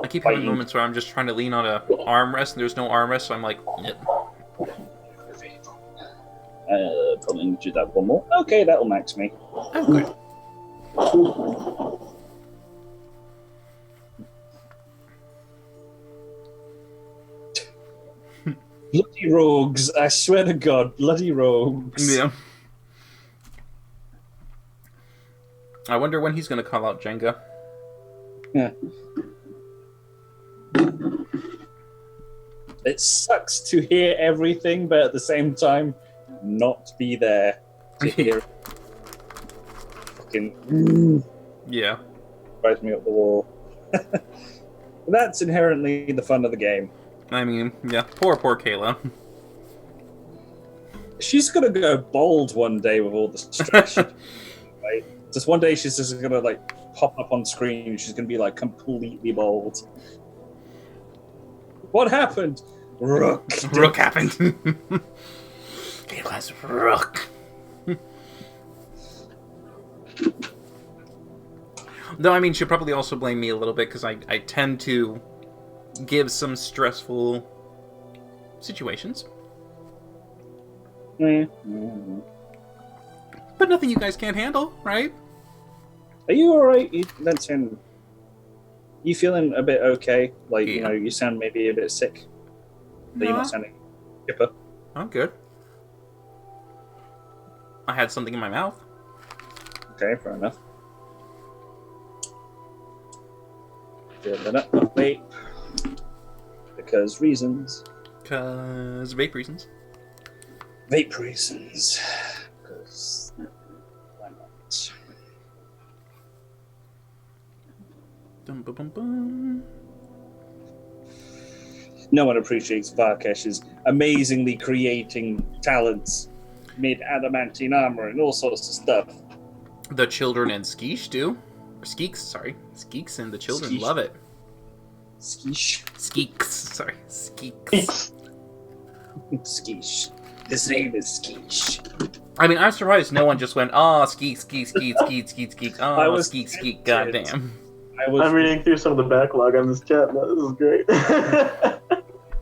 I keep having moments where I'm just trying to lean on a armrest and there's no armrest, so I'm like, yep. Probably need to do that one more. Okay, that'll max me. Oh, good. Bloody rogues, I swear to God, bloody rogues. Yeah. I wonder when he's going to call out Jenga. Yeah. It sucks to hear everything, but at the same time, not be there to hear it. Fucking Yeah. drives me up the wall. That's inherently the fun of the game. I mean, yeah, poor Kayla. She's gonna go bald one day with all the stress. Right? Just one day she's just gonna like pop up on screen. She's gonna be like completely bald. What happened? Rook. Rook happened. Kayla's Rook. Though, I mean, she'll probably also blame me a little bit because I tend to give some stressful situations. Mm-hmm. But nothing you guys can't handle, right? Are you alright? You feeling a bit okay? Like, Yeah. you know, you sound maybe a bit sick. But you're No, not sounding chipper. I'm good. I had something in my mouth. Okay, fair enough. Filling up my vape. Because reasons. Because vape reasons. Vape reasons. Because why not? Dum, bum, bum, bum. No one appreciates Varkesh's amazingly creating talents, made adamantine armor and all sorts of stuff. The children and Skeesh do. Or Skeeks, sorry. Skeeks and the children Skeesh. love it. Skeesh. Skeeks, sorry. Skeeks. Skeesh. His name is Skeesh. I mean, I'm surprised no one just went, oh, skeek, skeek, skeek, skeek, skeek, skeek, I oh, was skeek, skeek, tempted. goddamn. I'm reading through some of the backlog on this chat. Now. This is great.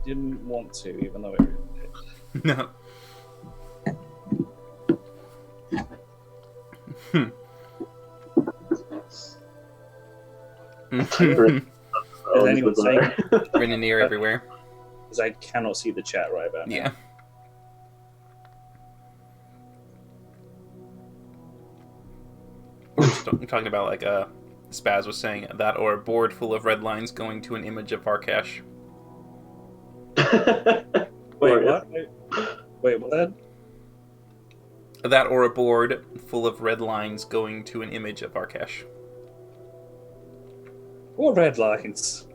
Didn't want to, even though it really did. No. Is anyone saying? Renanier everywhere. Because I cannot see the chat right about now. Yeah. We're just talking about, like, Spaz was saying, that or a board full of red lines going to an image of Varkash. Wait, what? Wait, what? That or a board full of red lines going to an image of Varkash. What red lines?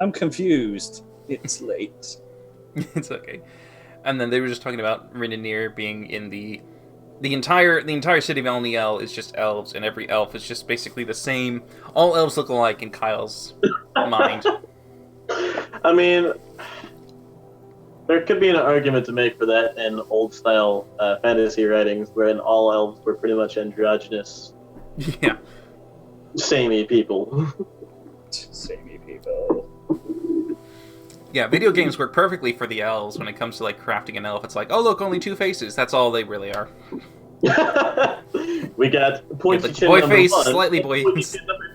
I'm confused. It's late. It's okay. And then they were just talking about Renanier being in the entire city of Alniel is just elves, and every elf is just basically the same. All elves look alike in Kyle's mind. I mean, there could be an argument to make for that in old-style fantasy writings, wherein all elves were pretty much androgynous, Yeah. samey people. Samey people. Yeah, video games work perfectly for the elves when it comes to, like, crafting an elf. It's like, oh, look, only 2 faces. That's all they really are. We got pointy Yeah, chin boy number face, 1, slightly and boy. pointy chin number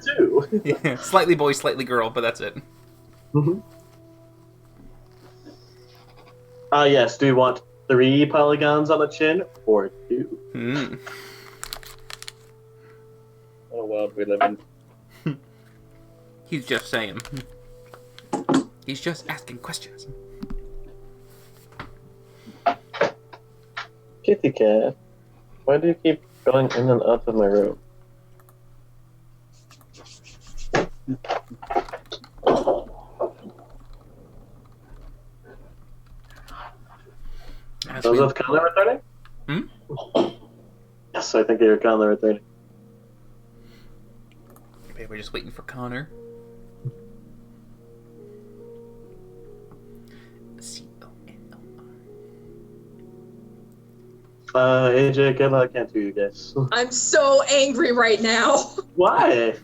2. Yeah, slightly boy, slightly girl, but that's it. Mm-hmm. Yes. Do we want 3 polygons on the chin or 2? Mm. What a world we live in. He's just saying. He's just asking questions. Kitty cat, why do you keep going in and out of my room? As Was we- that Conley returning? Hmm? Yes, I think you're Conley returning. Okay, we're just waiting for Connor. AJ, good luck. I can't do you guys. I'm so angry right now. Why?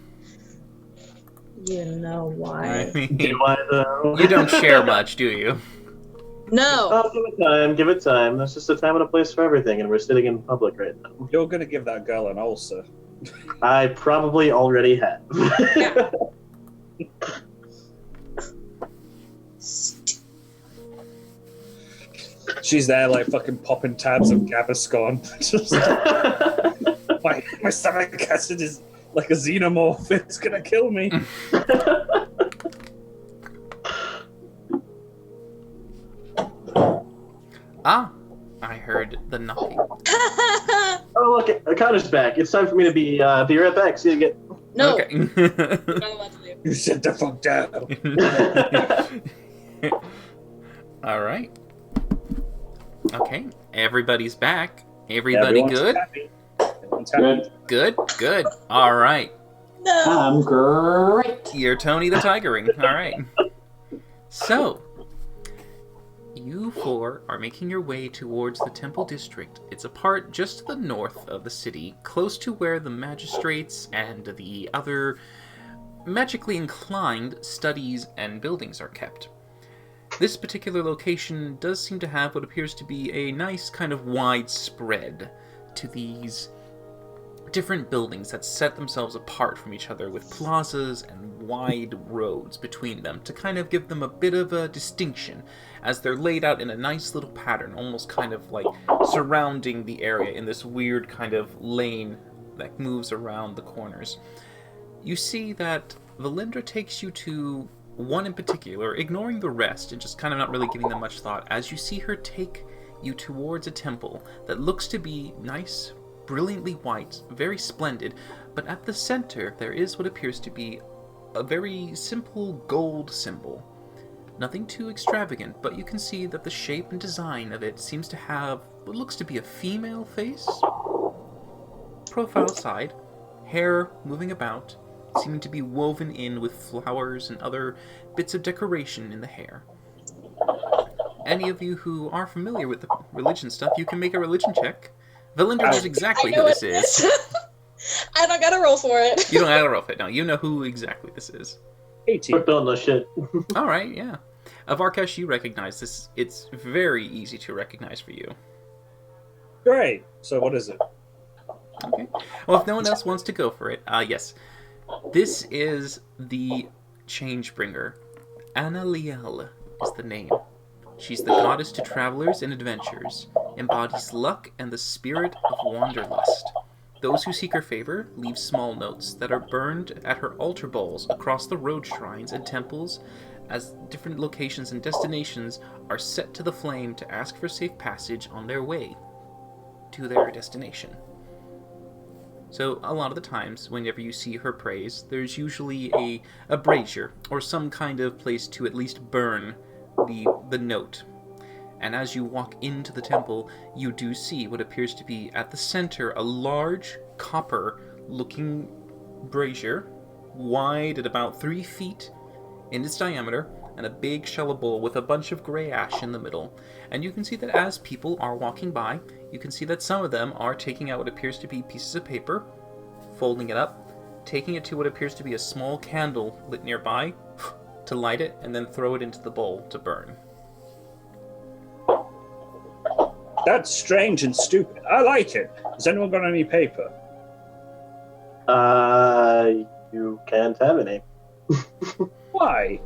You know I why? mean, Do I though? you don't share much, do you? No. Oh, give it time. Give it time. There's just a time and a place for everything, and we're sitting in public right now. You're gonna give that girl an ulcer. I probably already have. Yeah. She's there, like fucking popping tabs of Gaviscon. Just, my stomach acid is like a xenomorph. It's gonna kill me. Ah, I heard the knocking. Oh, look, Connor's back. It's time for me to be right back. See you again. No. Okay. I'm not allowed to leave. You sit the fuck down. All right. Okay, everybody's back. Everybody Everyone's good? happy. Everyone's happy. Good. Good. All right. No. I'm great. You're Tony the Tigering. All right. So, you 4 are making your way towards the Temple District. It's a part just to the north of the city, close to where the magistrates and the other magically inclined studies and buildings are kept. This particular location does seem to have what appears to be a nice kind of wide spread to these different buildings that set themselves apart from each other with plazas and wide roads between them to kind of give them a bit of a distinction as they're laid out in a nice little pattern, almost kind of like surrounding the area in this weird kind of lane that moves around the corners. You see that Valindra takes you to one in particular, ignoring the rest and just kind of not really giving them much thought, as you see her take you towards a temple that looks to be nice, brilliantly white, very splendid, but at the center there is what appears to be a very simple gold symbol. Nothing too extravagant, but you can see that the shape and design of it seems to have what looks to be a female face. Profile side, hair moving about, seeming to be woven in with flowers and other bits of decoration in the hair. Any of you who are familiar with the religion stuff, you can make a religion check. Valindra knows exactly I know who this what it is. I don't gotta roll for it. You don't have to roll it. No, you know who exactly this is. 18. Put on the shit. All right, yeah. Avarkesh, you recognize this. It's very easy to recognize for you. Great. So what is it? Okay. Well, if no one else wants to go for it, yes. This is the Changebringer. Alniel is the name. She's the goddess to travelers and adventures, embodies luck and the spirit of wanderlust. Those who seek her favor leave small notes that are burned at her altar bowls across the road shrines and temples, as different locations and destinations are set to the flame to ask for safe passage on their way to their destination. So a lot of the times, whenever you see her praise, there's usually a brazier or some kind of place to at least burn the note. And as you walk into the temple, you do see what appears to be at the center a large copper-looking brazier, wide at about 3 feet in its diameter, and a big shallow bowl with a bunch of gray ash in the middle. And you can see that as people are walking by, you can see that some of them are taking out what appears to be pieces of paper, folding it up, taking it to what appears to be a small candle lit nearby, to light it, and then throw it into the bowl to burn. That's strange and stupid. I like it. Has anyone got any paper? You can't have any. Why?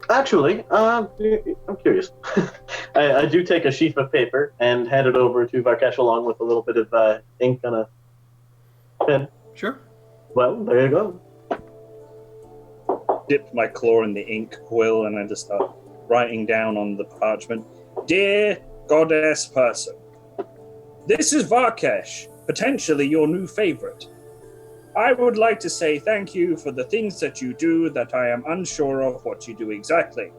Actually, I'm curious. I do take a sheaf of paper and hand it over to Varkesh along with a little bit of ink on a pen. Sure. Well, there you go. Dip my claw in the ink quill and I just start writing down on the parchment. Dear goddess person, this is Varkesh, potentially your new favorite. I would like to say thank you for the things that you do that I am unsure of what you do exactly.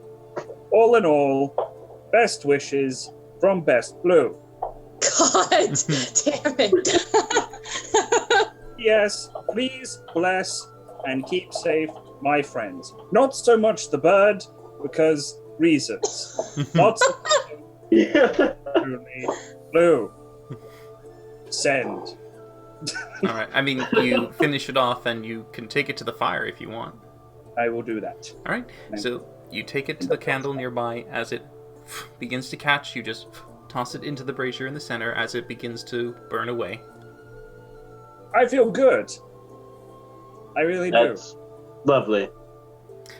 All in all, best wishes from Best Blue. God damn it. Yes, please bless and keep safe my friends. Not so much the bird, because reasons. Not so Yeah. truly Blue. Send. Alright, I mean, you finish it off and you can take it to the fire if you want. I will do that. Alright, so you take it to the candle nearby. As it begins to catch, you just toss it into the brazier in the center as it begins to burn away. I feel good. I really do. That's lovely.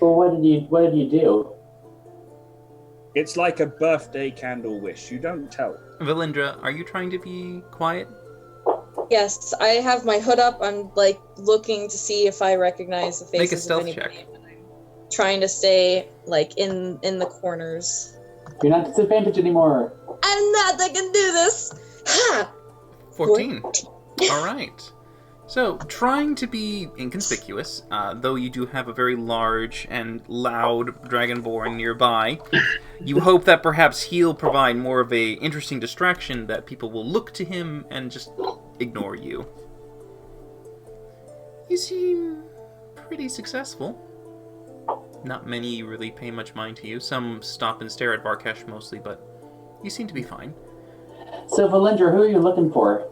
Well, what did you do? It's like a birthday candle wish. You don't tell. Valindra, are you trying to be quiet? Yes, I have my hood up. I'm like looking to see if I recognize the faces Make a of stealth anybody. check. Trying to stay like in the corners. You're not disadvantaged anymore. I'm not. I can do this. Ha! 14. Alright. So, trying to be inconspicuous, though you do have a very large and loud dragonborn nearby, you hope that perhaps he'll provide more of a interesting distraction that people will look to him and just ignore you. You seem pretty successful. Not many really pay much mind to you. Some stop and stare at Varkesh mostly, but you seem to be fine. So, Valindra, who are you looking for?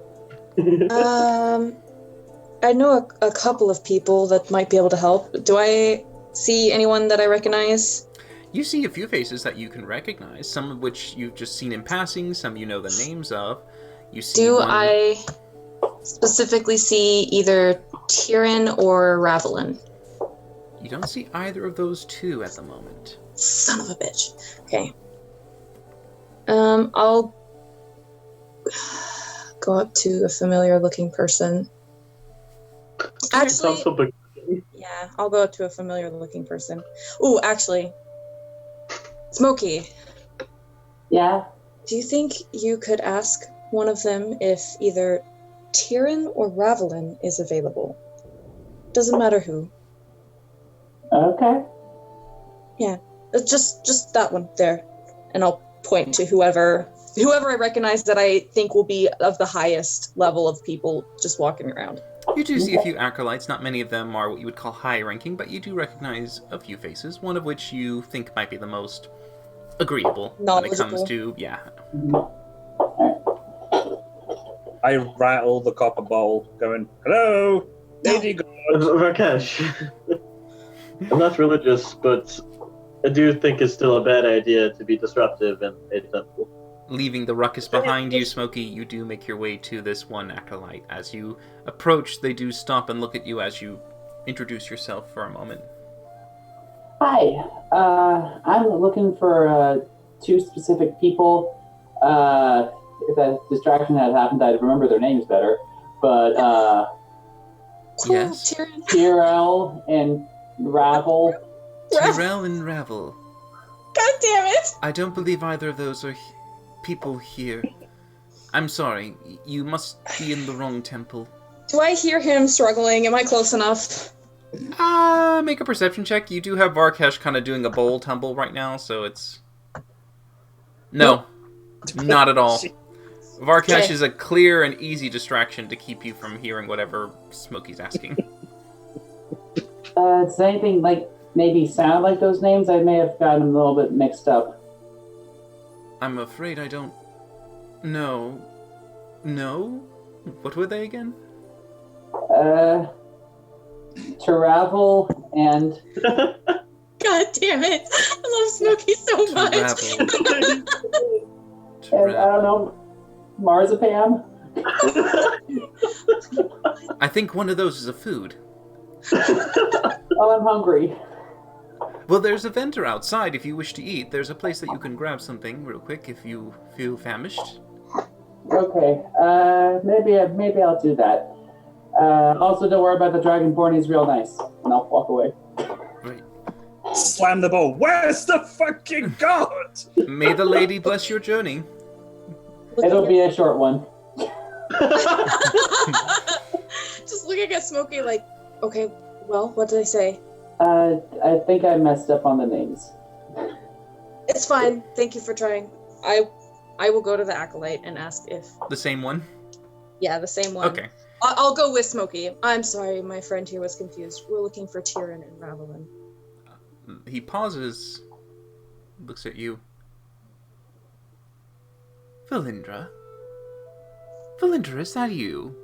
I know a couple of people that might be able to help. Do I see anyone that I recognize? You see a few faces that you can recognize, some of which you've just seen in passing, some you know the names of. You see Do one... I specifically see either Tyrion or Ravelin? You don't see either of those two at the moment. Son of a bitch. Okay. I'll go up to a familiar looking person. Actually, Sounds so big. yeah, I'll go up to a familiar looking person. Ooh, actually, Smokey, Yeah? do you think you could ask one of them if either Tyrion or Ravelin is available? Doesn't matter who. Okay. Just that one there, and I'll point to whoever I recognize that I think will be of the highest level of people just walking around. You do see a few acolytes. Not many of them are what you would call high-ranking, but you do recognize a few faces, one of which you think might be the most agreeable when it comes to, yeah. I rattle the copper bowl, going, "Hello, Lady God." Varkesh, I'm not religious, but I do think it's still a bad idea to be disruptive in a temple. Leaving the ruckus behind you, Smokey, you do make your way to this one acolyte. As you approach, they do stop and look at you as you introduce yourself for a moment. Hi. I'm looking for two specific people. If that distraction had happened, I'd remember their names better. But Cool, Yes? Tyrion. Tyrell and Ravel. Tyrell and Ravel. God damn it! I don't believe either of those are people here. I'm sorry, you must be in the wrong temple. Do I hear him struggling? Am I close enough? Make a perception check. You do have Varkesh kind of doing a bowl tumble right now, so it's... No, not at all. Varkesh Okay. is a clear and easy distraction to keep you from hearing whatever Smokey's asking. Is there anything, like, maybe sound like those names. I may have gotten them a little bit mixed up. I'm afraid I don't know. No? What were they again? Travel and... God damn it! I love Smokey so much. And, I don't know, marzipan? I think one of those is a food. Oh, I'm hungry. Well, there's a vendor outside if you wish to eat. There's a place that you can grab something real quick if you feel famished. Okay, maybe I'll do that. Also, don't worry about the Dragonborn, he's real nice. And I'll walk away. Right. Slam the ball. Where's the fucking god? May the lady bless your journey. It'll be a short one. Just looking at Smokey like, okay, well, what did I say? I think I messed up on the names. It's fine. Thank you for trying. I will go to the Acolyte and ask if... The same one? Yeah, the same one. Okay. I'll go with Smokey. I'm sorry, my friend here was confused. We're looking for Tyrion and Ravelin. He pauses, looks at you. Valindra? Valindra, is that you?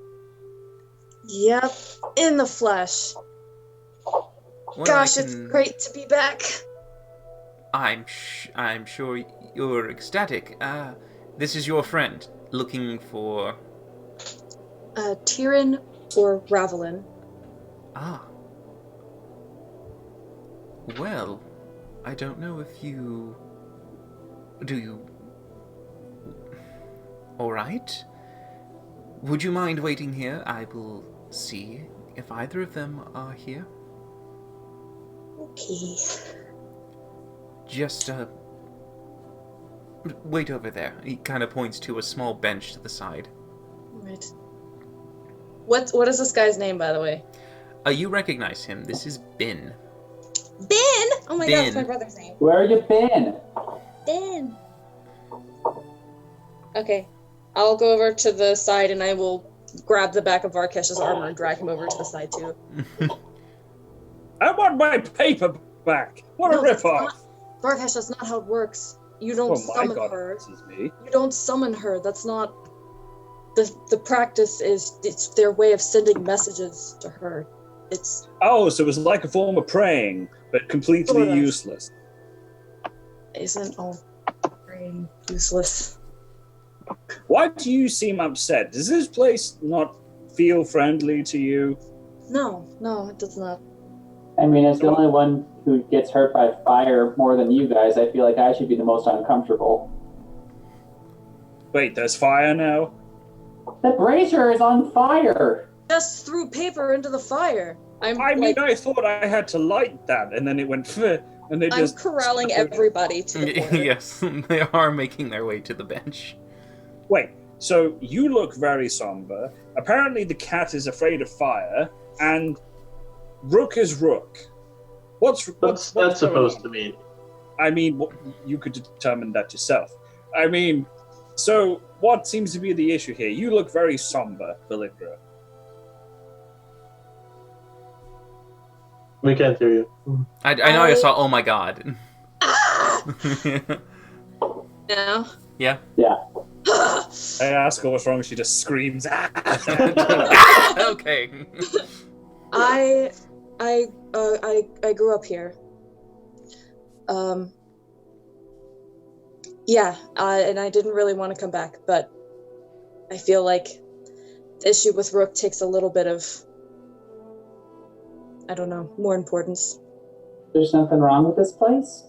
Yep, in the flesh. Well, Gosh, it's great to be back. I'm sure you're ecstatic. This is your friend, looking for... Tyrion or Ravelin. Ah. Well, I don't know if you... Do you... Alright. Would you mind waiting here? I will see if either of them are here. Okay. Just, wait over there. He kind of points to a small bench to the side. Right. What is this guy's name, by the way? You recognize him. This is Ben. Ben! Oh my god, Ben. it's my brother's name. Where you been? Ben. Okay. I'll go over to the side and I will grab the back of Varkesh's armor and drag him over to the side too. I want my paper back. What a ripoff. Varkesh, that's not how it works. You don't Oh my summon god, her. this is me. You don't summon her. That's not... The practice is... It's their way of sending messages to her. It's... Oh, so it was like a form of praying, but completely Sort of. useless. Isn't all praying useless? Why do you seem upset? Does this place not feel friendly to you? No, it does not. I mean, as the only one who gets hurt by fire more than you guys, I feel like I should be the most uncomfortable. Wait, there's fire now? The brazier is on fire! Just threw paper into the fire. I thought I had to light that, and then it went and they I'm just... corralling everybody to the corner. Yes, they are making their way to the bench. Wait, so you look very somber. Apparently the cat is afraid of fire, and Rook is Rook. What's That's supposed to mean? I mean, you could determine that yourself. I mean, so what seems to be the issue here? You look very somber, Valindra. We can't hear you. I know I saw, oh my god. No. Yeah? Yeah. I ask her what's wrong, she just screams. Okay. I grew up here. Yeah, and I didn't really want to come back, but I feel like the issue with Rook takes a little bit of, I don't know, more importance. There's nothing wrong with this place?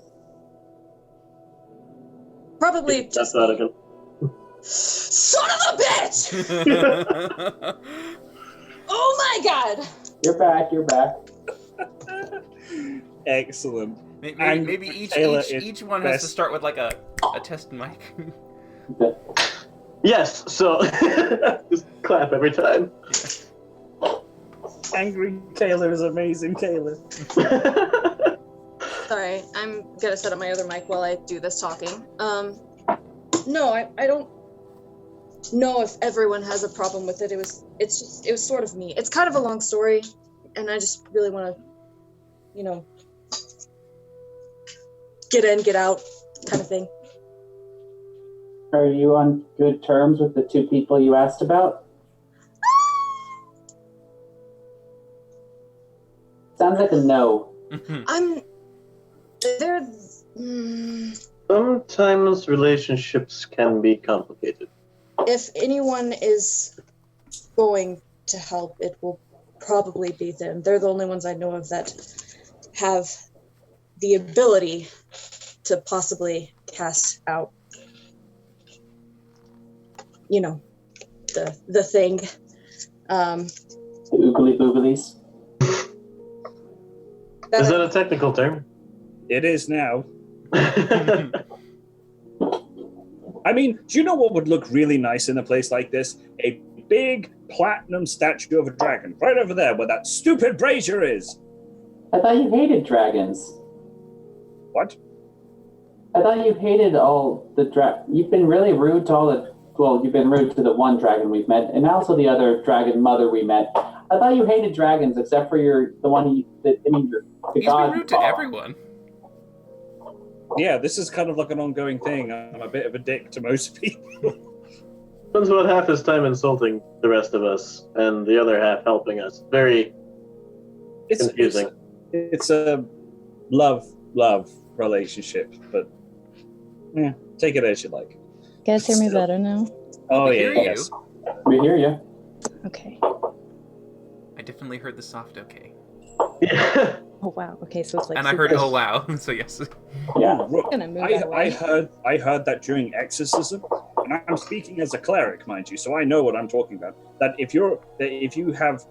Probably That's just not a me. good. Son of a bitch! Oh my god! You're back. Excellent. Maybe each one has to start with like a test mic. Yes, so just clap every time. Angry Taylor is amazing, Taylor. Sorry, I'm gonna set up my other mic while I do this talking. No, I don't know if everyone has a problem with it. It was sort of me. It's kind of a long story, and I just really want to, get in, get out kind of thing. Are you on good terms with the two people you asked about? Sounds like a no. They're. Sometimes relationships can be complicated. If anyone is going to help, it will probably be them. They're the only ones I know of that have the ability to possibly cast out, the thing. The oogly booglies. Is that a technical term? It is now. I mean, do you know what would look really nice in a place like this? A big platinum statue of a dragon right over there where that stupid brazier is. I thought you hated dragons. What? I thought you hated all the You've been really rude to all the... Well, you've been rude to the one dragon we've met, and also the other dragon mother we met. I thought you hated dragons, except for the one the He's god. been rude to everyone. Yeah, this is kind of like an ongoing thing. I'm a bit of a dick to most people. Spends about half his time insulting the rest of us, and the other half helping us. Very confusing. It's a love relationship, but yeah, take it as you like. You guys hear me better now? Oh We yeah, hear you. yes. We hear you. Okay. I definitely heard the soft okay. Yeah. Oh wow. Okay, so it's like. And I heard oh wow, so yes. Yeah. Look, Gonna move that I away. heard that during exorcism, and I'm speaking as a cleric, mind you, so I know what I'm talking about. That if you have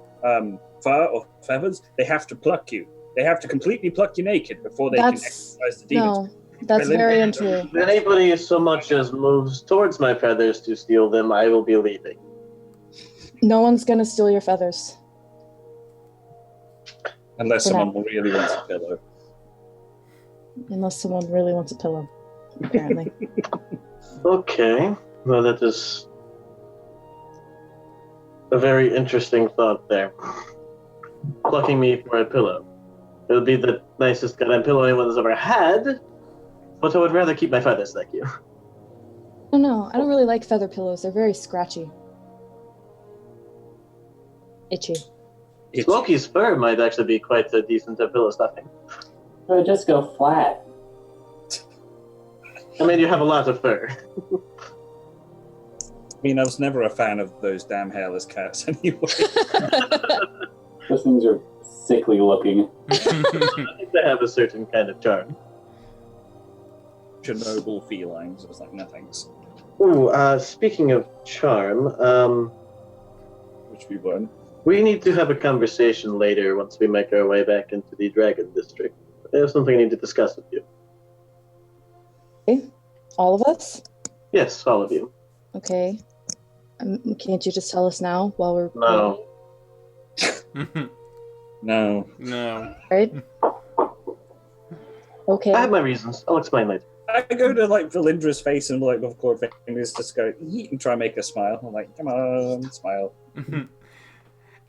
fur or feathers, they have to pluck you. They have to completely pluck you naked before they can exorcise the demons. No, that's very untrue. If anybody so much as moves towards my feathers to steal them, I will be leaving. No one's gonna steal your feathers. Unless For someone now. really wants a pillow. Unless someone really wants a pillow, apparently. Okay. Well, that is a very interesting thought there. Plucking me for a pillow. It would be the nicest goddamn pillow anyone's ever had, but I would rather keep my feathers, thank you. Oh no, I don't really like feather pillows. They're very scratchy. Itchy. Smokey's fur might actually be quite a decent pillow stuffing. So just go flat. I mean, you have a lot of fur. I mean, I was never a fan of those damn hairless cats anyway. Those things are sickly looking. I think they have a certain kind of charm. Chernobyl felines. I was like, no thanks. Ooh, speaking of charm, Which we weren't. we need to have a conversation later once we make our way back into the Dragon District. I have something I need to discuss with you. Okay. All of us? Yes, all of you. Okay. Can't you just tell us now while we're No. No. No. right? Okay. I have my reasons. I'll explain later. I go to like Valindra's face and like with cord fingers just go "Yeet," and try and make her smile. I'm like, come on, smile.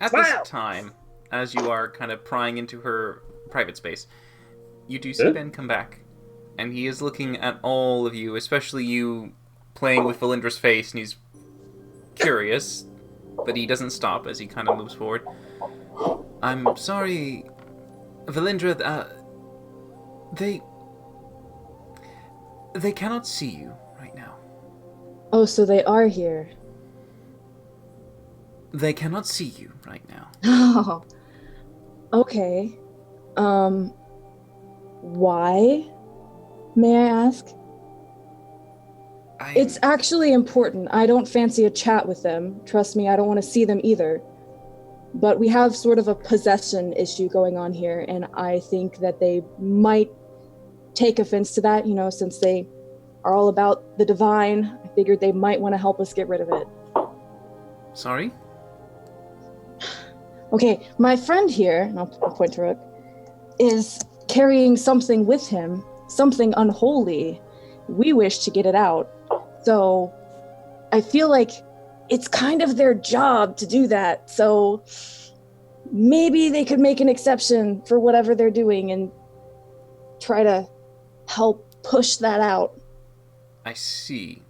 At Smile! this time, as you are kind of prying into her private space, you do see Huh? Ben come back. And he is looking at all of you, especially you playing with Valindra's face, and he's curious, but he doesn't stop as he kind of moves forward. I'm sorry, Valindra, they cannot see you right now. Oh, so they are here. They cannot see you right now. Oh. Okay. Why? May I ask? It's actually important. I don't fancy a chat with them. Trust me, I don't want to see them either. But we have sort of a possession issue going on here, and I think that they might take offense to that, since they are all about the divine. I figured they might want to help us get rid of it. Sorry? Okay, my friend here, and I'll point to Rook, is carrying something with him, something unholy. We wish to get it out. So I feel like it's kind of their job to do that. So maybe they could make an exception for whatever they're doing and try to help push that out. I see.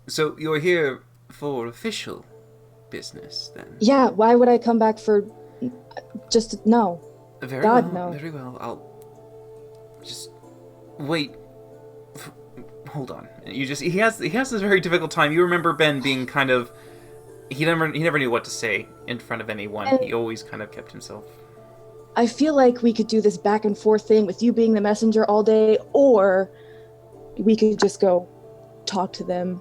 So you're here for official business, then? Yeah, why would I come back for just no? Very God, well, no. very well. I'll just wait. Hold on. He has this very difficult time. You remember Ben being kind of he never knew what to say in front of anyone. He always kind of kept himself. I feel like we could do this back and forth thing with you being the messenger all day, or we could just go talk to them.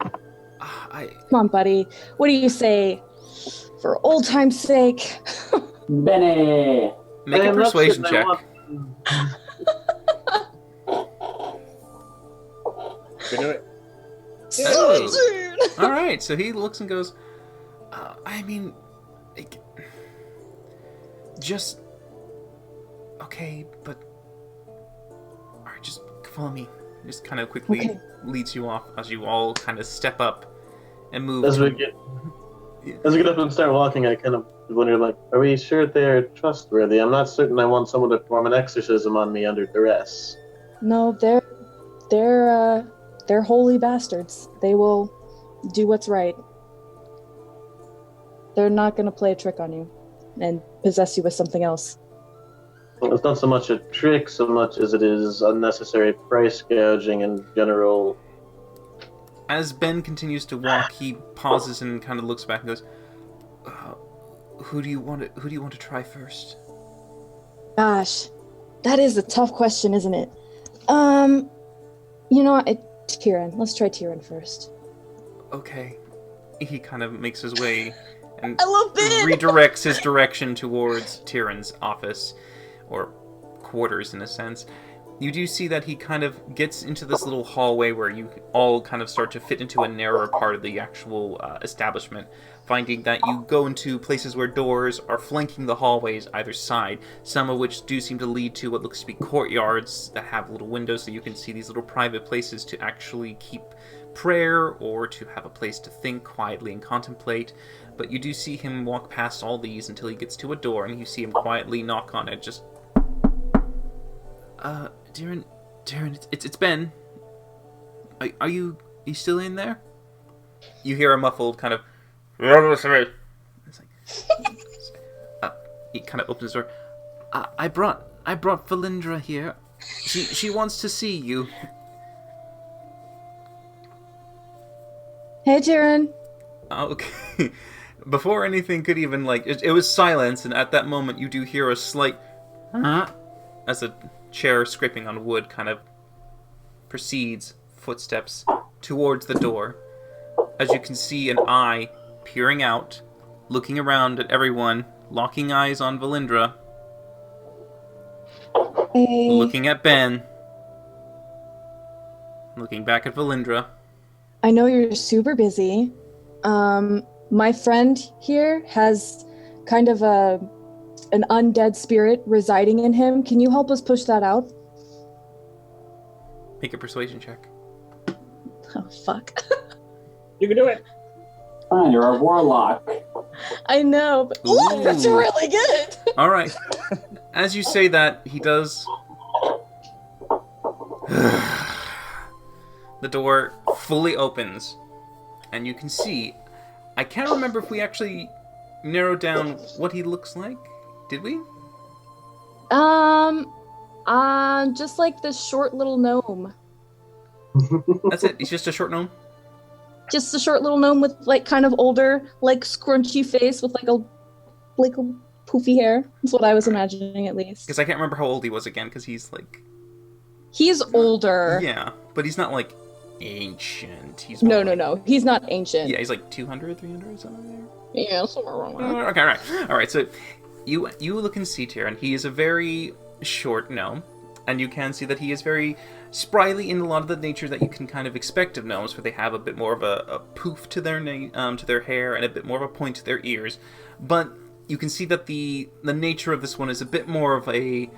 Come on, buddy. What do you say? For old time's sake. Bene. Make a persuasion check. You do it. Oh. All right. So he looks and goes, I mean, just okay, but all right, just follow me. Just kind of quickly leads you off as you all kind of step up and move. As we get up and start walking, I kind of wonder, like, are we sure they're trustworthy? I'm not certain I want someone to perform an exorcism on me under duress. No, they're holy bastards. They will do what's right. They're not going to play a trick on you and possess you with something else. Well, it's not so much a trick so much as it is unnecessary price gouging in general. As Ben continues to walk, he pauses and kind of looks back and goes, "Who do you want to try first?" Gosh, that is a tough question, isn't it? Tyrion. Let's try Tyrion first. Okay. He kind of makes his way and I love Ben! redirects his direction towards Tyrion's office, or quarters in a sense. You do see that he kind of gets into this little hallway where you all kind of start to fit into a narrower part of the actual establishment, finding that you go into places where doors are flanking the hallways either side, some of which do seem to lead to what looks to be courtyards that have little windows so you can see these little private places to actually keep prayer or to have a place to think quietly and contemplate. But you do see him walk past all these until he gets to a door, and you see him quietly knock on it, just... Darren, it's Ben. Are you still in there? You hear a muffled kind of... It's like... he kind of opens the door. I brought Valindra here. She wants to see you. Hey, Tyrion. Okay. Before anything could even, it was silence, and at that moment you do hear a slight... as a chair scraping on wood kind of proceeds footsteps towards the door. As you can see an eye peering out, looking around at everyone, locking eyes on Valindra, Hey. looking at Ben, looking back at Valindra. I know you're super busy. My friend here has kind of an undead spirit residing in him. Can you help us push that out? Make a persuasion check. Oh, fuck. You can do it. Fine, you're a warlock. I know, but ooh, that's really good. All right. As you say that, he does... The door fully opens, and you can see... I can't remember if we actually narrowed down what he looks like. Did we? Just like this short little gnome. That's it? He's just a short gnome? Just a short little gnome with like kind of older, like scrunchy face with like a poofy hair. That's what I was imagining, at least. Because I can't remember how old he was again, because he's like... He's older. Yeah, but he's not like ancient. He's No. He's not ancient. Yeah, he's like 200, 300 or something. Yeah, somewhere around there. Okay, all right. So you look and see Tyrion. He is a very short gnome, and you can see that he is very spryly in a lot of the nature that you can kind of expect of gnomes, where they have a bit more of a poof to their hair and a bit more of a point to their ears. But you can see that the nature of this one is a bit more of a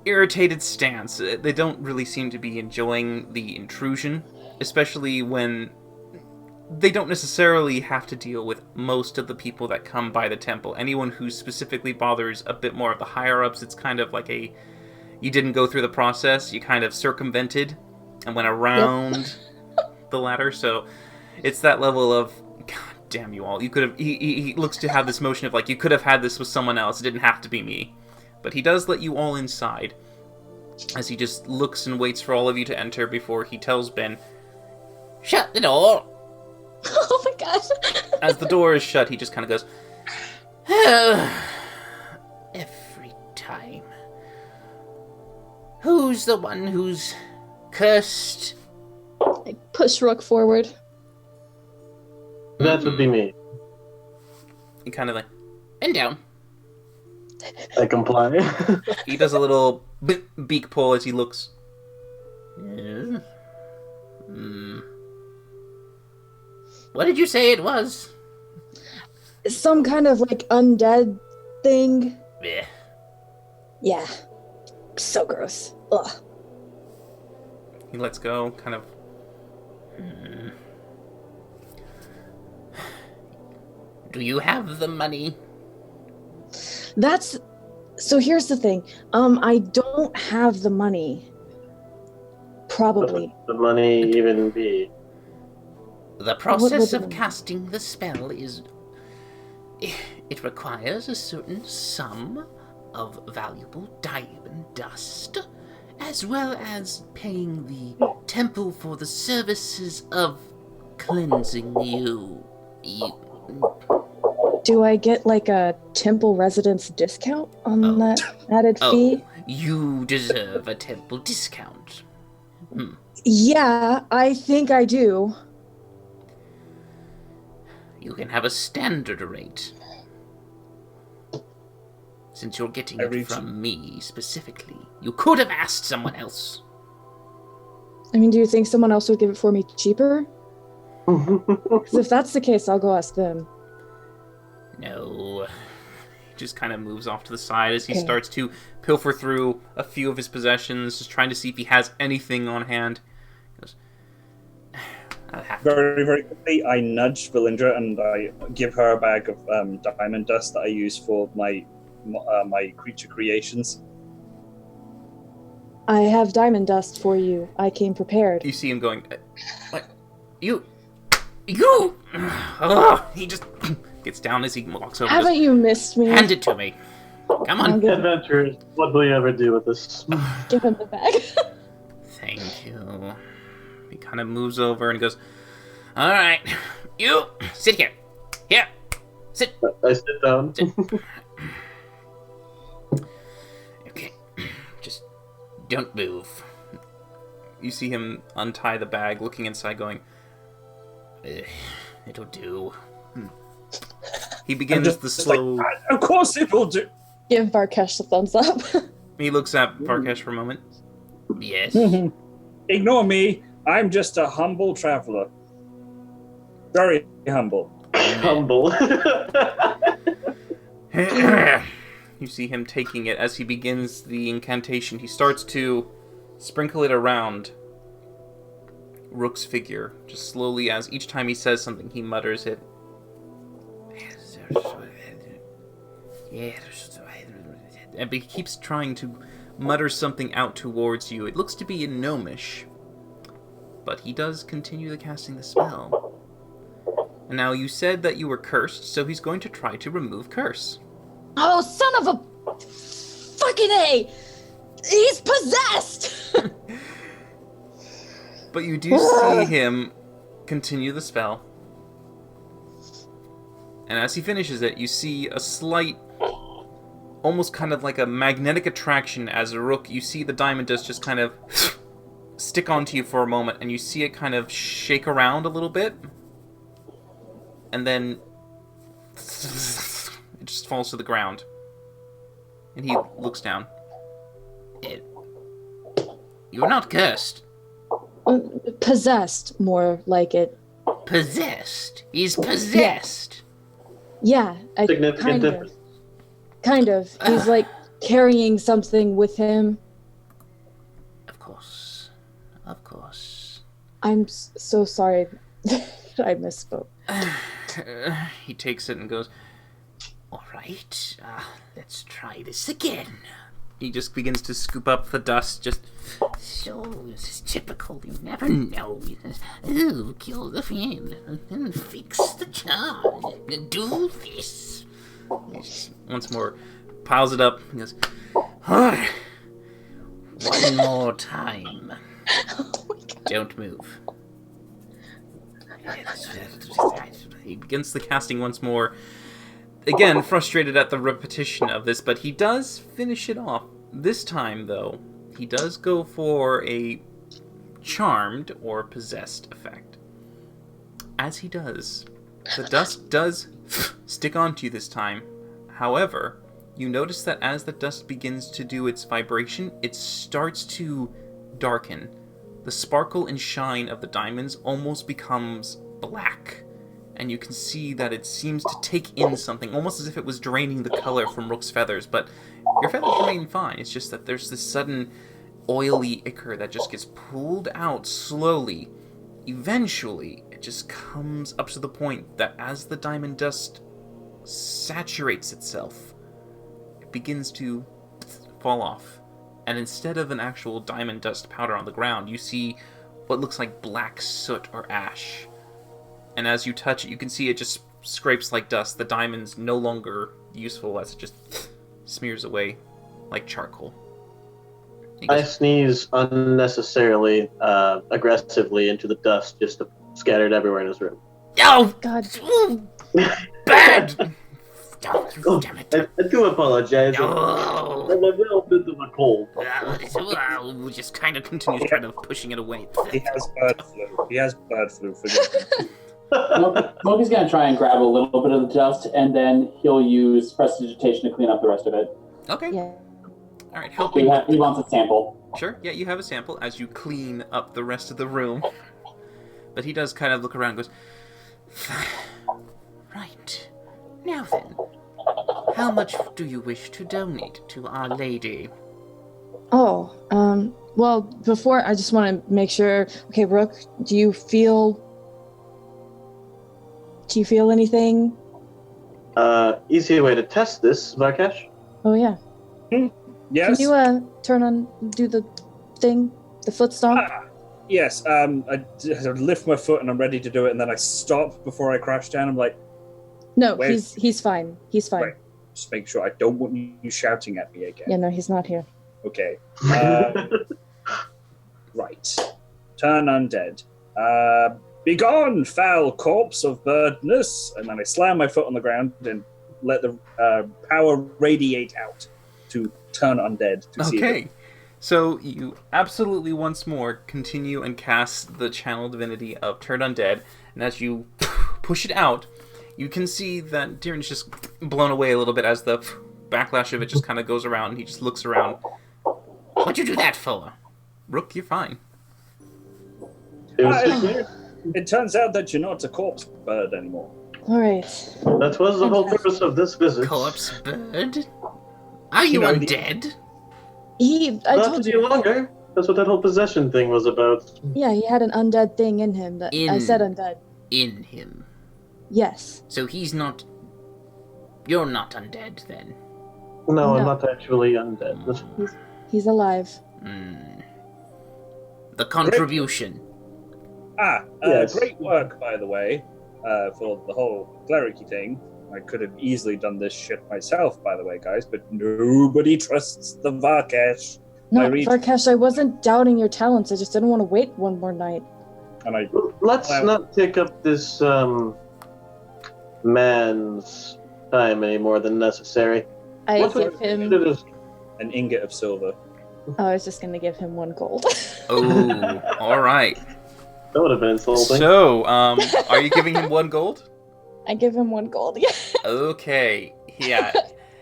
irritated stance. They don't really seem to be enjoying the intrusion, especially when they don't necessarily have to deal with most of the people that come by the temple. Anyone who specifically bothers a bit more of the higher-ups, it's kind of like a you didn't go through the process. You kind of circumvented and went around the ladder. So it's that level of, God damn you all. You could have. He looks to have this motion of like, you could have had this with someone else. It didn't have to be me. But he does let you all inside, as he just looks and waits for all of you to enter before he tells Ben, "Shut the door." Oh my gosh. As the door is shut, he just kind of goes, "Oh, every time. Who's the one who's cursed?" I push Rook forward. That would be me. He kind of like, "And down." I comply. He does a little beak pull as he looks. Yeah. What did you say it was? Some kind of like undead thing. Yeah. Yeah. So gross. Ugh. He lets go, kind of. Do you have the money? So here's the thing. I don't have the money. Probably. What would the money even be? The process would of it- casting the spell is... It requires a certain sum of valuable diamond dust, as well as paying the temple for the services of cleansing you. Do I get like a temple residence discount on that added fee? You deserve a temple discount. Yeah, I think I do. You can have a standard rate. Since you're getting it from me specifically, you could have asked someone else. I mean, do you think someone else would give it for me cheaper? Because if that's the case, I'll go ask them. No. He just kind of moves off to the side as he Okay. starts to pilfer through a few of his possessions, just trying to see if he has anything on hand. He goes, I'll have to. Very, very quickly, I nudge Valindra and I give her a bag of diamond dust that I use for my creature creations. I have diamond dust for you. I came prepared. You see him going, what? You! Ugh! He just gets down as he walks over. Haven't you missed me? Hand it to me. Come I'll on. give, Adventurers, what will you ever do with this? give him the bag. Thank you. He kind of moves over and goes, all right, you sit here. Here, sit. I sit down. Okay, just don't move. You see him untie the bag, looking inside, going, it'll do. He begins the slow... Like, of course it will do. Give Barkesh the thumbs up. He looks at Varkesh for a moment. Yes. Ignore me. I'm just a humble traveler. Very humble. Humble. You see him taking it as he begins the incantation. He starts to sprinkle it around Rook's figure, just slowly, as each time he says something, he mutters it. And he keeps trying to mutter something out towards you. It looks to be in Gnomish, but he does continue the casting the spell. And now you said that you were cursed, so he's going to try to remove curse. Oh, son of a fucking A! He's possessed! But you do see him continue the spell. And as he finishes it, you see a slight, almost kind of like a magnetic attraction as a Rook. You see the diamond dust just kind of stick onto you for a moment, and you see it kind of shake around a little bit. And then it just falls to the ground. And he looks down. You're not cursed. Possessed, more like it. Possessed? He's possessed. Yeah, Significant difference. Kind of. He's like carrying something with him. Of course. Of course. I'm so sorry I misspoke. He takes it and goes, all right, let's try this again. He just begins to scoop up the dust, just... So, this is typical. You never know. Ooh, kill the fan. And fix the charge. Do this. He just once more piles it up. He goes, "Ah, one more time. Oh my god. Don't move." He begins the casting once more. Again, frustrated at the repetition of this, but he does finish it off. This time, though, he does go for a charmed or possessed effect. As he does, the dust does stick onto you this time. However, you notice that as the dust begins to do its vibration, it starts to darken. The sparkle and shine of the diamonds almost becomes black. And you can see that it seems to take in something, almost as if it was draining the color from Rook's feathers. But your feathers remain fine. It's just that there's this sudden oily ichor that just gets pulled out slowly. Eventually, it just comes up to the point that as the diamond dust saturates itself, it begins to fall off. And instead of an actual diamond dust powder on the ground, you see what looks like black soot or ash. And as you touch it, you can see it just scrapes like dust. The diamond's no longer useful as it just smears away like charcoal. I sneeze unnecessarily, aggressively into the dust, just to scatter it everywhere in his room. Oh, God. bad! Oh, damn it. I do apologize. Oh. I'm a little bit of a cold. Well, just kind of continues kind of pushing it away. He has bird flu. He has bird flu. Forget him. Smokey's gonna try and grab a little bit of the dust, and then he'll use prestidigitation to clean up the rest of it. Okay. Yeah. All right, help me. He wants a sample. Sure, yeah, you have a sample as you clean up the rest of the room. But he does kind of look around and goes, Right. Now then, how much do you wish to donate to Our Lady? Oh, well, before, I just want to make sure. Okay, Rook, do you feel anything? Easy way to test this, Varkesh. Oh, yeah. Yes. Can you, turn on, do the thing? The foot stomp? Yes. I lift my foot and I'm ready to do it, and then I stop before I crash down. I'm like, No, where- he's fine. He's fine. Right. Just make sure I don't want you shouting at me again. Yeah, no, he's not here. Okay. Right. Turn undead. Begone, foul corpse of birdness! And then I slam my foot on the ground and let the power radiate out to turn undead. To see okay. it. So you absolutely once more continue and cast the channel divinity of Turn Undead, and as you push it out, you can see that Tyrian's just blown away a little bit as the backlash of it just kind of goes around, and he just looks around. What'd you do that for? Rook, you're fine. It was too clear. It turns out that you're not a corpse bird anymore. All right. That was the whole purpose of this visit. Corpse bird? Are you know, undead? I Not told any you. longer. That's what that whole possession thing was about. Yeah, he had an undead thing in him. That I said undead. In him. Yes. So he's not... You're not undead, then? No, I'm No. not actually undead. He's alive. The contribution. Yes. Great work, by the way, for the whole clericy thing. I could have easily done this shit myself, by the way, guys, but nobody trusts the Varkesh. No, I read- Varkesh, I wasn't doubting your talents. I just didn't want to wait one more night. And I Let's Well- not take up this man's time any more than necessary. I What give would- him. it is- an ingot of silver. Oh, I was just gonna give him 1 gold. Oh, all right. That would have been insulting. So, are you giving him 1 gold? I give him 1 gold. Yeah. Okay, yeah.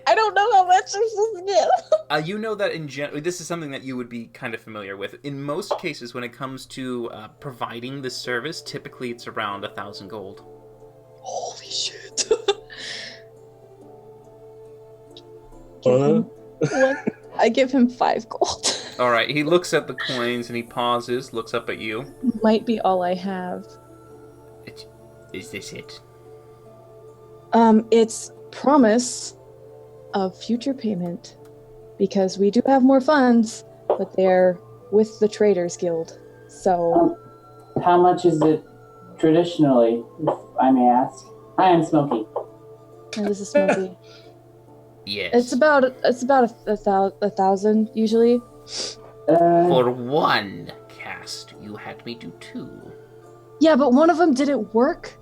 I don't know how much I'm supposed to give. You know that in general, this is something that you would be kind of familiar with. In most cases, when it comes to providing this service, typically it's around 1,000 gold. Holy shit. Give him one- I give him 5 gold. All right, he looks at the coins and he pauses, looks up at you. Might be all I have. Is this it? It's promise of future payment. because we do have more funds, but they're with the Traders Guild. So, How much is it traditionally, if I may ask? I am Smokey. and this is Smokey. Yes. It's about a thousand usually. For one cast, you had me do 2. Yeah, but one of them didn't work.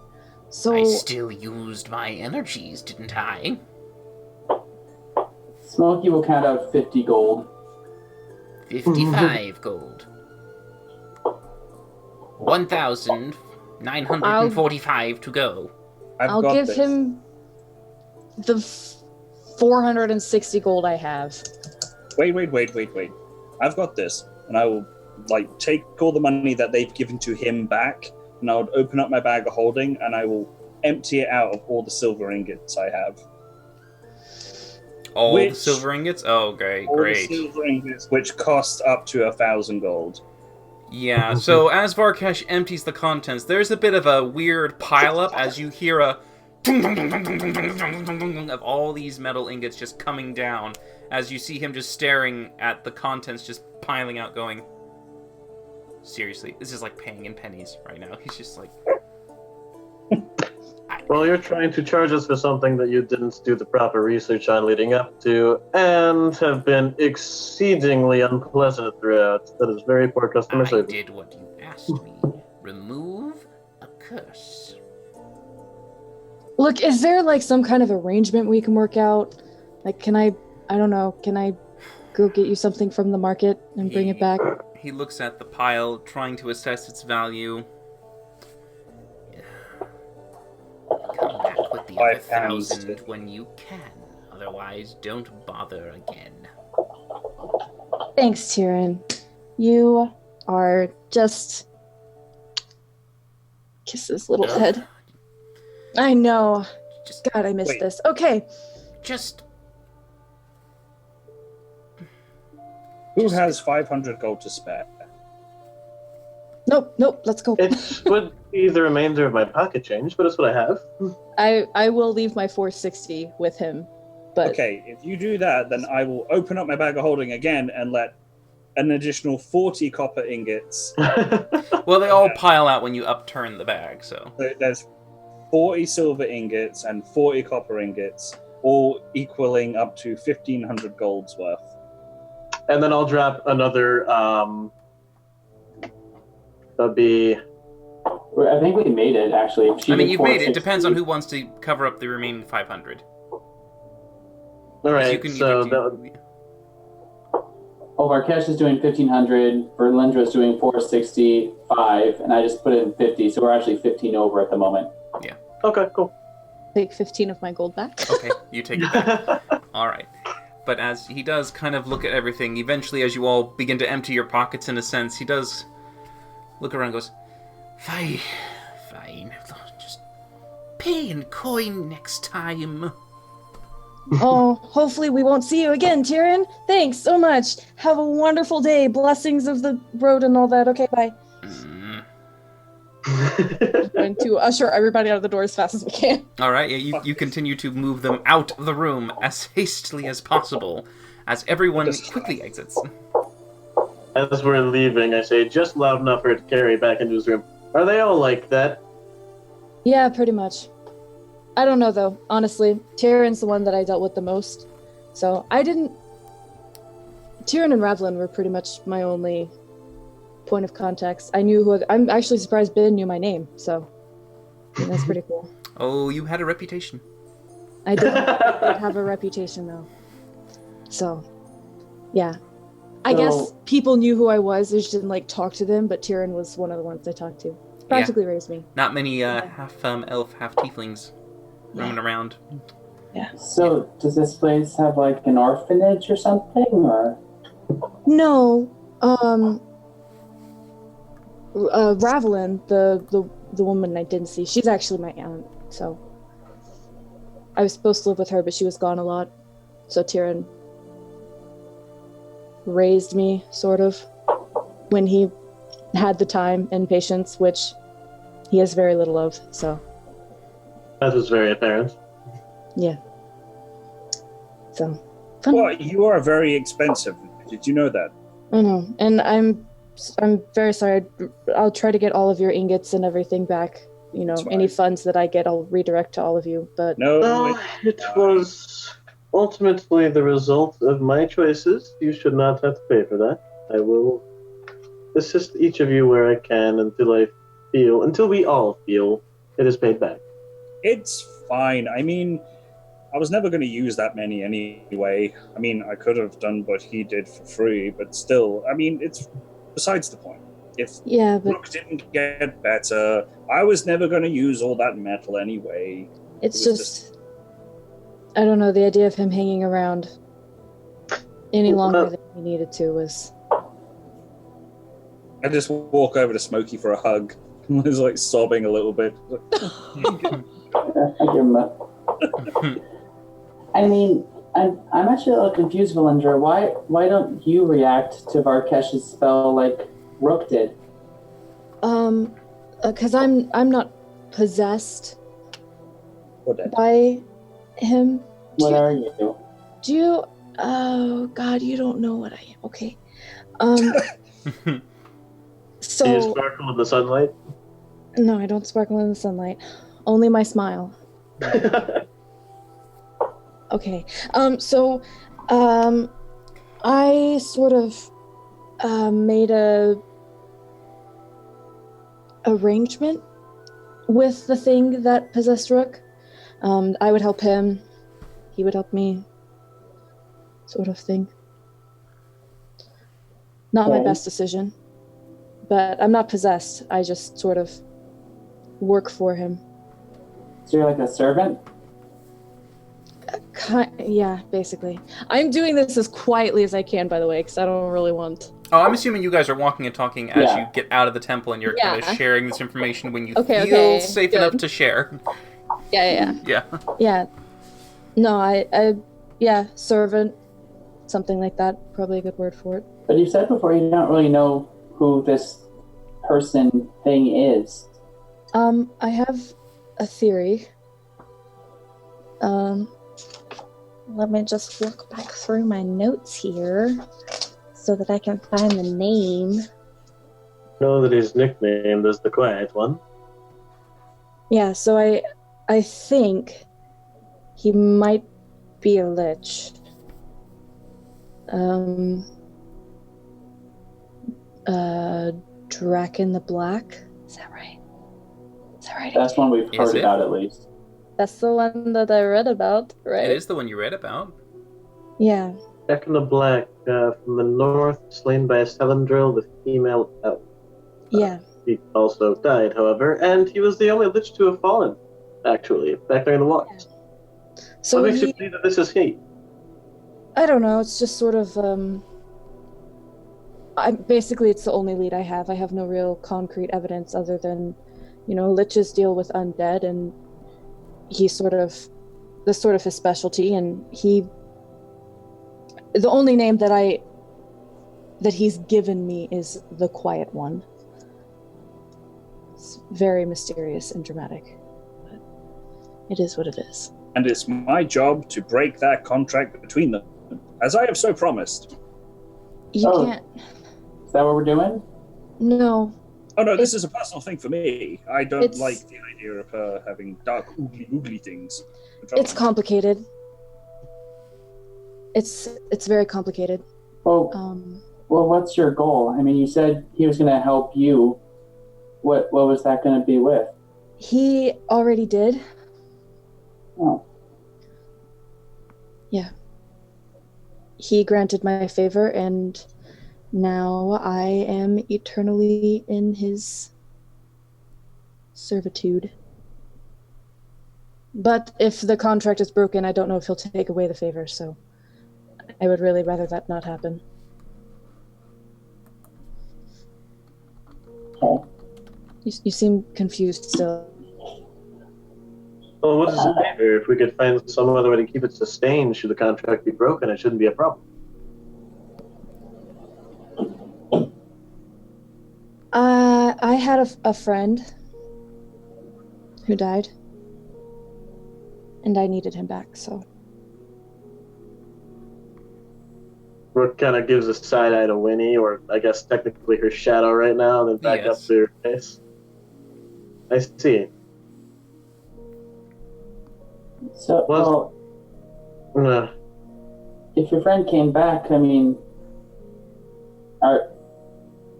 So I still used my energies, didn't I? Smokey will count out 50 gold. 55 gold. 1,945 to go. I'll got give this. him the 460 gold I have. Wait. I've got this. And I will, take all the money that they've given to him back, and I would open up my bag of holding, and I will empty it out of all the silver ingots I have. All the Which- silver ingots? Oh, great, All great. the silver ingots, which cost up to 1,000 gold. Yeah, so as Varkesh empties the contents, there's a bit of a weird pileup as you hear a of all these metal ingots just coming down as you see him just staring at the contents just piling out going, seriously, this is like paying in pennies right now. He's just like... Well, you're trying to charge us for something that you didn't do the proper research on leading up to, and have been exceedingly unpleasant throughout. That is very poor customer I service. did what you asked me. Remove a curse. Look, is there some kind of arrangement we can work out? Can I don't know, can I go get you something from the market and bring it back? He looks at the pile, trying to assess its value. Come back with the 5 other pounds. 1,000 when you can. Otherwise, don't bother again. Thanks, Tyrion. You are just... Kiss his little head. I know. Just, God, I missed Wait. this. Okay. just Who has 500 gold to spare? Nope, let's go. It would be the remainder of my pocket change, but it's what I have. I will leave my 460 with him, but Okay, if you do that, then I will open up my bag of holding again and let an additional 40 copper ingots. Well, they all pile out when you upturn the bag, so... There's 40 silver ingots and 40 copper ingots, all equaling up to 1,500 gold's worth. And then I'll drop another, that'd be... I think we made it, actually. I mean, you've made it. It depends on who wants to cover up the remaining 500. Alright, You can so that would... Oh, Varkesh is doing 1,500, Berlindra is doing 465, and I just put it in 50, so we're actually 15 over at the moment. Okay, cool. take 15 of my gold back. Okay, you take it back. Alright. But as he does kind of look at everything, eventually as you all begin to empty your pockets in a sense, he does look around and goes, fine. Just pay in coin next time. Oh, hopefully we won't see you again, Tyrion. Thanks so much. Have a wonderful day. Blessings of the road and all that. Okay, bye. Going to usher everybody out of the door as fast as we can. Alright, yeah, you continue to move them out of the room as hastily as possible, as everyone quickly exits. As we're leaving, I say, just loud enough for it to carry back into his room. Are they all like that? Yeah, pretty much. I don't know, though. Honestly, Tyrion's the one that I dealt with the most. So, I didn't... Tyrion and Ravlin were pretty much my only point of context. I knew who... I'm actually surprised Ben knew my name, so... I mean, that's pretty cool. Oh, you had a reputation. I did have a reputation, though. So, yeah. I guess people knew who I was, they just didn't, talk to them, but Tyrion was one of the ones I talked to. Practically raised me. Not many half elf, half tieflings roaming around. So, does this place have, an orphanage or something, or...? No, Ravlin, the woman I didn't see, she's actually my aunt, so... I was supposed to live with her, but she was gone a lot, so Tyrion raised me, sort of, when he had the time and patience, which he has very little of, so... That was very apparent. Yeah. So, Fun. Well, you are very expensive. Did you know that? I know, and I'm very sorry. I'll try to get all of your ingots and everything back. You know, That's any fine. funds that I get, I'll redirect to all of you. But No, Well, it was ultimately the result of my choices. You should not have to pay for that. I will assist each of you where I can until we all feel it is paid back. it's fine. I mean, I was never going to use that many anyway. I mean, I could have done what he did for free, but still, I mean, it's besides the point. If yeah, but Rook didn't get better, I was never going to use all that metal anyway. it's It was just I don't know. The idea of him hanging around any longer than he needed to was. I just walk over to Smokey for a hug. He's like sobbing a little bit. I give him a... I mean, I'm actually a little confused, Valindra. Why don't you react to Varkesh's spell like Rook did? Because I'm not possessed What did? by him. What are you? Do you? Oh God, you don't know what I am. Okay. Do you So sparkle in the sunlight? no, I don't sparkle in the sunlight. Only my smile. Okay. I sort of made a arrangement with the thing that possessed Rook. I would help him. He would help me. Sort of thing. Not my Okay. best decision. But I'm not possessed. I just sort of work for him. So you're like a servant? Yeah, basically. I'm doing this as quietly as I can, by the way, because I don't really want... Oh, I'm assuming you guys are walking and talking as Yeah. you get out of the temple, and you're kind Yeah. of sharing this information when you Okay, feel safe good. enough to share. Yeah. Yeah. No, yeah, servant, something like that. Probably a good word for it. But you said before you don't really know who this person thing is. I have a theory. Let me just look back through my notes here so that I can find the name. Know that he's nicknamed as the Quiet One. Yeah, so I think he might be a lich. Draken the Black. Is that right? That's one we've Is heard it? about at least. That's the one that I read about, right? It is the one you read about. Yeah. Back in the Black, from the north, slain by a Selendrill with female elf. Yeah. He also died, however, and he was the only lich to have fallen, actually, back there in the waters. So What makes you he, believe that this is he? I don't know, it's just sort of, basically it's the only lead I have. I have no real concrete evidence other than, liches deal with undead, and he's sort of his specialty, and the only name that he's given me is the Quiet One. It's very mysterious and dramatic, but it is what it is. And it's my job to break that contract between them, as I have so promised. You Oh. can't. Is that what we're doing? No. Oh no, this is a personal thing for me. I don't It's- like the idea of her having dark, oogly things. It's complicated. It's very complicated. Well, Um, well, what's your goal? I mean, you said he was going to help you. What was that going to be with? he already did. Oh, Yeah. He granted my favor, and now I am eternally in his servitude. But if the contract is broken, I don't know if he'll take away the favor, so I would really rather that not happen. okay. You seem confused still. Well, what does it matter? If we could find some other way to keep it sustained, should the contract be broken, it shouldn't be a problem. I had a friend who died, and I needed him back, so. Rook kind of gives a side eye to Winnie, or I guess technically her shadow right now, and then back up Yes. to her face. I see. So, Well- well, Uh, if your friend came back, I mean, I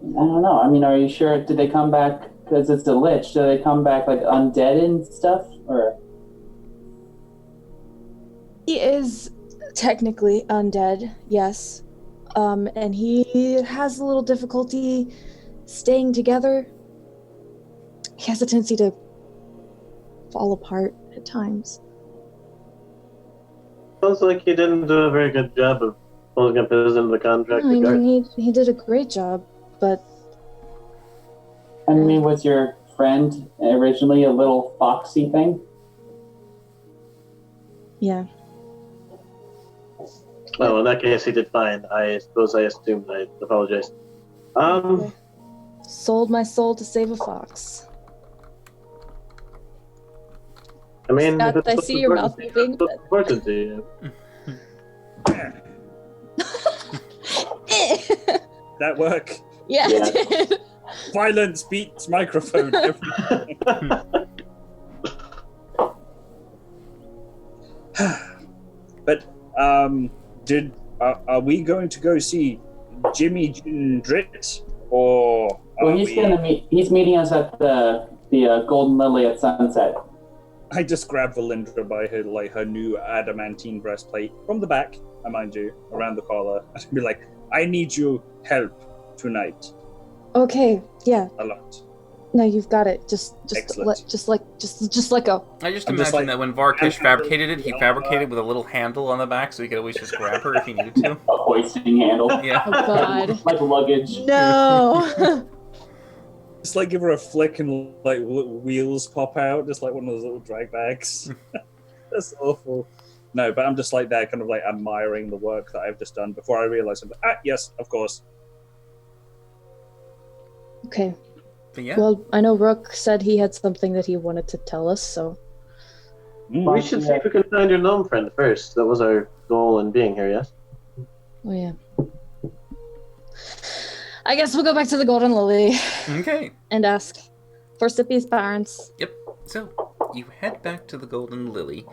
don't know. I mean, are you sure? Did they come back because it's a lich? Do they come back like undead and stuff, or? He is technically undead, yes. And he has a little difficulty staying together. He has a tendency to fall apart at times. sounds like he didn't do a very good job of pulling up his end of the contract. No, I to guard. mean, he did a great job, but I mean, was your friend originally a little foxy thing? yeah. Well, in that case, he did fine. I suppose I assumed. I apologize. Sold my soul to save a fox. I mean, Scott, if it's I what's see your mouth important to you, moving, it's what's important to you. That work. Yeah, Yeah. it did. Violence beats microphone. But are we going to go see Jimmy Drit, or are Well, he's meeting us at the Golden Lily at sunset. I just grabbed Valindra by her new adamantine breastplate from the back, I mind you, around the collar, and be like, "I need your help tonight Okay, yeah. a lot." No, you've got it. Just Excellent. let go. I just I'm imagine just like- that when Varkish fabricated it, he fabricated with a little handle on the back so he could always just grab her if he needed to. A hoisting handle. Yeah. Oh God. Like luggage. No. Just like give her a flick and like wheels pop out, just like one of those little drag bags. That's awful. No, but I'm just like there, kind of like admiring the work that I've just done before I realize I'm like, yes, of course. Okay. But yeah. Well, I know Rook said he had something that he wanted to tell us, so We should see if we can find your gnome friend first. That was our goal in being here, yes? oh yeah. I guess we'll go back to the Golden Lily Okay. and ask for Sippy's parents. So, you head back to the Golden Lily.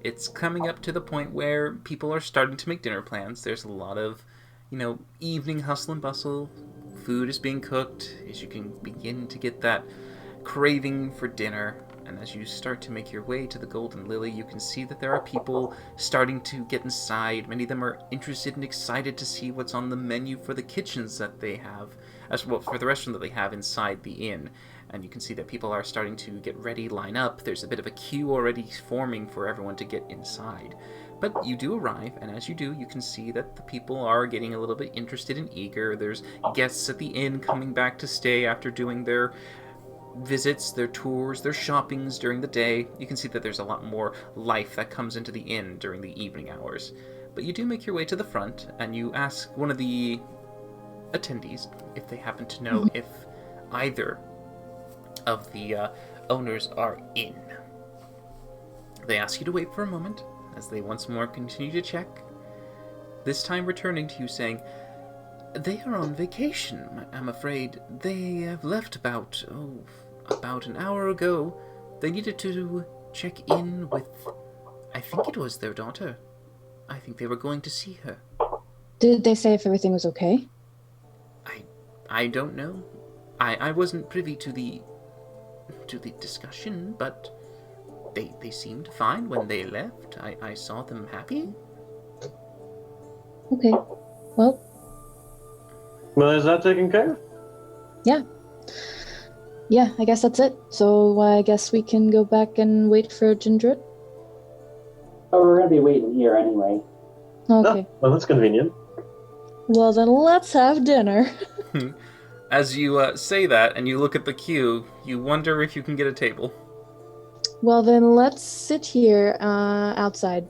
It's coming up to the point where people are starting to make dinner plans. There's a lot of, evening hustle and bustle. Food is being cooked as you can begin to get that craving for dinner. And as you start to make your way to the Golden Lily, you can see that there are people starting to get inside. Many of them are interested and excited to see what's on the menu for the kitchens that they have, as well for the restaurant that they have inside the inn. And you can see that people are starting to get ready, line up. There's a bit of a queue already forming for everyone to get inside. But you do arrive, and as you do, you can see that the people are getting a little bit interested and eager. There's guests at the inn coming back to stay after doing their visits, their tours, their shoppings during the day. You can see that there's a lot more life that comes into the inn during the evening hours. But you do make your way to the front, and you ask one of the attendees if they happen to know if either of the owners are in. They ask you to wait for a moment, as they once more continue to check, this time returning to you saying, "They are on vacation. I'm afraid they have left about an hour ago. They needed to check in with, I think it was their daughter. I think they were going to see her." Did they say if everything was okay? I don't know. I wasn't privy to the discussion, but they seemed fine when they left. I saw them happy. Okay. Well, Well, is that taken care of? yeah, I guess that's it. So I guess we can go back and wait for Gindrit. Oh, we're gonna be waiting here anyway. Okay. Oh, well, that's convenient. Well, then let's have dinner. As you say that and you look at the queue, you wonder if you can get a table. Well, then let's sit here outside.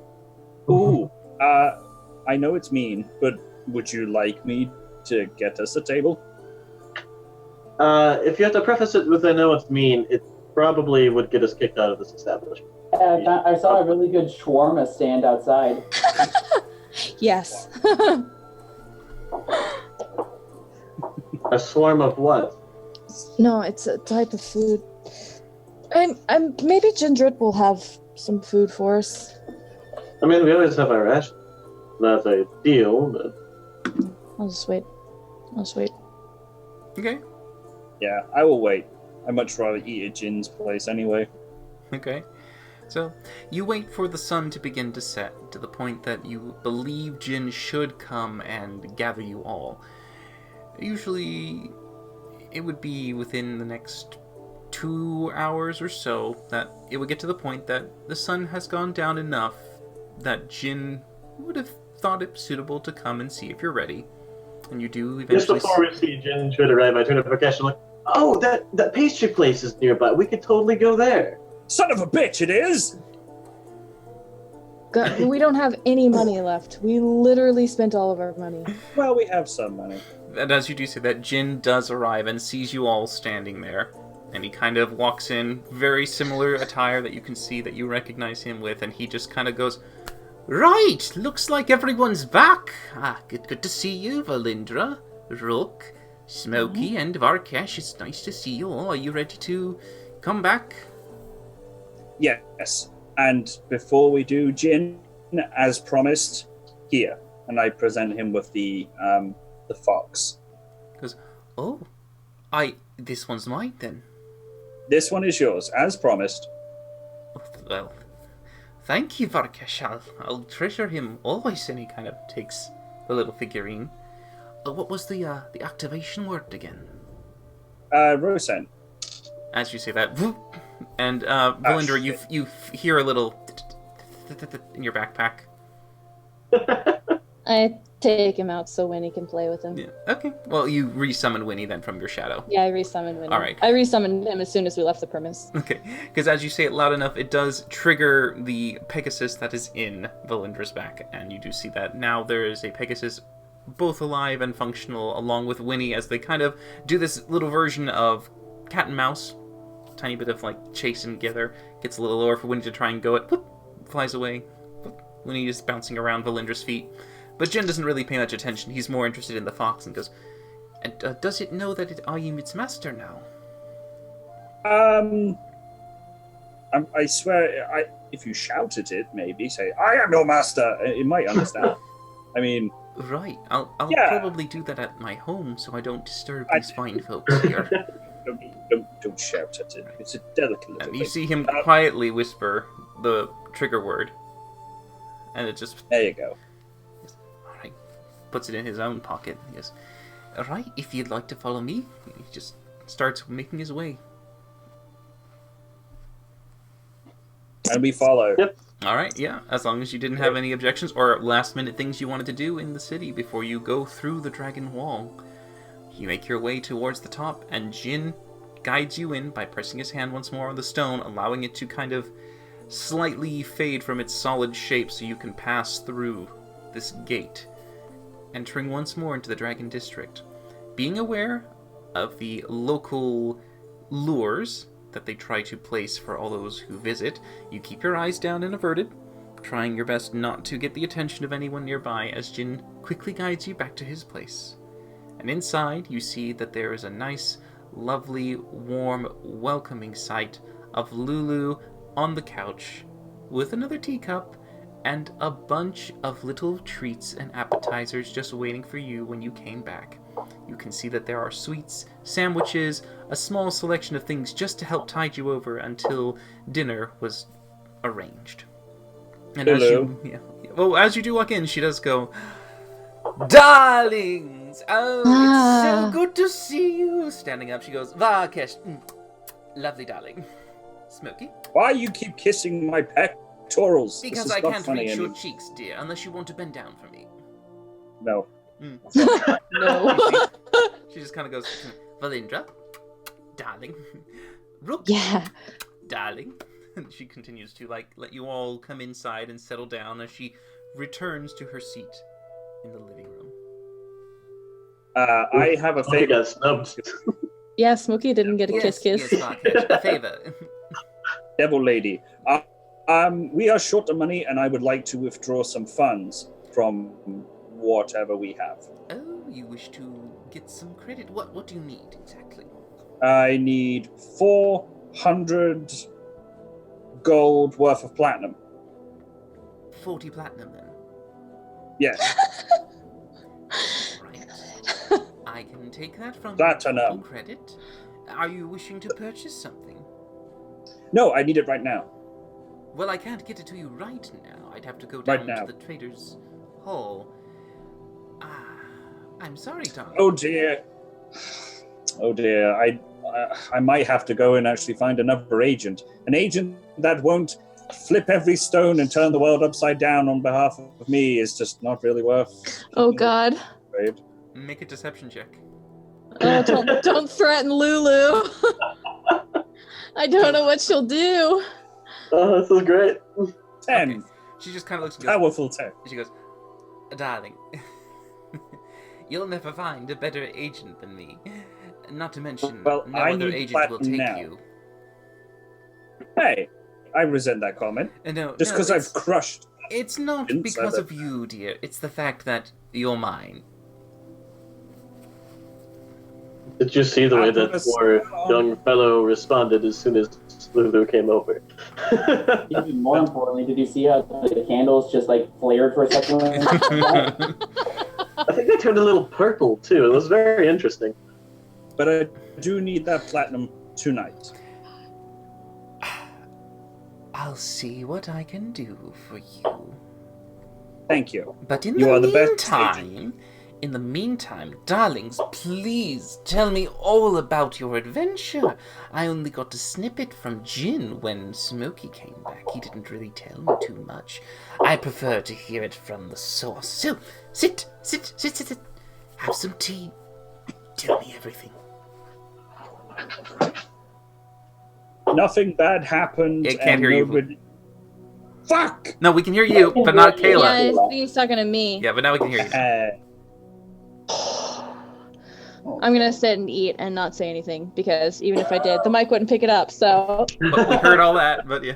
Ooh, I know it's mean, but would you like me to get us a table? If you have to preface it with "I know it's mean," it probably would get us kicked out of this establishment. I saw a really good shawarma stand outside. Yes. A swarm of what? No, it's a type of food. I'm maybe Gindred will have some food for us. I mean, we always have our ration. Not a deal, but I'll just wait. Okay. Yeah, I will wait. I'd much rather eat at Jin's place anyway. Okay. So, you wait for the sun to begin to set, to the point that you believe Jin should come and gather you all. Usually, it would be within the next 2 hours or so that it would get to the point that the sun has gone down enough that Jin would have thought it suitable to come and see if you're ready. And you do just eventually... before we see Jin should arrive, I turn to Prakash and I'm like, oh, that pastry place is nearby. We could totally go there. Son of a bitch, it is! God, we don't have any money left. We literally spent all of our money. Well, we have some money. And as you do say that, Jin does arrive and sees you all standing there. And he kind of walks in, very similar attire that you can see that you recognize him with, and he just kind of goes, "Right, looks like everyone's back. Good to see you, Valindra, Rook, Smokey, and Varkesh. It's nice to see you all. Are you ready to come back?" Yes. And before we do, Jin, as promised, here. And I present him with the fox. He goes, "Oh, this one's mine then." This one is yours, as promised. Well, thank you, Varkesh. I'll treasure him always. And he kind of takes the little figurine. What was the activation word again? Rosen. As you say that, whoop, and Valindra, you hear a little in your backpack. I take him out so Winnie can play with him. Yeah. Okay. Well, you resummon Winnie then from your shadow. Yeah, I resummoned Winnie. All right. I resummoned him as soon as we left the premise. Okay. Because as you say it loud enough, it does trigger the Pegasus that is in Valindra's back, and you do see that now there is a Pegasus both alive and functional, along with Winnie, as they kind of do this little version of cat and mouse. Tiny bit of like chasing together. Gets a little lower for Winnie to try and go it. Whoop, flies away. Whoop, Winnie is bouncing around Valindra's feet. But Jin doesn't really pay much attention. He's more interested in the fox and goes, "And does it know that I am its master now?" I swear, if you shout at it, maybe say, "I am your master," it might understand. I mean... Right. I'll probably do that at my home so I don't disturb these fine folks here. Don't shout at it. It's a delicate little And you thing. see him quietly whisper the trigger word. And it just... There you go. Alright. Puts it in his own pocket. He goes, "Alright, if you'd like to follow me." He just starts making his way. And we follow. Yep. Alright, yeah. As long as you didn't have any objections or last minute things you wanted to do in the city before you go through the dragon wall. You make your way towards the top, and Jin guides you in by pressing his hand once more on the stone, allowing it to kind of slightly fade from its solid shape so you can pass through this gate, entering once more into the Dragon District. Being aware of the local lures that they try to place for all those who visit, you keep your eyes down and averted, trying your best not to get the attention of anyone nearby as Jin quickly guides you back to his place. And inside, you see that there is a nice, lovely, warm, welcoming sight of Lulu on the couch with another teacup and a bunch of little treats and appetizers just waiting for you when you came back. You can see that there are sweets, sandwiches, a small selection of things just to help tide you over until dinner was arranged. And as you do walk in, she does go, "Darlings! Oh, it's so good to see you!" Standing up, she goes, "Varkesh, lovely darling. Smokey?" Why you keep kissing my pectorals? This "Because is I not can't funny reach your anymore. cheeks, dear, unless you want to bend down for me." No. No. She just kind of goes, "Valindra, darling. Rook, Yeah. darling." And she continues to let you all come inside and settle down as she returns to her seat in the living room. I have a He favor. got snubbed. Yeah, Smokey didn't get a kiss. Yes, Varkesh, a favor. Devil lady. We are short of money, and I would like to withdraw some funds from whatever we have. Oh, you wish to get some credit. What do you need exactly? I need 400 gold worth of platinum. 40 platinum then. Yes. Right. I can take that from Platinum. your credit. Are you wishing to purchase something? No, I need it right now. Well, I can't get it to you right now. I'd have to go Right down now. to the trader's hall. I'm sorry, Tom. Oh dear. Oh dear. I might have to go and actually find another agent. An agent that won't flip every stone and turn the world upside down on behalf of me is just not really worth. Oh God. Afraid. Make a deception check. Oh, don't threaten Lulu. I don't know what she'll do. Oh, this is great. 10. Okay. She just kind of looks and goes, Powerful 10. she goes, darling, you'll never find a better agent than me. Not to mention, Well, no I other need agent will platinum take now. you. Hey, I resent that comment. No, Just because I've crushed. It's not Didn't say because that. of you, dear. It's the fact that you're mine. Did you see the way that poor young fellow responded as soon as Lulu came over? Even more importantly, did you see how the candles just like flared for a second? I think they turned a little purple too. It was very interesting. But I do need that platinum tonight. I'll see what I can do for you. Thank you. But in You the are the best meantime, darlings, please tell me all about your adventure. I only got a snippet from Jin when Smokey came back. He didn't really tell me too much. I prefer to hear it from the source. So, sit. Have some tea. Tell me everything. Nothing bad happened. It can't hear you. Fuck! No, we can hear you, but not Kayla. Yeah, he's talking to me. Yeah, but now we can hear you. I'm gonna sit and eat and not say anything because even if I did, the mic wouldn't pick it up. So. But we heard all that, but yeah.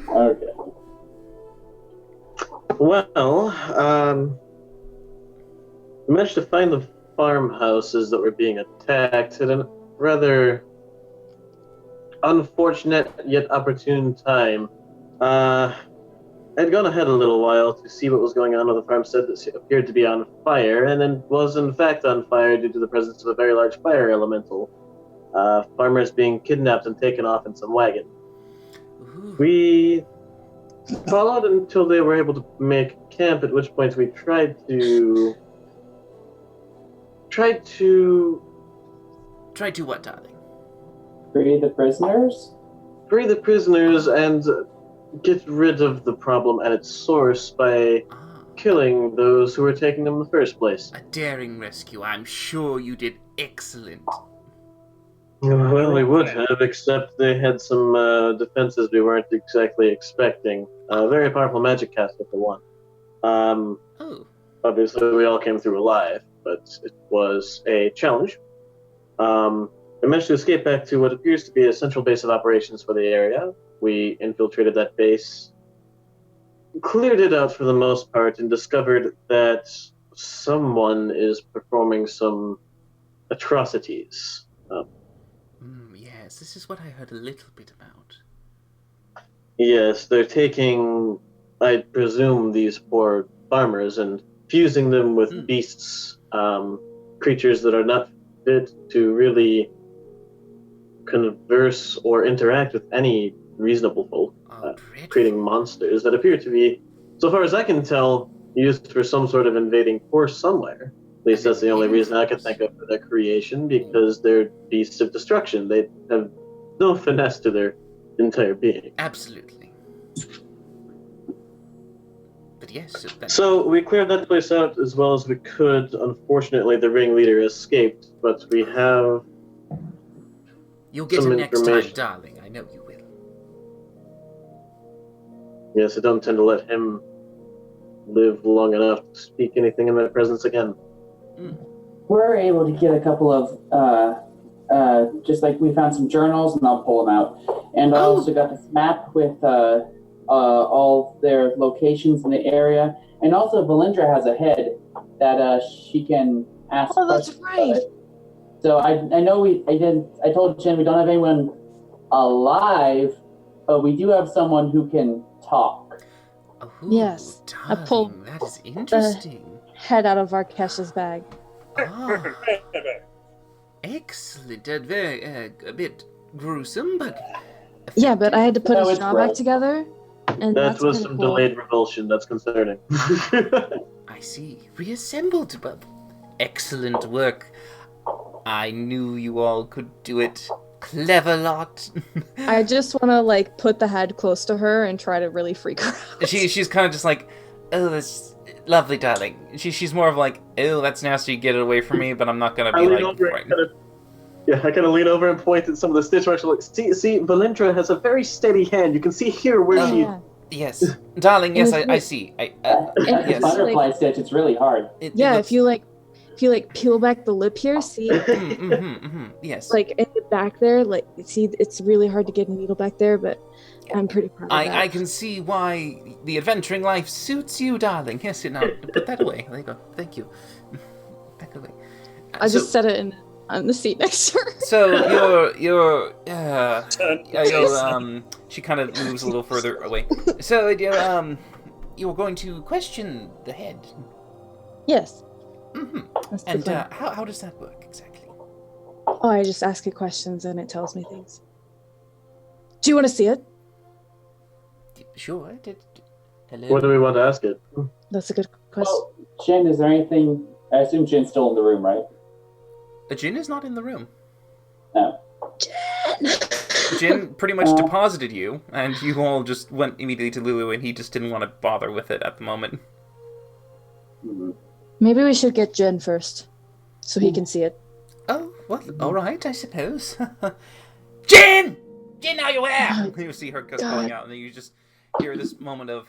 Okay. Well, we managed to find the farmhouses that were being attacked at a rather unfortunate yet opportune time. I'd gone ahead a little while to see what was going on with the farmstead that appeared to be on fire, and then was in fact on fire due to the presence of a very large fire elemental. Farmers being kidnapped and taken off in some wagon. Ooh. We followed until they were able to make camp, at which point we tried to Try to what, darling? Free the prisoners? free the prisoners and get rid of the problem at its source by killing those who were taking them in the first place. A daring rescue. I'm sure you did excellent. Well, we would have, except they had some defenses we weren't exactly expecting. A very powerful magic caster for one. Oh. Obviously, we all came through alive, but it was a challenge. We managed to escape back to what appears to be a central base of operations for the area. We infiltrated that base, cleared it out for the most part, and discovered that someone is performing some atrocities. Yes, this is what I heard a little bit about. Yes, they're taking, I presume, these poor farmers and fusing them with beasts, creatures that are not fit to really converse or interact with any reasonable folk, creating monsters that appear to be, so far as I can tell, used for some sort of invading force somewhere. At least that's the only reason I can think of for their creation, because they're beasts of destruction. They have no finesse to their entire being. Absolutely. But yes. So we cleared that place out as well as we could. Unfortunately, the ringleader escaped, but we have You'll get him next time, darling. I know you will. Yes, I don't intend to let him live long enough to speak anything in my presence again. We're able to get a couple of, just like we found some journals, and I'll pull them out. And I also got this map with all their locations in the area. And also, Valindra has a head that she can ask Oh, that's questions. right. So I know I told Jen we don't have anyone alive, but we do have someone who can talk. Oh, Yes, I pulled darling, that is interesting. head out of Arkesh's bag. Ah, excellent. A bit gruesome, but Yeah, but I had to put No, his it's jaw gross. back together, and That that's was kinda some cool. delayed revulsion. That's concerning. I see. Reassembled, but excellent work. I knew you all could do it. Clever lot. I just want to like put the head close to her and try to really freak her out. She's kind of just like, oh, that's lovely, darling. She's more of like, oh, that's nasty. Get it away from me. But I'm not gonna I be lean like, over right. and I kind of lean over and point at some of the stitch marks. Like, see, Valindra has a very steady hand. You can see here where Oh, she. yeah. Yes, darling. Yes, And if I you- see. That's Yes. a butterfly stitch. It's really hard. It Yeah, looks- if you peel back the lip here, see, yes. like in the back there, like see, it's really hard to get a needle back there, but I'm pretty proud of that. I can see why the adventuring life suits you, darling. Yes, now put that away. There you go. Thank you. Back away. I just set it on the seat next to her. So you're Turn. she kind of moves a little further away. So you're going to question the head. Yes. Mm-hmm. That's the And plan. how does that work exactly? Oh, I just ask it questions and it tells me things. Do you want to see it? Sure. Hello. What do we want to ask it? That's a good question. Well, Jen, is there anything? I assume Jen's still in the room, right? Jin is not in the room. No. Jin pretty much deposited you, and you all just went immediately to Lulu, and he just didn't want to bother with it at the moment. Mm-hmm. Maybe we should get Jen first, so he can see it. Oh, well, all right, I suppose. Jin! Jin, are you there? You see her calling out, and then you just hear this moment of...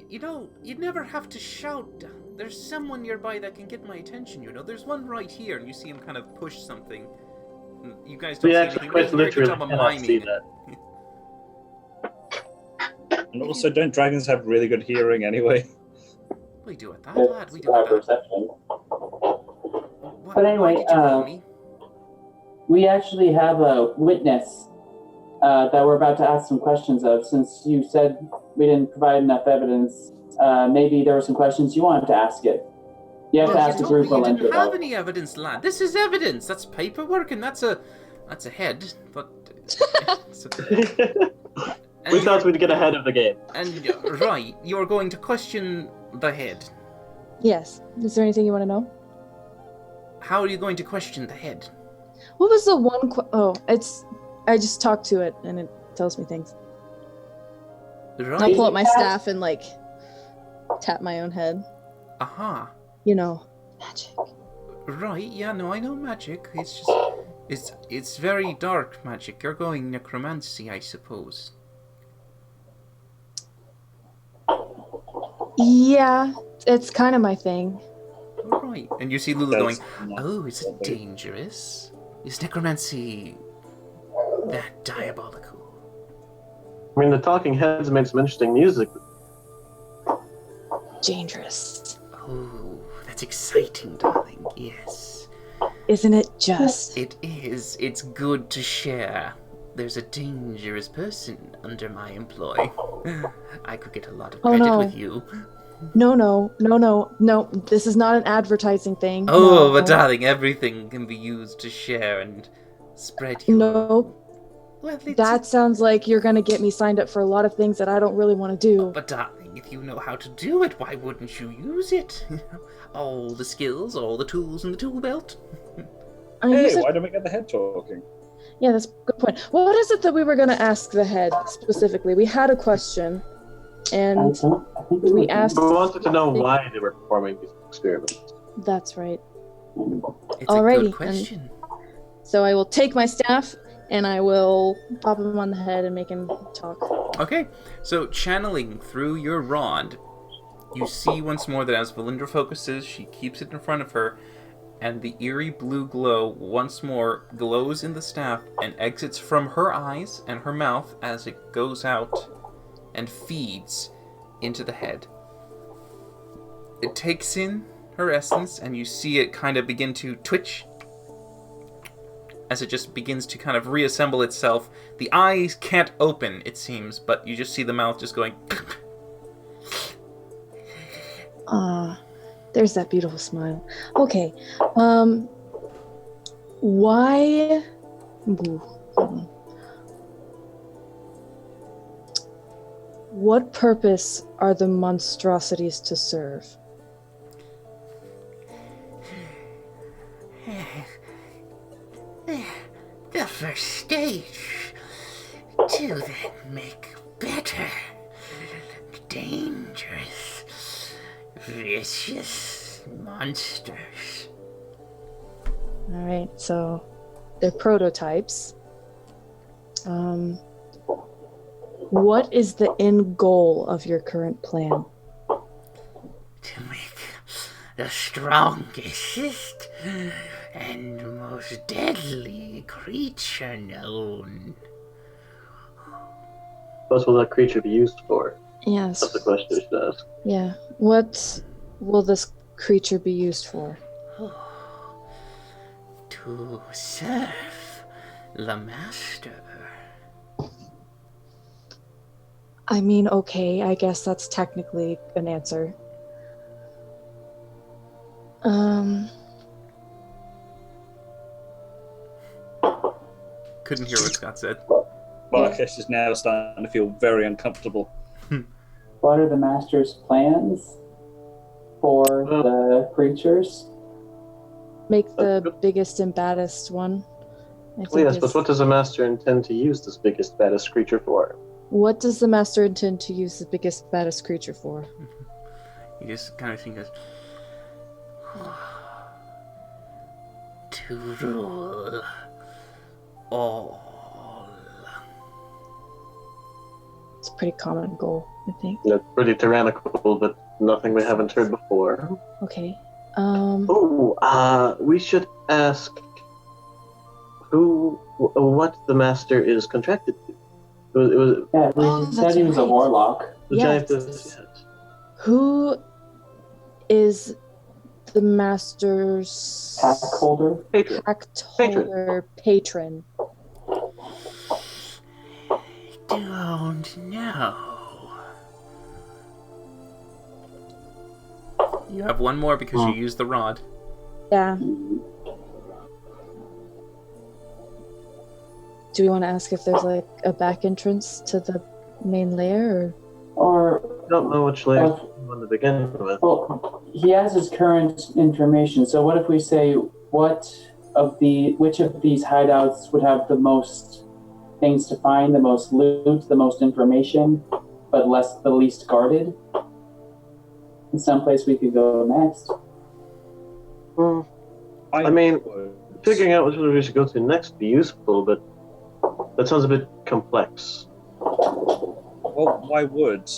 You know, you'd never have to shout. There's someone nearby that can get my attention, you know. There's one right here, and you see him kind of push something. You guys don't We see actually anything. quite He's very good literally job of cannot see miming it. that. And also, don't dragons have really good hearing anyway? We do it that, lad. We do it that. Perception. What, But anyway, why did you ring me? We actually have a witness that we're about to ask some questions of. Since you said we didn't provide enough evidence, maybe there were some questions you wanted to ask it. You have to Well, ask you the told group me you Valindra, didn't have though. any evidence, lad. This is evidence. That's paperwork, and that's a head. But We thought we'd get ahead of the game. And right, you're going to question the head. Yes. Is there anything you want to know? How are you going to question the head? What was the one? I just talk to it and it tells me things. And I'll Right. pull up my staff and like tap my own head. Aha. You know, magic. Right. Yeah. No, I know magic. It's just it's very dark magic. You're going necromancy, I suppose. Yeah, it's kind of my thing. Right. And you see Lulu going, That's not "Oh, is it something. dangerous? Is necromancy that diabolical?" I mean, the Talking Heads made some interesting music. Dangerous. Oh, that's exciting, darling. Yes. Isn't it just? It is. It's good to share. There's a dangerous person under my employ. I could get a lot of Oh, credit no. with you. No. This is not an advertising thing. Oh, no. but darling, everything can be used to share and spread your... No, Well, it's... that sounds like you're gonna get me signed up for a lot of things that I don't really want to do. But darling, if you know how to do it, why wouldn't you use it? All the skills, all the tools in the tool belt. I mean, Hey, why don't we get the head talking? yeah, that's a good point. What is it that we were gonna ask the head specifically? We had a question, and I think we asked. We wanted to know why they were performing these experiments. That's right. It's Alrighty, a good then. question. So I will take my staff and I will pop him on the head and make him talk. Okay, so channeling through your rod, you see once more that as Valindra focuses, she keeps it in front of her, and the eerie blue glow once more glows in the staff and exits from her eyes and her mouth as it goes out and feeds into the head. It takes in her essence, and you see it kind of begin to twitch as it just begins to kind of reassemble itself. The eyes can't open, it seems, but you just see the mouth just going. There's that beautiful smile. Okay. Why? Ooh, what purpose are the monstrosities to serve? The first stage to then make better, dangerous, vicious monsters. Alright, so they're prototypes. What is the end goal of your current plan? To make the strongest and most deadly creature known. What will that creature be used for? Yes. That's the question we should ask. Yeah. What will this creature be used for? To serve the master. I mean, okay, I guess that's technically an answer. Couldn't hear what Scott said. Marcus is now starting to feel very uncomfortable. What are the master's plans for the creatures? Make the biggest and baddest one. Yes, but what does the master intend to use this biggest, baddest creature for? What does the master intend to use the biggest, baddest creature for? You just kind of think of. To rule all. It's a pretty common goal, I think. That's pretty tyrannical, but nothing we haven't heard before. Okay. We should ask what the master is contracted to. We said he was a warlock. The Yes. giant Who is the master's Pack holder. patron. pact holder patron? Don't know. You have one more because you used the rod. Yeah. Do we want to ask if there's like a back entrance to the main layer, Or, I don't know which layer you want to begin with. well, he has his current information. So what if we say which of these hideouts would have the most things to find, the most loot, the most information, but the least guarded? In some place we could go next. I mean, figuring out which one we should go to next would be useful, but that sounds a bit complex. Well, why would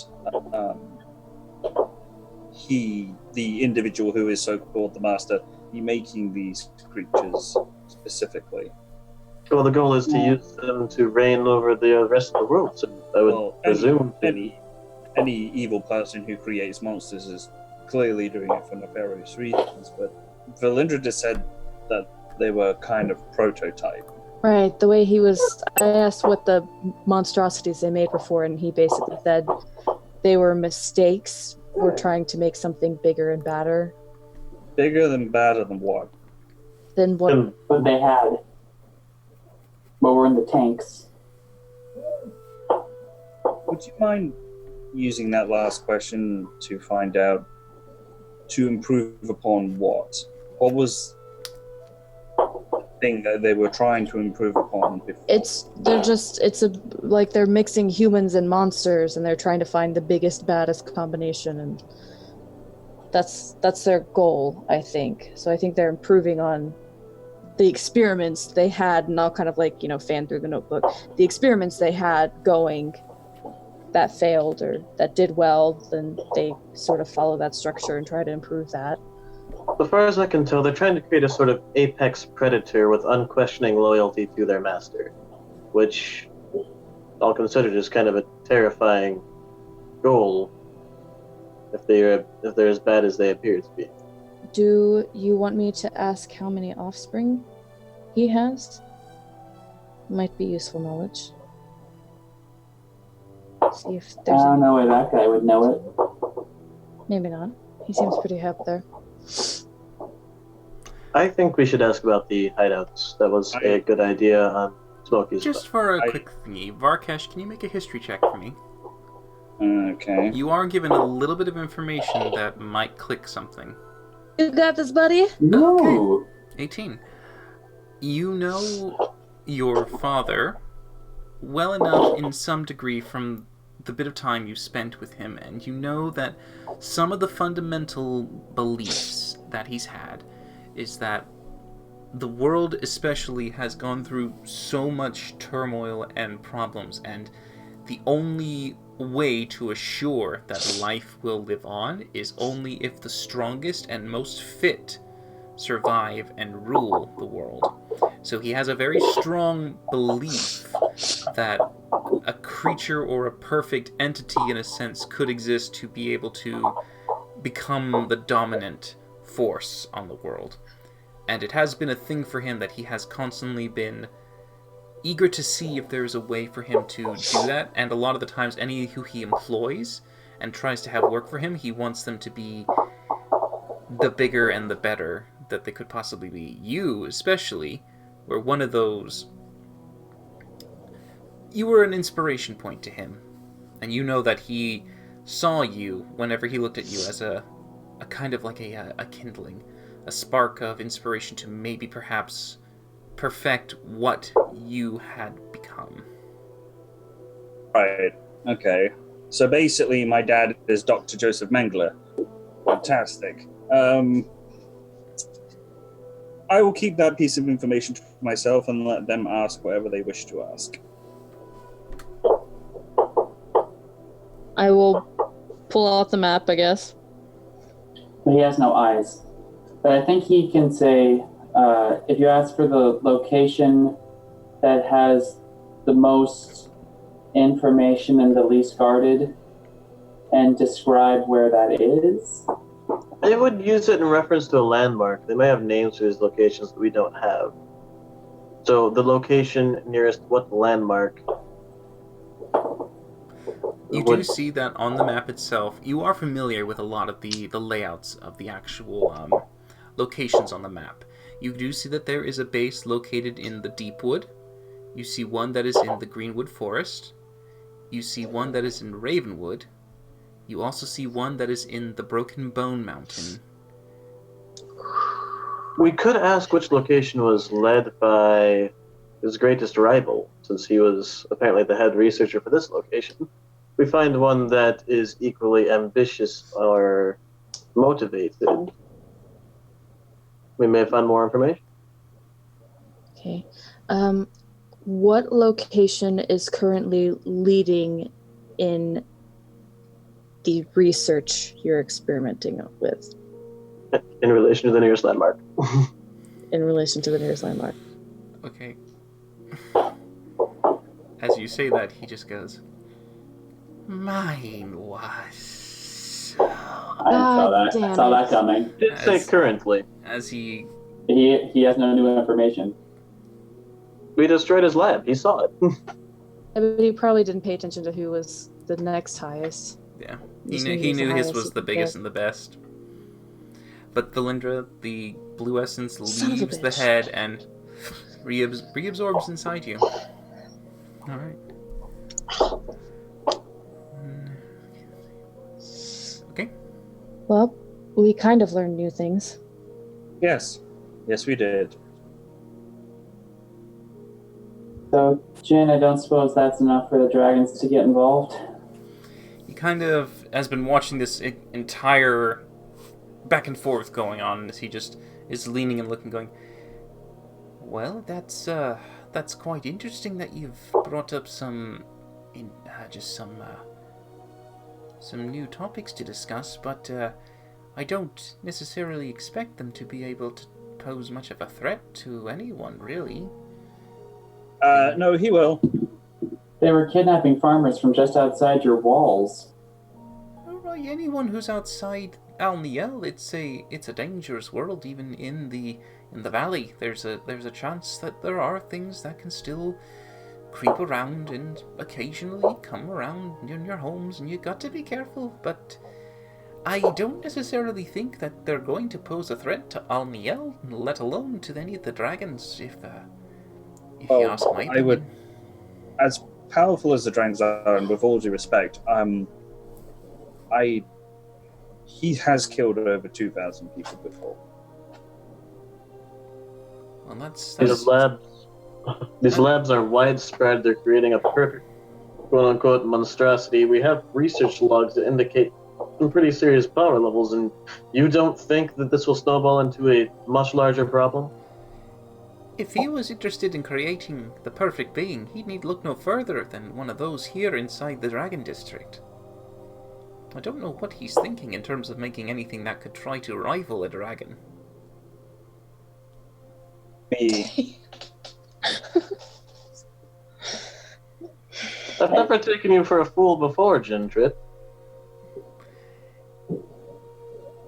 the individual who is so-called the master, be making these creatures specifically? Well, the goal is to use them to reign over the rest of the world, so I would presume... Any evil person who creates monsters is clearly doing it for nefarious reasons, but Valindra just said that they were kind of prototype. Right, the way he was... I asked what the monstrosities they made before, and he basically said they were mistakes. We're trying to make something bigger and badder. Bigger than badder than what? Than what... What they had. But we're in the tanks. Would you mind using that last question to find out, to improve upon what? What was the thing that they were trying to improve upon before? They're mixing humans and monsters, and they're trying to find the biggest, baddest combination, and that's their goal, I think. So I think they're improving on the experiments they had, and I'll kind of fan through the notebook. The experiments they had going that failed or that did well, then they sort of follow that structure and try to improve that. As far as I can tell, they're trying to create a sort of apex predator with unquestioning loyalty to their master, which I'll consider just kind of a terrifying goal if they're as bad as they appear to be. Do you want me to ask how many offspring he has? Might be useful knowledge. See if I there's don't any... know why that guy would know it. Maybe not. He seems pretty up there. I think we should ask about the hideouts. That was a good idea on Smokey's Just part. for a quick thingy, Varkesh, can you make a history check for me? Okay. You are given a little bit of information that might click something. You got this, buddy? Ooh. 18. You know your father well enough in some degree from the bit of time you spent with him, and you know that some of the fundamental beliefs that he's had is that the world especially has gone through so much turmoil and problems, and the only way to assure that life will live on is only if the strongest and most fit survive and rule the world. So he has a very strong belief that a creature or a perfect entity, in a sense, could exist to be able to become the dominant force on the world. And it has been a thing for him that he has constantly been eager to see if there is a way for him to do that, and a lot of the times any who he employs and tries to have work for him, he wants them to be the bigger and the better that they could possibly be. You, especially, were one of those... You were an inspiration point to him, and you know that he saw you whenever he looked at you as a kind of like a kindling, a spark of inspiration to maybe perhaps perfect what you had become. Right. Okay. So basically, my dad is Dr. Joseph Mengele. Fantastic. I will keep that piece of information to myself and let them ask whatever they wish to ask. I will pull out the map, I guess. But he has no eyes. But I think he can say, if you ask for the location that has the most information and the least guarded, and describe where that is. They would use it in reference to a landmark. They may have names for these locations that we don't have. So the location nearest what landmark? You do see that on the map itself. You are familiar with a lot of the layouts of the actual locations on the map. You do see that there is a base located in the Deepwood. You see one that is in the Greenwood Forest. You see one that is in Ravenwood. You also see one that is in the Broken Bone Mountain. We could ask which location was led by his greatest rival, since he was apparently the head researcher for this location. We find one that is equally ambitious or motivated, we may find more information. Okay. What location is currently leading in the research you're experimenting with? In relation to the nearest landmark. In relation to the nearest landmark. Okay. As you say that, he just goes, "Mine was." I saw that coming. Did say currently. As he has no new information. We destroyed his lab. He saw it. But he probably didn't pay attention to who was the next highest. Yeah, he knew his was the biggest and the best. But Valindra, the blue essence leaves the head and reabsorbs inside you. Alright. Okay. Well, we kind of learned new things. Yes. Yes, we did. So, Jin, I don't suppose that's enough for the dragons to get involved? He kind of has been watching this entire back and forth going on as he just is leaning and looking, going, "Well, that's quite interesting that you've brought up some new topics to discuss, but I don't necessarily expect them to be able to pose much of a threat to anyone, really." No, he will. They were kidnapping farmers from just outside your walls. All right, anyone who's outside Alniel, it's a dangerous world. Even in the valley, there's a chance that there are things that can still creep around and occasionally come around in your homes, and you got to be careful. But I don't necessarily think that they're going to pose a threat to Alniel, let alone to any of the dragons. If you ask my opinion. I would, as powerful as the dragons are, and with all due respect, he has killed over 2,000 people before. Well, that's These labs are widespread. They're creating a perfect quote-unquote monstrosity. We have research logs that indicate some pretty serious power levels, and you don't think that this will snowball into a much larger problem? If he was interested in creating the perfect being, he'd need look no further than one of those here inside the Dragon District. I don't know what he's thinking in terms of making anything that could try to rival a dragon. Me. I've never taken you for a fool before, Gentrit.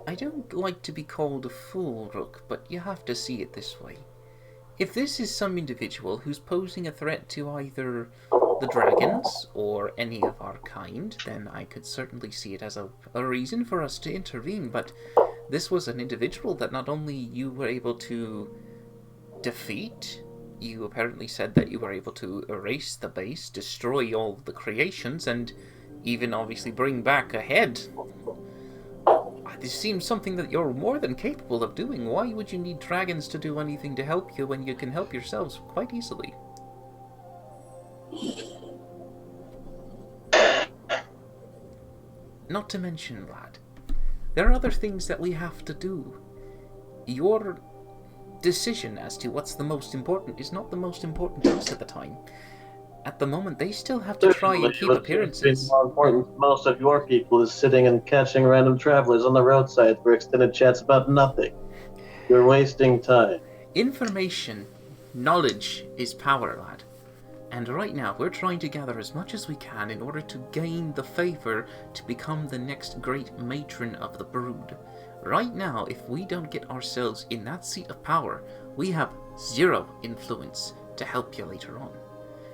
I don't like to be called a fool, Rook, but you have to see it this way. If this is some individual who's posing a threat to either the dragons or any of our kind, then I could certainly see it as a reason for us to intervene. But this was an individual that not only you were able to defeat, you apparently said that you were able to erase the base, destroy all the creations, and even obviously bring back a head. This seems something that you're more than capable of doing. Why would you need dragons to do anything to help you when you can help yourselves quite easily? Not to mention, lad, there are other things that we have to do. Your decision as to what's the most important is not the most important to us at the time. At the moment, they still have to try and keep appearances. More important, most of your people is sitting and catching random travelers on the roadside for extended chats about nothing. You're wasting time. Information, knowledge is power, lad. And right now, we're trying to gather as much as we can in order to gain the favor to become the next great matron of the brood. Right now, if we don't get ourselves in that seat of power, we have zero influence to help you later on.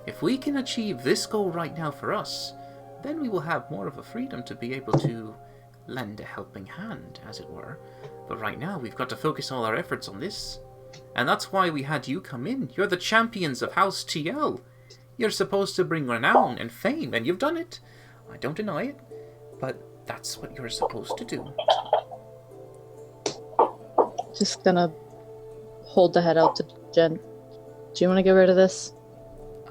If we can achieve this goal right now for us, then we will have more of a freedom to be able to lend a helping hand, as it were. But right now, we've got to focus all our efforts on this. And that's why we had you come in. You're the champions of House TL. You're supposed to bring renown and fame, and you've done it. I don't deny it, but that's what you're supposed to do. Just gonna hold the head out to Jen. Do you want to get rid of this?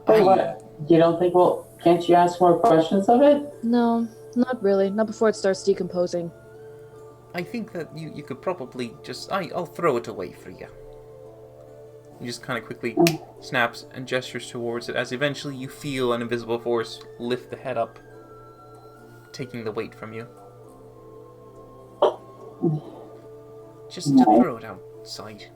Hey, what? You don't think, well, can't you ask more questions of it? No, not really. Not before it starts decomposing. I think that you could probably just... I'll throw it away for you. He just kind of quickly snaps and gestures towards it as eventually you feel an invisible force lift the head up, taking the weight from you. Just to throw it outside.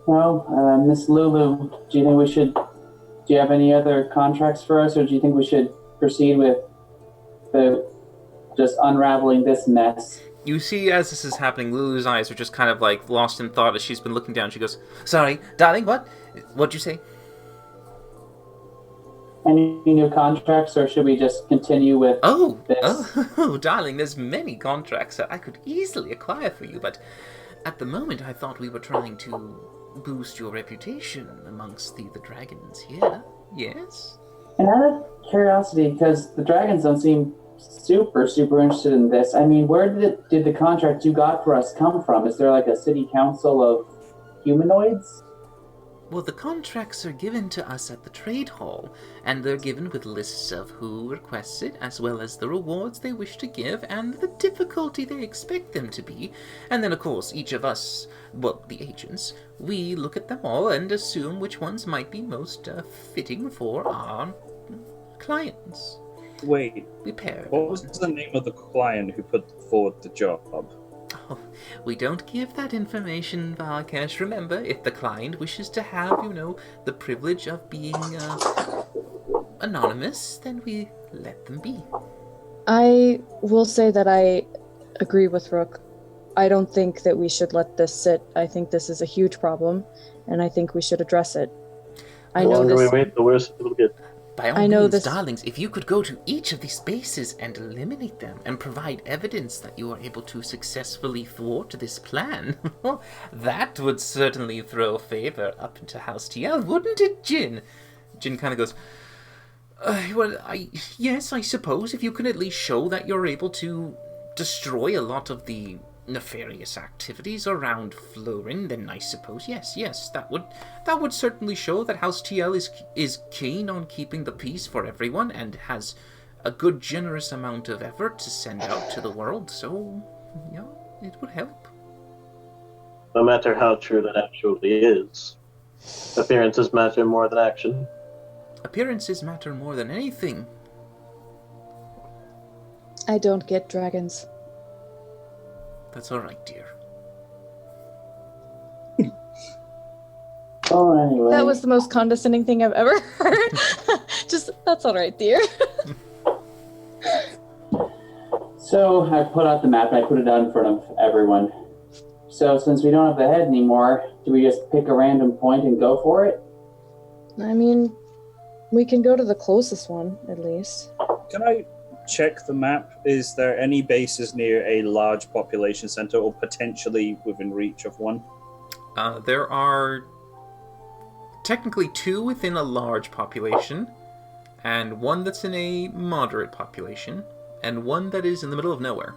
Well, Miss Lulu, do you think we should... Do you have any other contracts for us, or do you think we should proceed with just unraveling this mess? You see, as this is happening, Lulu's eyes are just kind of like lost in thought as she's been looking down. She goes, "Sorry, darling, what? What'd you say?" Any new contracts, or should we just continue with this? Oh, darling, there's many contracts that I could easily acquire for you, but at the moment I thought we were trying to boost your reputation amongst the dragons here. Yes? And out of curiosity, because the dragons don't seem super interested in this, I mean, where did the contract you got for us come from? Is there like a city council of humanoids? Well, the contracts are given to us at the trade hall, and they're given with lists of who requests it, as well as the rewards they wish to give, and the difficulty they expect them to be. And then, of course, each of us, well, the agents, we look at them all and assume which ones might be most fitting for our clients. Wait, We pair what was the name of the client who put forward the job? Oh, we don't give that information, Varkash. Remember, if the client wishes to have, the privilege of being anonymous, then we let them be. I will say that I agree with Rook. I don't think that we should let this sit. I think this is a huge problem, and I think we should address it. I The know longer we this. wait, the worse it will get. By all I know means, this- darlings, if you could go to each of these bases and eliminate them and provide evidence that you are able to successfully thwart this plan, that would certainly throw favor up into House TL, wouldn't it, Jin? Jin kind of goes, yes, I suppose if you can at least show that you're able to destroy a lot of the nefarious activities around Florin, then I suppose yes, that would certainly show that House TL is keen on keeping the peace for everyone and has a good generous amount of effort to send out to the world. So, yeah, it would help. No matter how true that actually is, appearances matter more than action. Appearances matter more than anything. I don't get dragons. That's all right, dear. Oh, anyway. That was the most condescending thing I've ever heard. Just, that's all right, dear. So I put out the map and I put it out in front of everyone. So since we don't have the head anymore, do we just pick a random point and go for it? I mean, we can go to the closest one, at least. Can I check the map? Is there any bases near a large population center or potentially within reach of one? There are technically 2 within a large population, and 1 that's in a moderate population, and 1 that is in the middle of nowhere.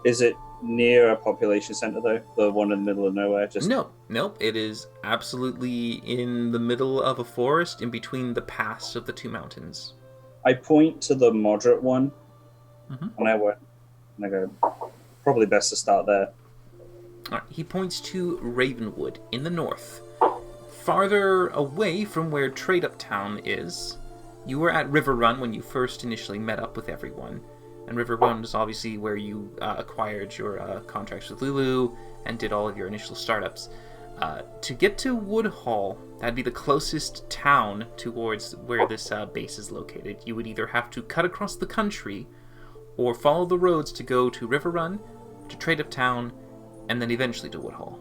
Is it near a population center though? The one in the middle of nowhere? Just Nope. It is absolutely in the middle of a forest in between the paths of the 2 mountains. I point to the moderate one, Mhm. and I go, probably best to start there. Alright, he points to Ravenwood in the north. Farther away from where Trade Up Town is, you were at River Run when you first initially met up with everyone. And River Run is obviously where you acquired your contracts with Lulu and did all of your initial startups. To get to Woodhall, that'd be the closest town towards where this base is located. You would either have to cut across the country or follow the roads to go to River Run, to Trade Up Town, and then eventually to Woodhall.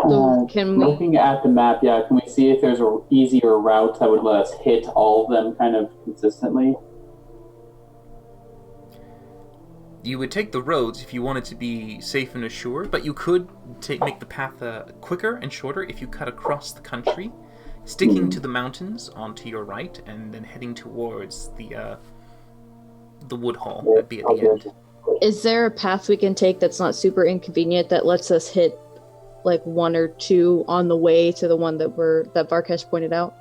So can we... Looking at the map, can we see if there's an easier route that would let us hit all of them kind of consistently? You would take the roads if you wanted to be safe and assured, but you could make the path quicker and shorter if you cut across the country, sticking to the mountains onto your right, and then heading towards the Woodhall that'd be at the end. Is there a path we can take that's not super inconvenient that lets us hit like 1 or 2 on the way to the one that Varkesh pointed out?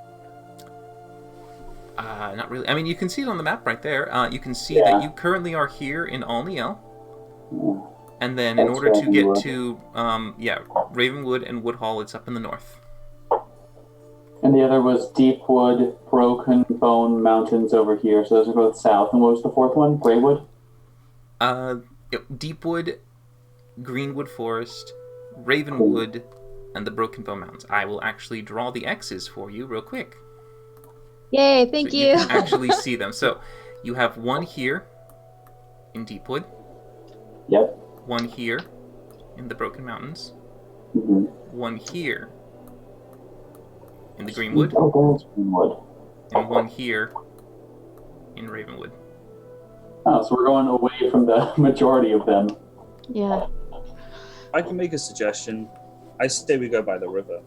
Not really. I mean, you can see it on the map right there. You can see that you currently are here in Alniel. And then in order to get to, Ravenwood and Woodhall, it's up in the north. And the other was Deepwood, Broken Bone Mountains over here. So those are both south. And what was the 4th one? Greywood? Deepwood, Greenwood Forest, Ravenwood, and the Broken Bone Mountains. I will actually draw the X's for you real quick. Yay, thank you. You can actually see them. So you have 1 here in Deepwood. Yep. 1 here in the Broken Mountains. 1 here in the Greenwood. Oh, there's Greenwood. And 1 here in Ravenwood. Oh, so we're going away from the majority of them. Yeah. I can make a suggestion. I say we go by the river.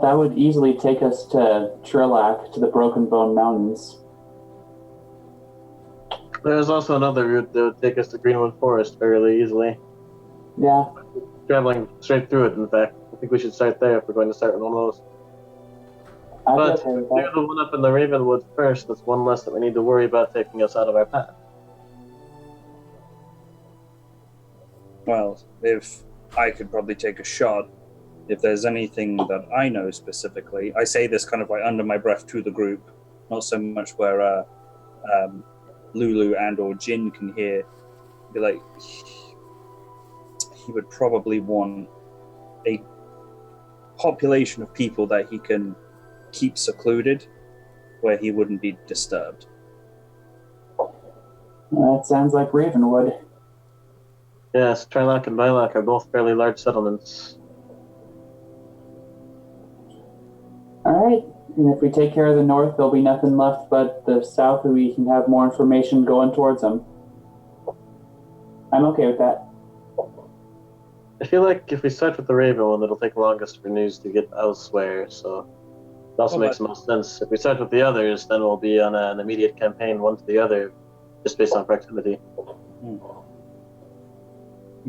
That would easily take us to Trilak, to the Broken Bone Mountains. There's also another route that would take us to Greenwood Forest fairly easily. Yeah. Traveling straight through it, in fact. I think we should start there if we're going to start with one of those. But Okay, do the one up in the Ravenwood first. That's one less that we need to worry about taking us out of our path. Well, if I could probably take a shot, if there's anything that I know specifically, I say this kind of like under my breath to the group, not so much where Lulu and or Jin can hear. Be like, he would probably want a population of people that he can keep secluded where he wouldn't be disturbed. That sounds like Ravenwood. Yes, Trilok and Bylok are both fairly large settlements. All right. And if we take care of the north, there'll be nothing left but the south, and we can have more information going towards them. I'm okay with that. I feel like if we start with the Raven one, it'll take longest for news to get elsewhere, so it also makes the most sense. If we start with the others, then we'll be on an immediate campaign, one to the other, just based on proximity.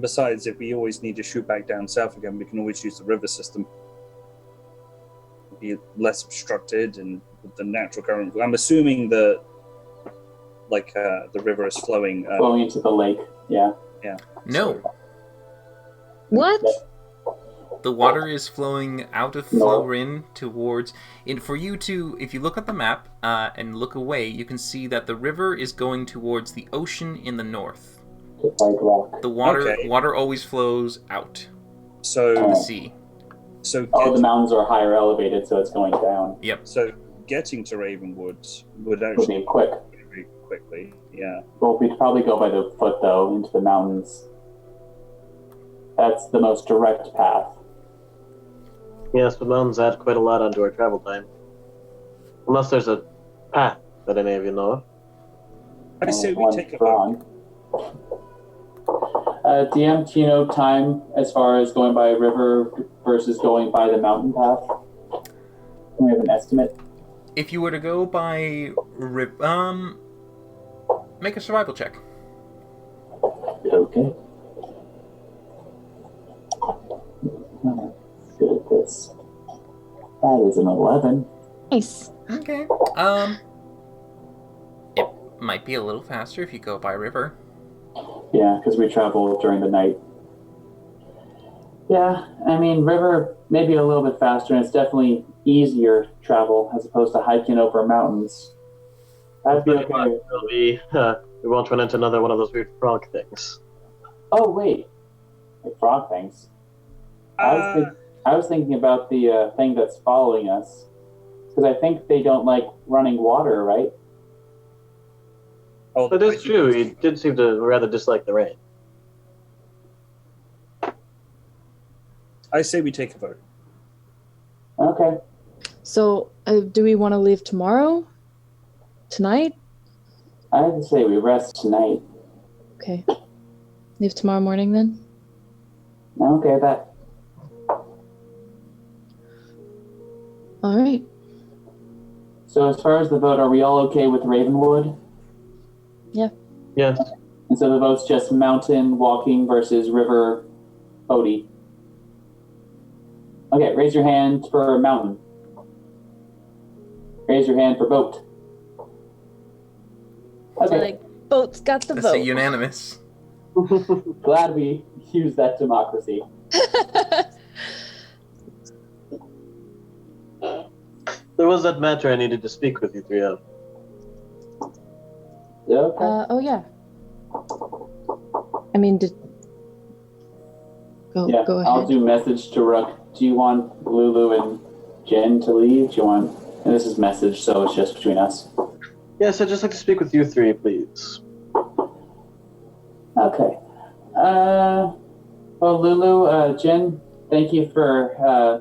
Besides, if we always need to shoot back down south again, we can always use the river system. Be less obstructed and with the natural current. I'm assuming the river is flowing Flowing into the lake, yeah. No, What? the water is flowing out of Florin towards. And for you to, if you look at the map and look away, you can see that the river is going towards the ocean in the north. Rock. The water Okay. water always flows out to So, the sea. so Oh, the mountains are higher elevated, so it's going down. Yep. So getting to Ravenwood would It'll actually be quick. very quickly. Yeah. Well, we'd probably go by the foot, though, into the mountains. That's the most direct path. Yes, but mountains add quite a lot onto our travel time. Unless there's a path that any of you know of. I say we One take a strong. DM, do you know time as far as going by river versus going by the mountain path? Can we have an estimate? If you were to go by make a survival check. Okay. Good at this. That is an 11. Nice. Okay. It might be a little faster if you go by river. Yeah, because we travel during the night. Yeah, I mean, river maybe a little bit faster, and it's definitely easier to travel as opposed to hiking over mountains. That'd be okay. We won't run into another one of those weird frog things. Oh, wait. Like frog things. I was thinking about the thing that's following us. Because I think they don't like running water, right? Oh, That is true. He did seem to rather dislike the rain. I say we take a vote. Okay. So, do we want to leave tomorrow? Tonight? I'd say we rest tonight. Okay. Leave tomorrow morning then? Okay, that. All right. So as far as the vote, are we all okay with Ravenwood? Yes. And so the vote's just mountain walking versus river Odie. Okay, raise your hand for mountain. Raise your hand for boat. Okay, Like, boat's got the That's a vote. unanimous. glad we used that democracy. There was that matter I needed to speak with you three of. Okay. Oh, yeah. I mean, Go ahead. I'll do message to Rook. Do you want Lulu and Jen to leave? Do you want... And this is message, so it's just between us. Yes, I'd just like to speak with you three, please. Okay. Well, Lulu, Jen, thank you for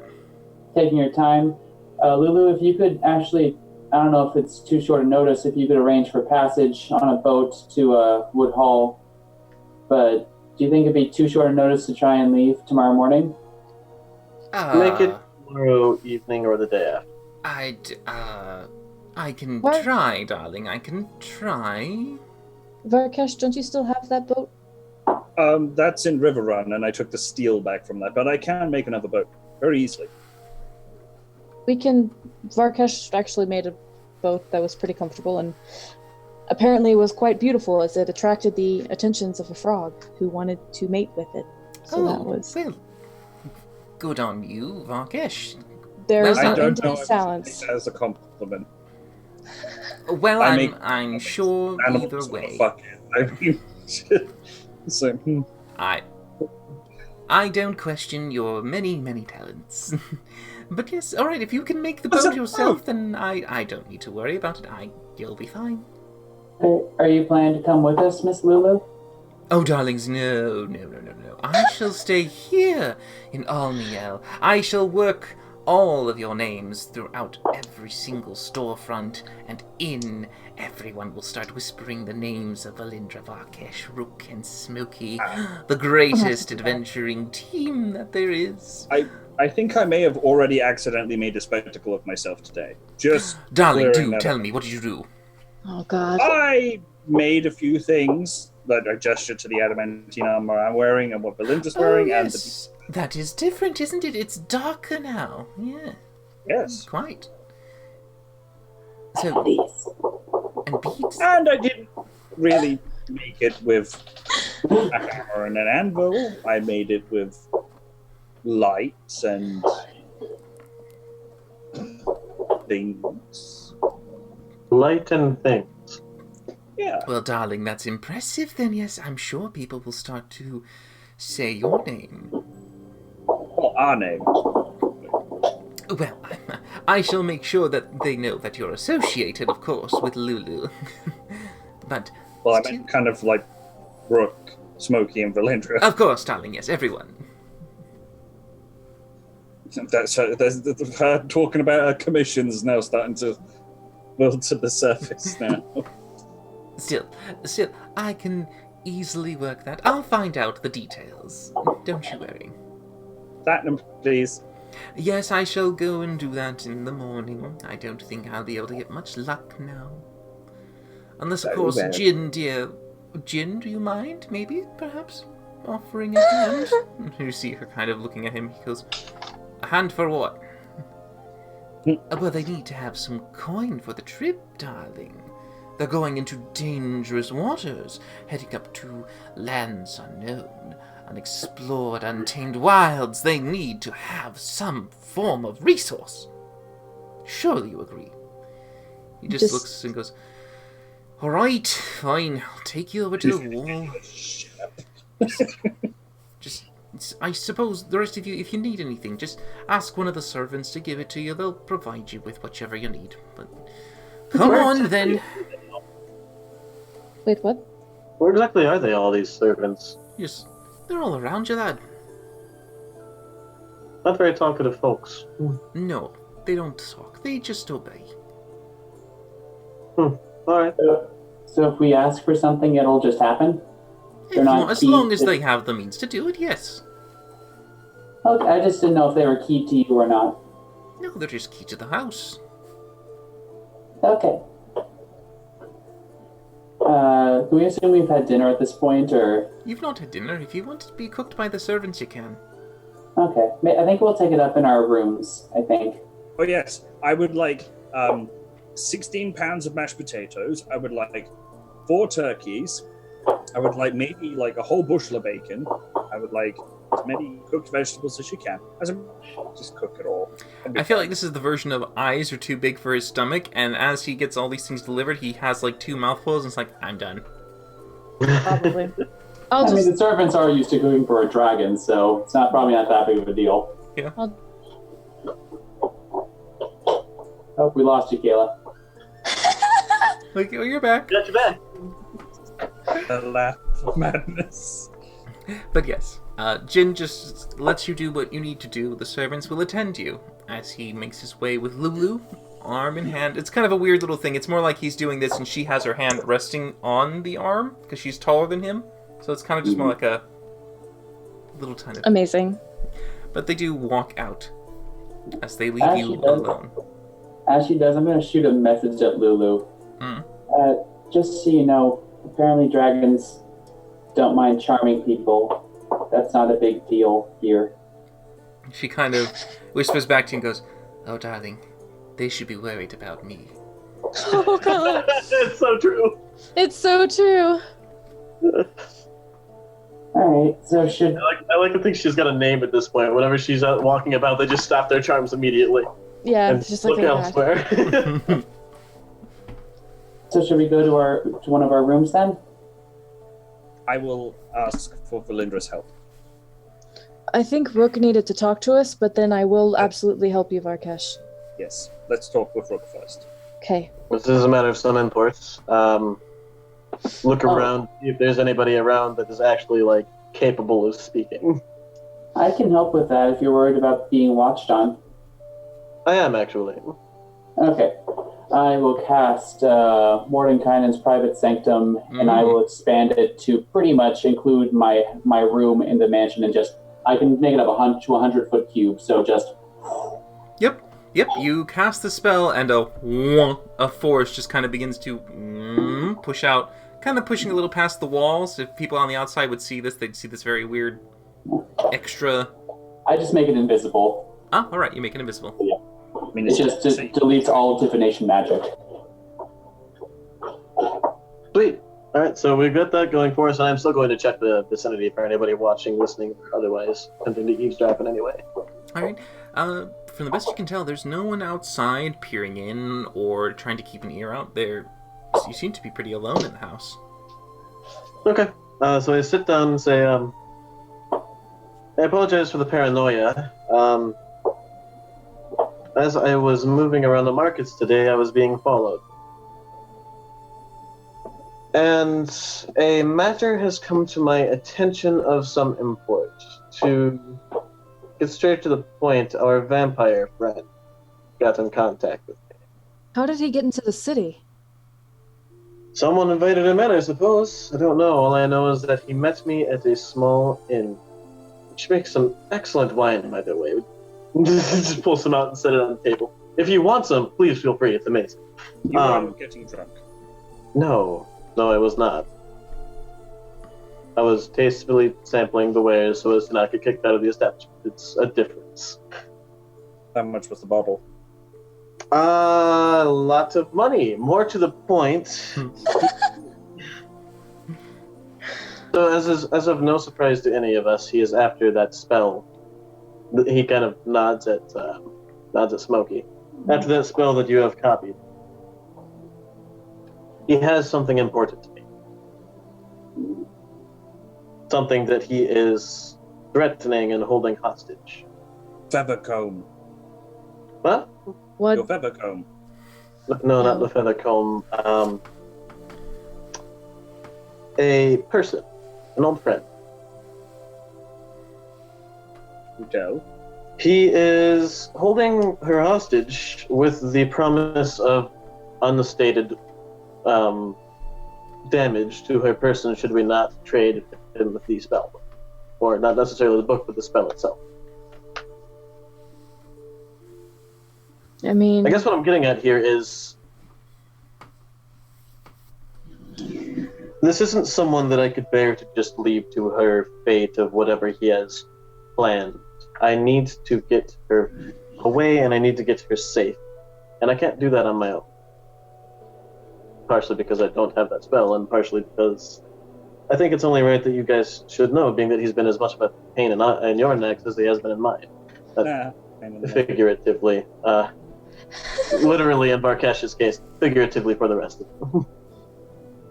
taking your time. Lulu, if you could actually, I don't know if it's too short a notice, if you could arrange for passage on a boat to Wood Hall, but do you think it'd be too short a notice to try and leave tomorrow morning? Make it tomorrow evening or the day after. I can What? try, darling. I can try. Varkesh, don't you still have that boat? That's in River Run, and I took the steel back from that, but I can make another boat very easily. We can. Varkesh actually made a boat that was pretty comfortable and apparently was quite beautiful as it attracted the attentions of a frog who wanted to mate with it. So that was. Well, good on you, Varkesh. There Well, is I an don't end to know the if silence. as a compliment. Well, I make I'm sure Animals either way. fuck it. I mean, so, I I don't question your many, many talents. But yes, alright, if you can make the boat yourself, then I don't need to worry about it. You'll be fine. Are you planning to come with us, Miss Lulu? Oh, darlings, no. I shall stay here in Alniel. I shall work all of your names throughout every single storefront and inn. Everyone will start whispering the names of Valindra, Varkesh, Rook, and Smokey, the greatest adventuring team that there is. I think I may have already accidentally made a spectacle of myself today. Just Darling, clearing do that tell up. me, what did you do? Oh God. I made a few things that I gestured to the adamantine armor I'm wearing and what Belinda's wearing, yes. That is different, isn't it? It's darker now. Yeah. Yes. Quite. So, Please. and beads? And I didn't really make it with a hammer and an anvil. I made it with lights and things. Light and things. Yeah. Well, darling, that's impressive then. Yes, I'm sure people will start to say your name. Well, our name. Well, I shall make sure that they know that you're associated, of course, with Lulu. But Well, I still- meant kind of like Rook, Smokey, and Valindra. Of course, darling, yes, everyone. That's her talking about her commissions now starting to build to the surface now. Still, I can easily work that. I'll find out the details. Don't you worry. Platinum, please. Yes, I shall go and do that in the morning. I don't think I'll be able to get much luck now. Unless, of Very course, bad. Jin, dear... Jin, do you mind, maybe, perhaps, offering a hand? You see her kind of looking at him. He goes, a hand for what? Well, they need to have some coin for the trip, darling. They're going into dangerous waters, heading up to lands unknown, unexplored, untamed wilds. They need to have some form of resource. Surely you agree. He just looks and goes, all right, fine, I'll take you over to the wall. Just, I suppose the rest of you, if you need anything, just ask one of the servants to give it to you. They'll provide you with whichever you need. But come on, then. Wait, what? Where exactly are they, all these servants? Yes, they're all around you, lad. Not very talkative folks. No, they don't talk. They just obey. Alright. So if we ask for something, it'll just happen? They're not As key long as to- they have the means to do it, yes. Okay, I just didn't know if they were key to you or not. No, they're just key to the house. Okay. Can we assume we've had dinner at this point, or... You've not had dinner. If you want it to be cooked by the servants, you can. Okay. I think we'll take it up in our rooms, I think. Oh yes, I would like 16 pounds of mashed potatoes. I would like 4 turkeys. I would like maybe like a whole bushel of bacon. I would like as many cooked vegetables as you can. Just cook it all. I feel like this is the version of eyes are too big for his stomach, and as he gets all these things delivered, he has like 2 mouthfuls, and it's like, I'm done. Probably. I'll I mean, just. the servants are used to cooking for a dragon, so it's probably not that big of a deal. Yeah. Oh, we lost you, Kayla. Like, oh, you're back. Got you back. A laugh of madness. But yes, Jin just lets you do what you need to do. The servants will attend you as he makes his way with Lulu, arm in hand. It's kind of a weird little thing. It's more like he's doing this and she has her hand resting on the arm because she's taller than him. So it's kind of just more like a little tiny... Amazing. But they do walk out as they leave As you she does. alone. As she does, I'm going to shoot a message at Lulu. Mm. Just so you know, apparently dragons don't mind charming people. That's not a big deal here. She kind of whispers back to you and goes, oh, darling, they should be worried about me. Oh God. It's so true. It's so true. Alright, so should... I like to think she's got a name at this point. Whenever she's out walking about, they just stop their charms immediately Yeah, and it's just look like that. elsewhere. So should we go to one of our rooms then? I will ask for Valindra's help. I think Rook needed to talk to us, but then I will absolutely help you, Varkesh. Yes, let's talk with Rook first. Okay. This is a matter of some import. Look Oh. around, see if there's anybody around that is actually, like, capable of speaking. I can help with that if you're worried about being watched on. I am, actually. Okay. I will cast Mordenkainen's Private Sanctum, and I will expand it to pretty much include my room in the mansion, and just, I can make it up to 100-foot cube, so just... Yep. You cast the spell, and a force just kind of begins to push out, kind of pushing a little past the walls. If people on the outside would see this, they'd see this very weird extra... I just make it invisible. Ah, alright, you make it invisible. Yeah. I mean, It just deletes all divination magic. Sweet. Alright, so we've got that going for us, and I'm still going to check the vicinity for anybody watching, listening, or otherwise attempting to eavesdrop in any way. Alright, from the best you can tell, there's no one outside peering in or trying to keep an ear out there. You seem to be pretty alone in the house. Okay. So I sit down and say, I apologize for the paranoia. As I was moving around the markets today, I was being followed. And a matter has come to my attention of some import. To get straight to the point, our vampire friend got in contact with me. How did he get into the city? Someone invited him in, I suppose. I don't know. All I know is that he met me at a small inn, which makes some excellent wine, by the way. Just pull some out and set it on the table. If you want some, please feel free. It's amazing. You are getting drunk. No, I was not. I was tastefully sampling the wares so as to not get kicked out of the establishment. It's a difference. How much was the bottle? Lots of money. More to the point. So, as of no surprise to any of us, he is after that spell. He kind of nods at Smokey. After that spell that you have copied, he has something important to me. Something that he is threatening and holding hostage. Feathercomb. What? What? Your feathercomb. No, not the feathercomb. A person, an old friend. Joe. He is holding her hostage with the promise of unstated damage to her person should we not trade him with the spell. Or not necessarily the book, but the spell itself. I mean... I guess what I'm getting at here is this isn't someone that I could bear to just leave to her fate of whatever he has planned. I need to get her away, and I need to get her safe. And I can't do that on my own. Partially because I don't have that spell, and partially because I think it's only right that you guys should know, being that he's been as much of a pain in your necks as he has been in mine. Figuratively. Literally, in Barkesh's case, figuratively for the rest of them.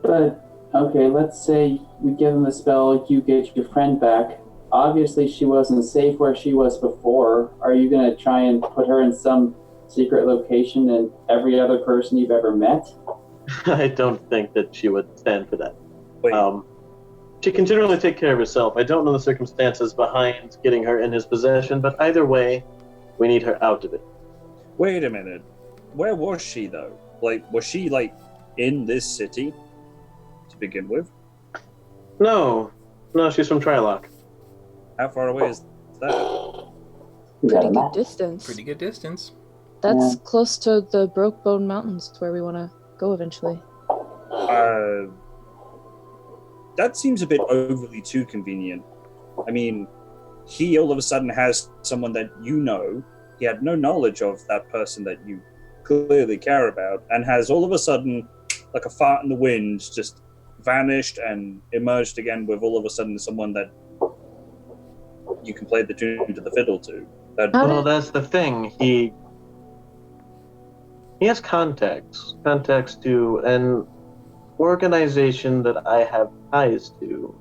But, okay, let's say we give him the spell, you get your friend back. Obviously, she wasn't safe where she was before. Are you going to try and put her in some secret location than every other person you've ever met? I don't think that she would stand for that. Wait. She can generally take care of herself. I don't know the circumstances behind getting her in his possession, but either way, we need her out of it. Wait a minute. Where was she, though? Was she, in this city to begin with? No, she's from Trilock. How far away is that? Pretty good distance. Pretty good distance. That's close to the Brokebone Mountains, where we want to go eventually. That seems a bit overly too convenient. I mean, he all of a sudden has someone that you know. He had no knowledge of that person that you clearly care about, and has all of a sudden, like a fart in the wind, just vanished and emerged again with all of a sudden someone that you can play the tune to the fiddle to. Well, that's the thing. He has contacts to an organization that I have ties to.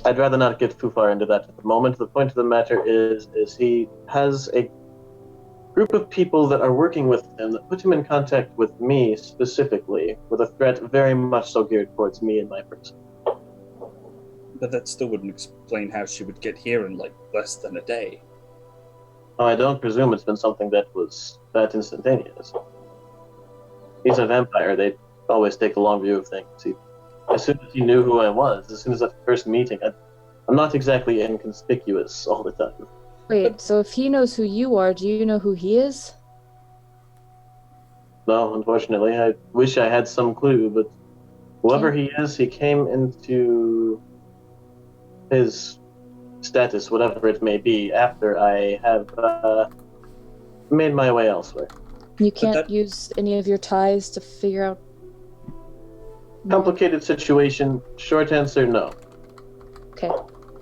I'd rather not get too far into that at the moment. The point of the matter is he has a group of people that are working with him that put him in contact with me specifically, with a threat very much so geared towards me and my person. But that still wouldn't explain how she would get here in, like, less than a day. Oh, I don't presume it's been something that was that instantaneous. He's a vampire. They always take the long view of things. As soon as he knew who I was, as soon as that first meeting, I'm not exactly inconspicuous all the time. Wait, so if he knows who you are, do you know who he is? No, unfortunately, I wish I had some clue, but whoever he is, he came into his status, whatever it may be, after I have made my way elsewhere. You can't use any of your ties to figure out... Complicated situation. Short answer, no. Okay.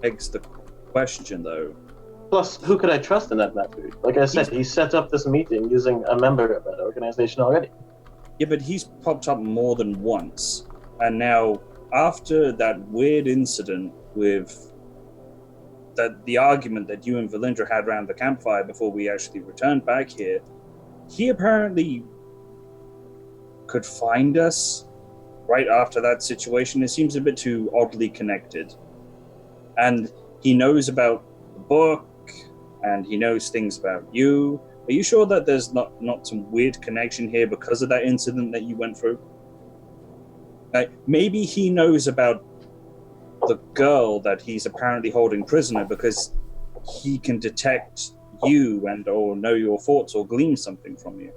Begs the question, though. Plus, who could I trust in that matter? Like I said, he set up this meeting using a member of that organization already. Yeah, but he's popped up more than once. And now, after that weird incident with the argument that you and Valindra had around the campfire before we actually returned back here, he apparently could find us right after that situation. It seems a bit too oddly connected. And he knows about the book, and he knows things about you. Are you sure that there's not some weird connection here because of that incident that you went through? Like, maybe he knows about the girl that he's apparently holding prisoner because he can detect you and or know your thoughts or glean something from you.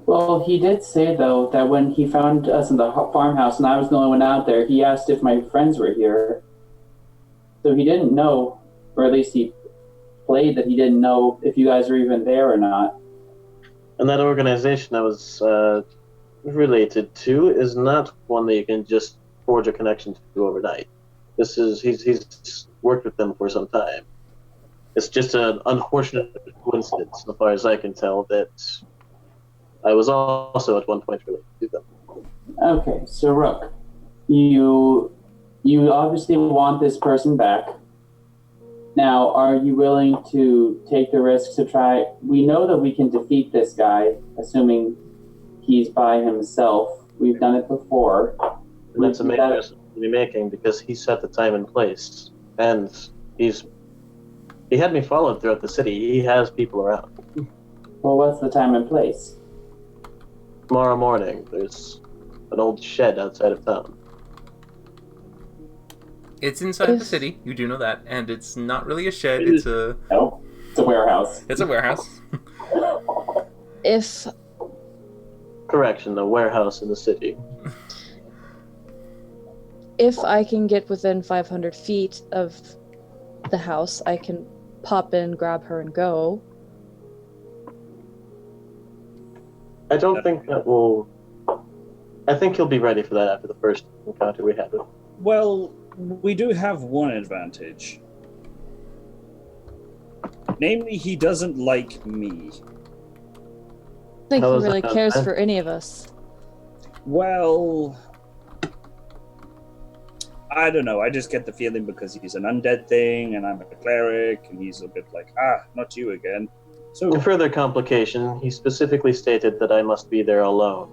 Well, he did say, though, that when he found us in the farmhouse and I was the only one out there, he asked if my friends were here. So he didn't know, or at least he played that he didn't know if you guys were even there or not. And that organization I was related to is not one that you can just forge a connection to overnight. He's worked with them for some time. It's just an unfortunate coincidence, as far as I can tell, that I was also at one point related to them. Okay, so Rook, you obviously want this person back. Now, are you willing to take the risk to try? We know that we can defeat this guy, assuming he's by himself. We've done it before. And that's a major assumption to be making because he set the time and place, and he had me followed throughout the city. He has people around. Well, what's the time and place? Tomorrow morning, there's an old shed outside of town. It's inside the city, you do know that, and it's not really a shed, it's a... No, it's a warehouse. It's a warehouse. If... Correction, a warehouse in the city. If I can get within 500 feet of the house, I can pop in, grab her, and go. I don't think that will... I think he'll be ready for that after the first encounter we had with him. Well, we do have one advantage. Namely, he doesn't like me. I think How he is really that, cares man? for any of us. Well, I don't know. I just get the feeling because he's an undead thing and I'm a cleric and he's a bit like, not you again. So, In further complication, he specifically stated that I must be there alone.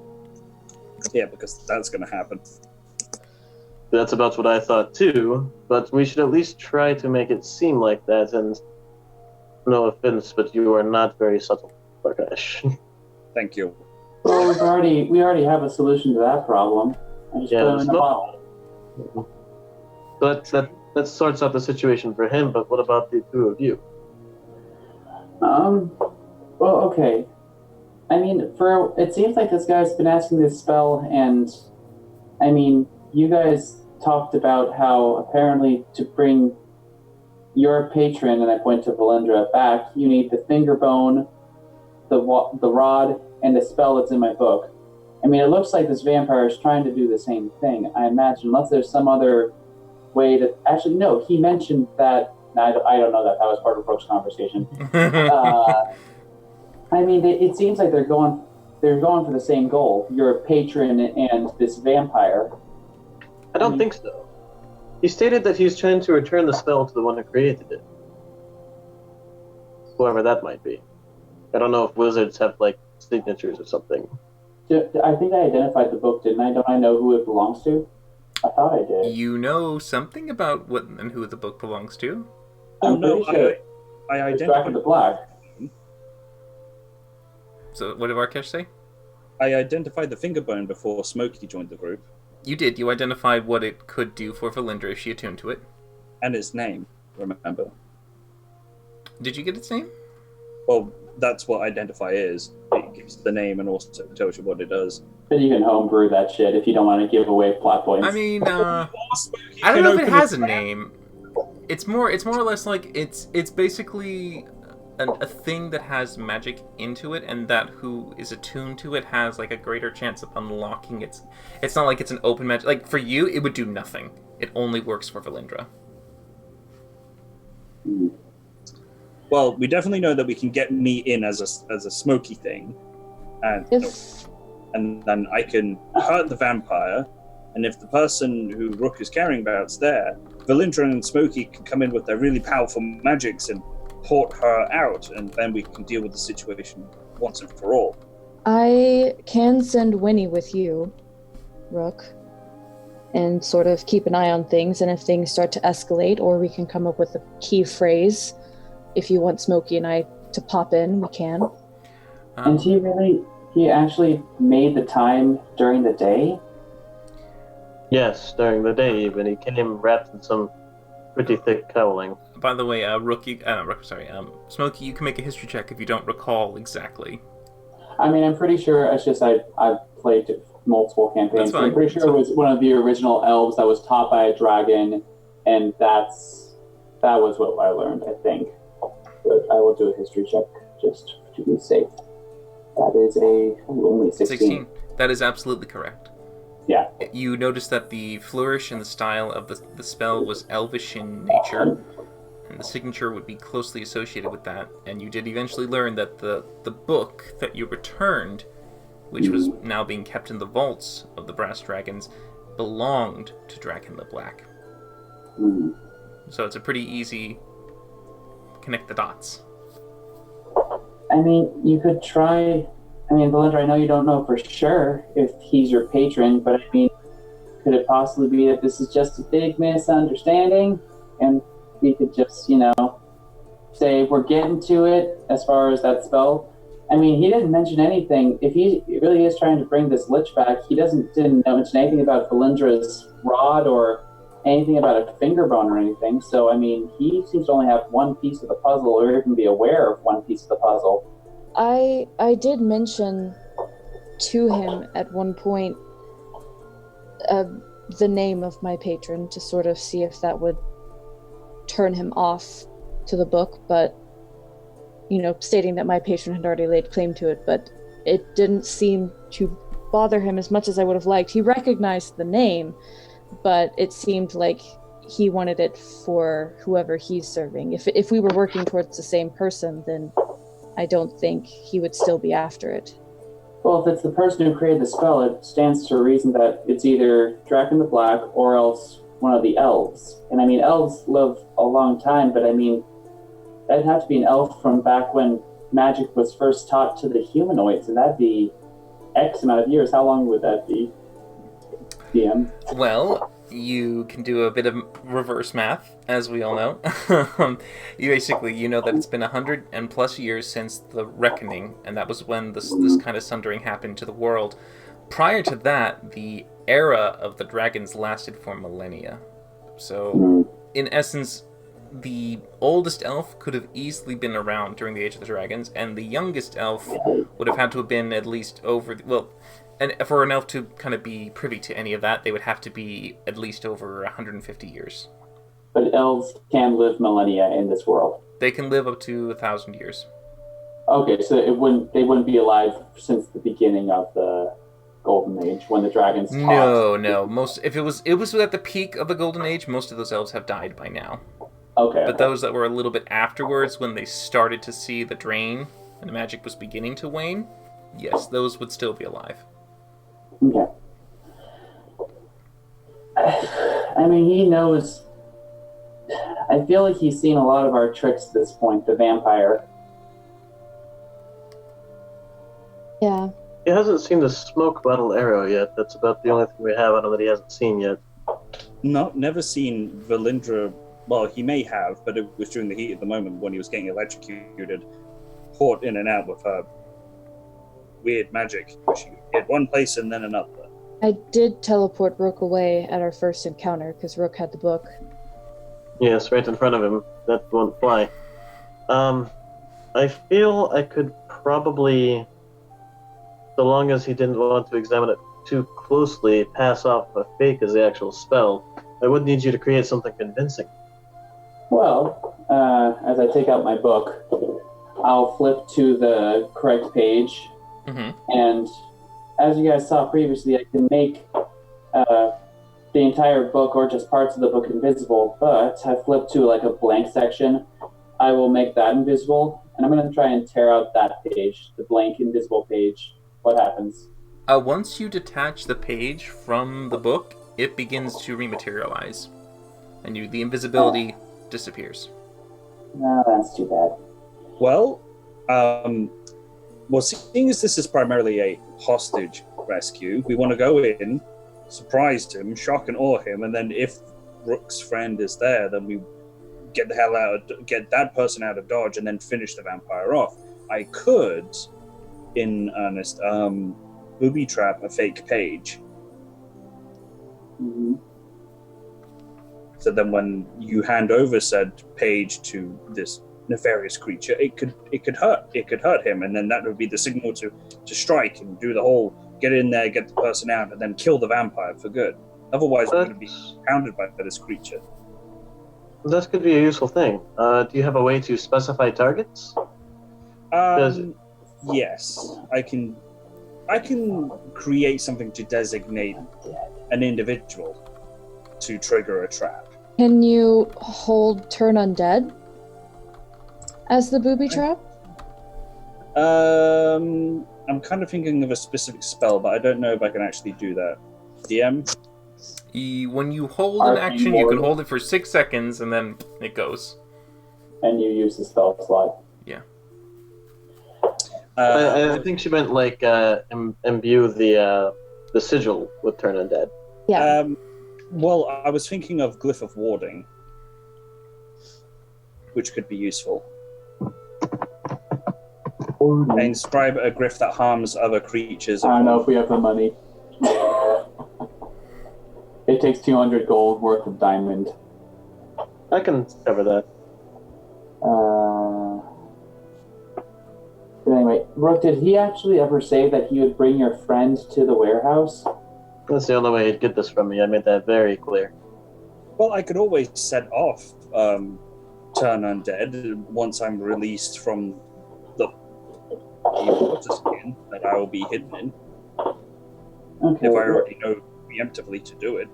yeah, because that's going to happen. That's about what I thought too, but we should at least try to make it seem like that, and no offense, but you are not very subtle, Barkash. Thank you. Well, we already have a solution to that problem. I just put him in a bottle. But that sorts out the situation for him, but what about the two of you? Well, okay. I mean, it seems like this guy's been asking this spell, and I mean, you guys talked about how apparently to bring your patron, and I point to Valindra, back, you need the finger bone, the rod, and the spell that's in my book. I mean, it looks like this vampire is trying to do the same thing. I imagine, unless there's some other way that... Actually, no, he mentioned that... I don't know that. That was part of Brooke's conversation. I mean, it seems like they're going for the same goal. Your patron and this vampire. I don't think so. He stated that he's trying to return the spell to the one who created it. Whoever that might be. I don't know if wizards have, like, signatures or something. I think I identified the book, didn't I? Don't I know who it belongs to? I thought I did. You know something about what and who the book belongs to? Oh I'm no, pretty sure I it's Dragon identified the Black. So what did Arkesh say? I identified the finger bone before Smokey joined the group, You did. You identified what it could do for Valindra if she attuned to it. and its name. Remember? Did you get its name? Well, that's what identify is. It gives the name and also tells you what it does. But you can homebrew that shit if you don't want to give away plot points. I mean, I Smokey don't can know if it open has its a name. It's more or less like it's basically a thing that has magic into it, and that who is attuned to it has like a greater chance of unlocking its. It's not like it's an open magic. Like for you, it would do nothing. It only works for Valindra. Well, we definitely know that we can get me in as a Smokey thing, and then I can hurt the vampire, and if the person who Rook is caring about's there, Valindra and Smokey can come in with their really powerful magics and port her out, and then we can deal with the situation once and for all. I can send Winnie with you, Rook, and sort of keep an eye on things, and if things start to escalate, or we can come up with a key phrase. If you want Smokey and I to pop in, we can. And he actually made the time during the day? Yes, during the day even. He came wrapped in some pretty thick cowling. By the way, Smokey, you can make a history check if you don't recall exactly. I mean, I'm pretty sure it's just I've played multiple campaigns. That's fine. I'm pretty sure it was one of the original elves that was taught by a dragon, and that was what I learned, I think. But I will do a history check just to be safe. That is only 16. That is absolutely correct. Yeah. You notice that the flourish and the style of the spell was elvish in nature, and the signature would be closely associated with that. And you did eventually learn that the book that you returned, which was now being kept in the vaults of the Brass Dragons, belonged to Dragon the Black. Mm. So it's a pretty easy connect the dots. I mean, you could try. I mean, Valindra, I know you don't know for sure if he's your patron, but I mean, could it possibly be that this is just a big misunderstanding? And we could just, say we're getting to it as far as that spell. I mean, he didn't mention anything. If he really is trying to bring this lich back, he didn't mention anything about Valindra's rod or anything about a finger bone or anything. So, I mean, he seems to only have one piece of the puzzle, or even be aware of one piece of the puzzle. I did mention to him at one point the name of my patron to sort of see if that would turn him off to the book, but stating that my patron had already laid claim to it, but it didn't seem to bother him as much as I would have liked. He recognized the name, but it seemed like he wanted it for whoever he's serving. If we were working towards the same person, then I don't think he would still be after it. Well, if it's the person who created the spell, it stands to reason that it's either Draken the Black or else one of the elves. And I mean, elves live a long time, but I mean, that'd have to be an elf from back when magic was first taught to the humanoids, and that'd be X amount of years. How long would that be, DM? Well, you can do a bit of reverse math, as we all know. You know that it's been 100+ years since the Reckoning, and that was when this kind of sundering happened to the world. Prior to that, the era of the dragons lasted for millennia. So, in essence, the oldest elf could have easily been around during the Age of the Dragons, and the youngest elf would have had to have been at least and for an elf to kind of be privy to any of that, they would have to be at least over 150 years. But elves can live millennia in this world. They can live up to 1,000 years. Okay, so they wouldn't be alive since the beginning of the Golden Age when the dragons taught. No. If it was at the peak of the Golden Age, most of those elves have died by now. Okay. But those that were a little bit afterwards, when they started to see the drain and the magic was beginning to wane, yes, those would still be alive. Okay. I mean, he knows. I feel like he's seen a lot of our tricks at this point, the vampire. Yeah. He hasn't seen the smoke bottle arrow yet. That's about the only thing we have on him that he hasn't seen yet. Never seen Valindra. Well, he may have, but it was during the heat of the moment when he was getting electrocuted, caught in and out with her weird magic. She hit one place and then another. I did teleport Rook away at our first encounter because Rook had the book. Yes, right in front of him. That won't fly. I feel I could probably, so long as he didn't want to examine it too closely, pass off a fake as the actual spell. I would need you to create something convincing. Well, as I take out my book, I'll flip to the correct page, and as you guys saw previously, I can make the entire book or just parts of the book invisible, but I flip to like a blank section. I will make that invisible, and I'm going to try and tear out that page, the blank invisible page. What happens? Once you detach the page from the book, it begins to rematerialize, and the invisibility disappears. No, that's too bad. Well, seeing as this is primarily a hostage rescue, we want to go in, surprise him, shock and awe him, and then if Rook's friend is there, then we get the hell out, get that person out of Dodge, and then finish the vampire off. I could, in earnest, booby trap a fake page. Mm-hmm. So then when you hand over said page to this nefarious creature, it could hurt him, and then that would be the signal to strike and do the whole get in there, get the person out, and then kill the vampire for good. Otherwise, we're going to be pounded by this creature. That could be a useful thing. Do you have a way to specify targets? Yes, I can create something to designate an individual to trigger a trap. Can you hold Turn Undead as the booby trap? I'm kind of thinking of a specific spell, but I don't know if I can actually do that. DM? When you hold an action, you can hold it for 6 seconds, and then it goes. And you use the spell slot. Yeah. I think she meant like imbue the sigil with Turn Undead. Yeah. Well, I was thinking of Glyph of Warding, which could be useful. I inscribe a glyph that harms other creatures. I don't know if we have the money. It takes 200 gold worth of diamond. I can cover that. Anyway, Rook, did he actually ever say that he would bring your friend to the warehouse? That's the only way he'd get this from me. I made that very clear. Well, I could always set off Turn Undead once I'm released from the water skin that I will be hidden in. Okay. If I already know preemptively to do it.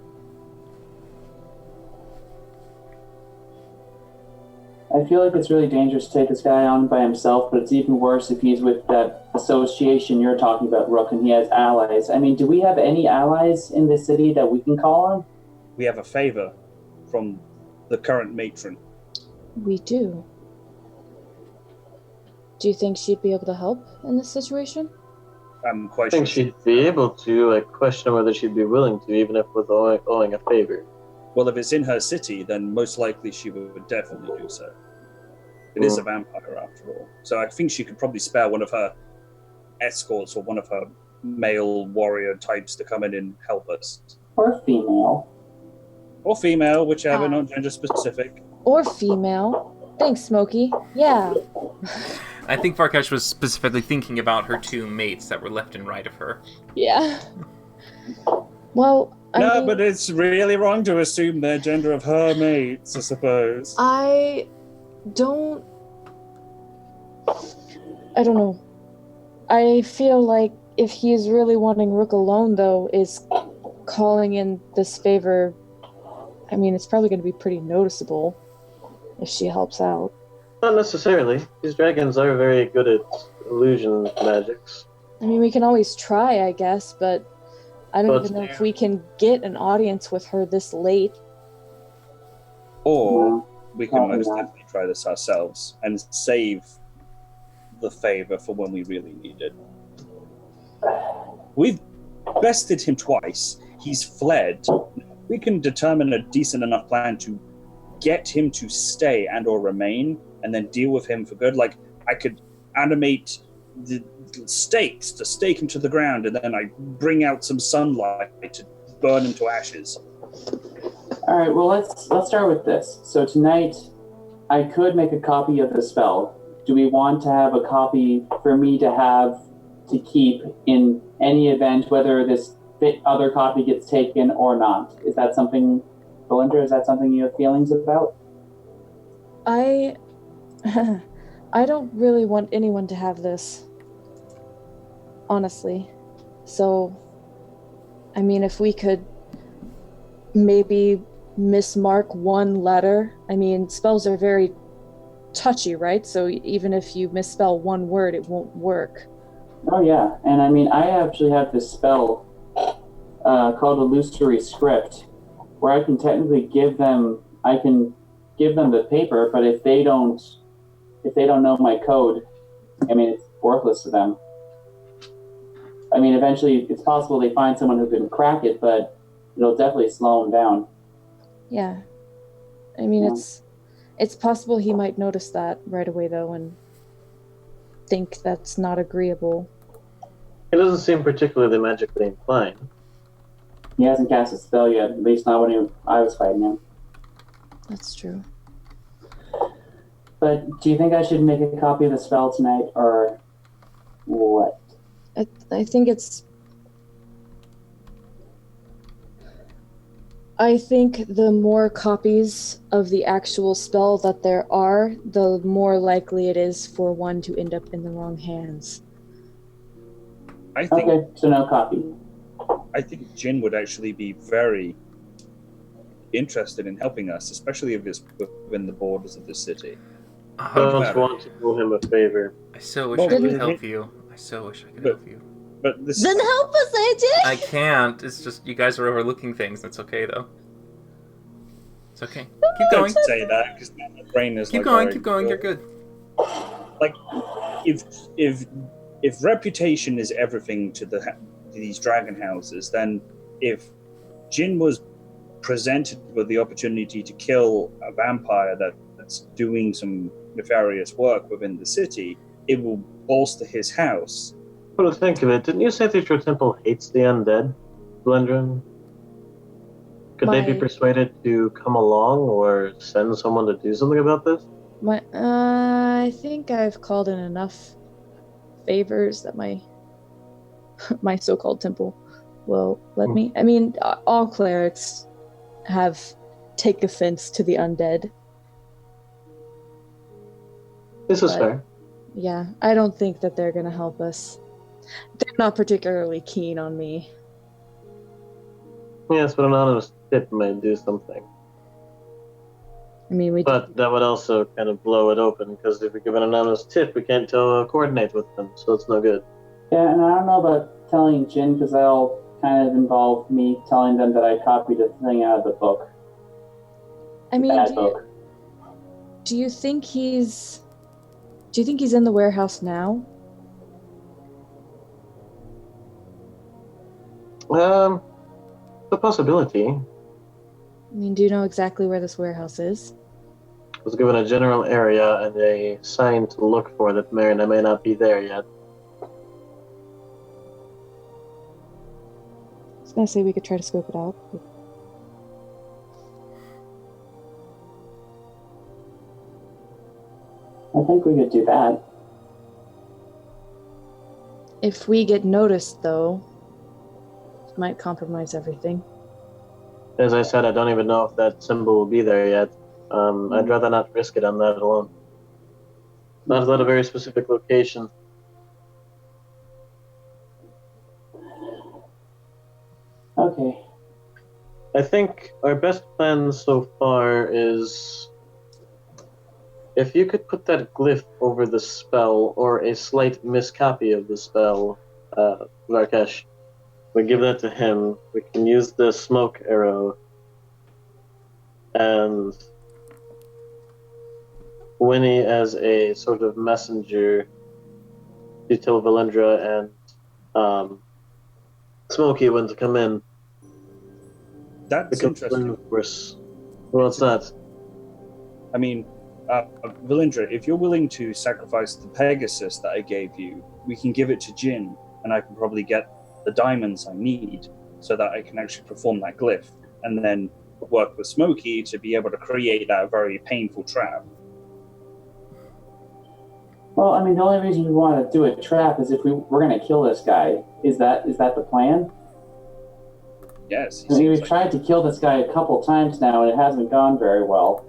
I feel like it's really dangerous to take this guy on by himself, but it's even worse if he's with that association you're talking about, Rook, and he has allies. I mean, do we have any allies in the city that we can call on? We have a favor from the current matron. We do. Do you think she'd be able to help in this situation? I'm quite I think sure. she'd be able to. I question whether she'd be willing to, even if with owing a favor. Well, if it's in her city, then most likely she would definitely do so. It is a vampire, after all. So I think she could probably spare one of her escorts or one of her male warrior types to come in and help us. Or female. Or female, whichever, not gender specific. Or female. Thanks, Smokey. Yeah. I think Farkesh was specifically thinking about her 2 mates that were left and right of her. Yeah. Well, I mean, But it's really wrong to assume their gender of her mates, I suppose. I don't know. I feel like if he's really wanting Rook alone, though, is calling in this favor, I mean, it's probably going to be pretty noticeable if she helps out. Not necessarily. These dragons are very good at illusion magics. I mean, we can always try, I guess, but I don't even know if we can get an audience with her this late. Or we can Probably most not. definitely try this ourselves and save the favor for when we really need it. We've bested him twice. He's fled. We can determine a decent enough plan to get him to stay and or remain and then deal with him for good. Like, I could animate the stakes to stake him to the ground, and then I bring out some sunlight to burn him to ashes. All right. Well, let's start with this. So tonight, I could make a copy of the spell. Do we want to have a copy for me to have to keep in any event, whether this other copy gets taken or not? Is that something, Belinda? Is that something you have feelings about? I I don't really want anyone to have this. Honestly. So, I mean, if we could maybe mismark one letter. I mean, spells are very touchy, right? So even if you misspell one word, it won't work. Oh yeah, and I mean, I actually have this spell called Illusory Script, where I can technically give them, the paper, but if they don't know my code, I mean, it's worthless to them. I mean, eventually, it's possible they find someone who can crack it, but it'll definitely slow them down. Yeah. I mean, Yeah. it's possible he might notice that right away, though, and think that's not agreeable. He doesn't seem particularly magically inclined. He hasn't cast a spell yet, at least not when I was fighting him. That's true. But do you think I should make a copy of the spell tonight, or what? I think I think the more copies of the actual spell that there are, the more likely it is for one to end up in the wrong hands. I think Okay, so no copy. I think Jin would actually be very interested in helping us, especially if it's within the borders of the city. I Think don't about want to do him a favor. I so wish Well, I could we- help you. I so wish I could But- help you. But this Then help us, AJ! I can't. It's just you guys are overlooking things. That's okay though. It's okay. Keep don't going. say that because my brain is Keep like, going. alright, Keep going. You're good. Like, if reputation is everything to these dragon houses, then if Jin was presented with the opportunity to kill a vampire that's doing some nefarious work within the city, it will bolster his house. But to think of it, didn't you say that your temple hates the undead, Blendrin? Could they be My- persuaded to come along or send someone to do something about this? I think I've called in enough favors that my my so-called temple will let me. I mean, all clerics take offense to the undead. This is But- fair. Yeah, I don't think that they're gonna help us. They're not particularly keen on me. Yes, but an anonymous tip may do something. I mean, But that would also kind of blow it open, because if we give an anonymous tip, we can't coordinate with them, so it's no good. Yeah, and I don't know about telling Jin, because that'll kind of involve me telling them that I copied a thing out of the book. I mean, Bad book. do you think he's in the warehouse now? The possibility. I mean, do you know exactly where this warehouse is? Was given a general area and a sign to look for that may or may not be there yet. I was gonna say we could try to scope it out. But I think we could do that. if we get noticed, though, it might compromise everything. As I said, I don't even know if that symbol will be there yet. I'd rather not risk it on that alone. Not at a very specific location. Okay. I think our best plan so far is if you could put that glyph over the spell or a slight miscopy of the spell, Varkesh, we give that to him. We can use the smoke arrow and Winnie as a sort of messenger to tell Valendra and Smokey when to come in. That's interesting. Of course. What's that? I mean, Valindra, if you're willing to sacrifice the Pegasus that I gave you, we can give it to Jin, and I can probably get the diamonds I need so that I can actually perform that glyph, and then work with Smokey to be able to create that very painful trap. Well, I mean, the only reason we want to do a trap is if we're going to kill this guy. Is that the plan? Yes. I mean, we've tried to kill this guy a couple times now, and it hasn't gone very well.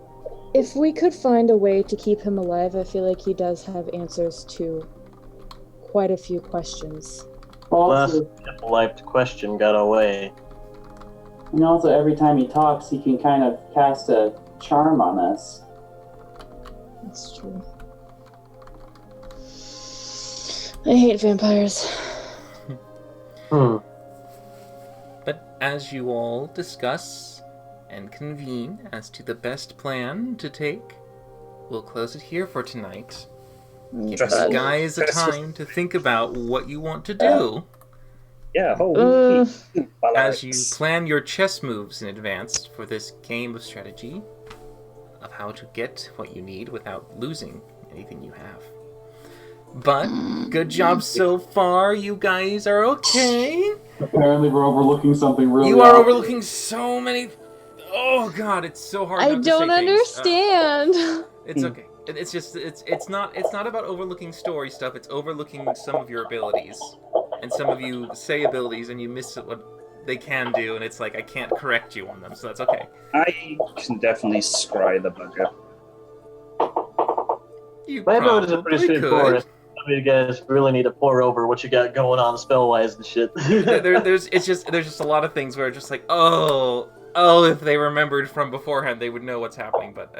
If we could find a way to keep him alive, I feel like he does have answers to quite a few questions. Last polite question got away. And also, every time he talks, he can kind of cast a charm on us. That's true. I hate vampires. But as you all discuss and convene as to the best plan to take, we'll close it here for tonight. Give you guys a time to think about what you want to do. Yeah, as you plan your chess moves in advance for this game of strategy of how to get what you need without losing anything you have. But good job so far. You guys are okay. Apparently, we're overlooking something really. You are overlooking so many. Oh God, it's so hard. I don't understand. It's okay. It's just it's not about overlooking story stuff. It's overlooking some of your abilities, and some of you say abilities and you miss what they can do, and it's like I can't correct you on them, so that's okay. I can definitely scry the bugger. You My abilities are pretty probably straightforward. could. Some of you guys really need to pour over what you got going on spell-wise and shit. there's just a lot of things where it's just like, oh, if they remembered from beforehand, they would know what's happening. But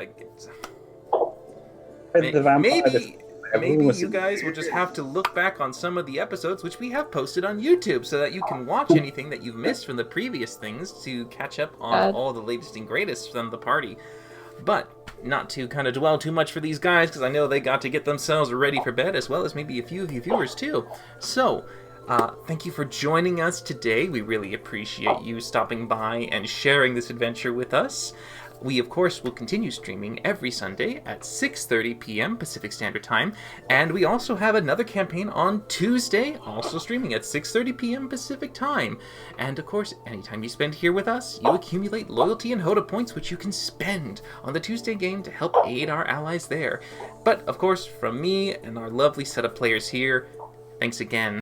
maybe you guys will just have to look back on some of the episodes which we have posted on YouTube, so that you can watch anything that you've missed from the previous things to catch up on all the latest and greatest from the party. But not to kind of dwell too much for these guys, because I know they got to get themselves ready for bed, as well as maybe a few of you viewers too. So, thank you for joining us today. We really appreciate you stopping by and sharing this adventure with us. We, of course, will continue streaming every Sunday at 6:30 p.m. Pacific Standard Time, and we also have another campaign on Tuesday, also streaming at 6:30 p.m. Pacific Time. And, of course, anytime you spend here with us, you accumulate loyalty and Hoda points, which you can spend on the Tuesday game to help aid our allies there. But, of course, from me and our lovely set of players here, thanks again.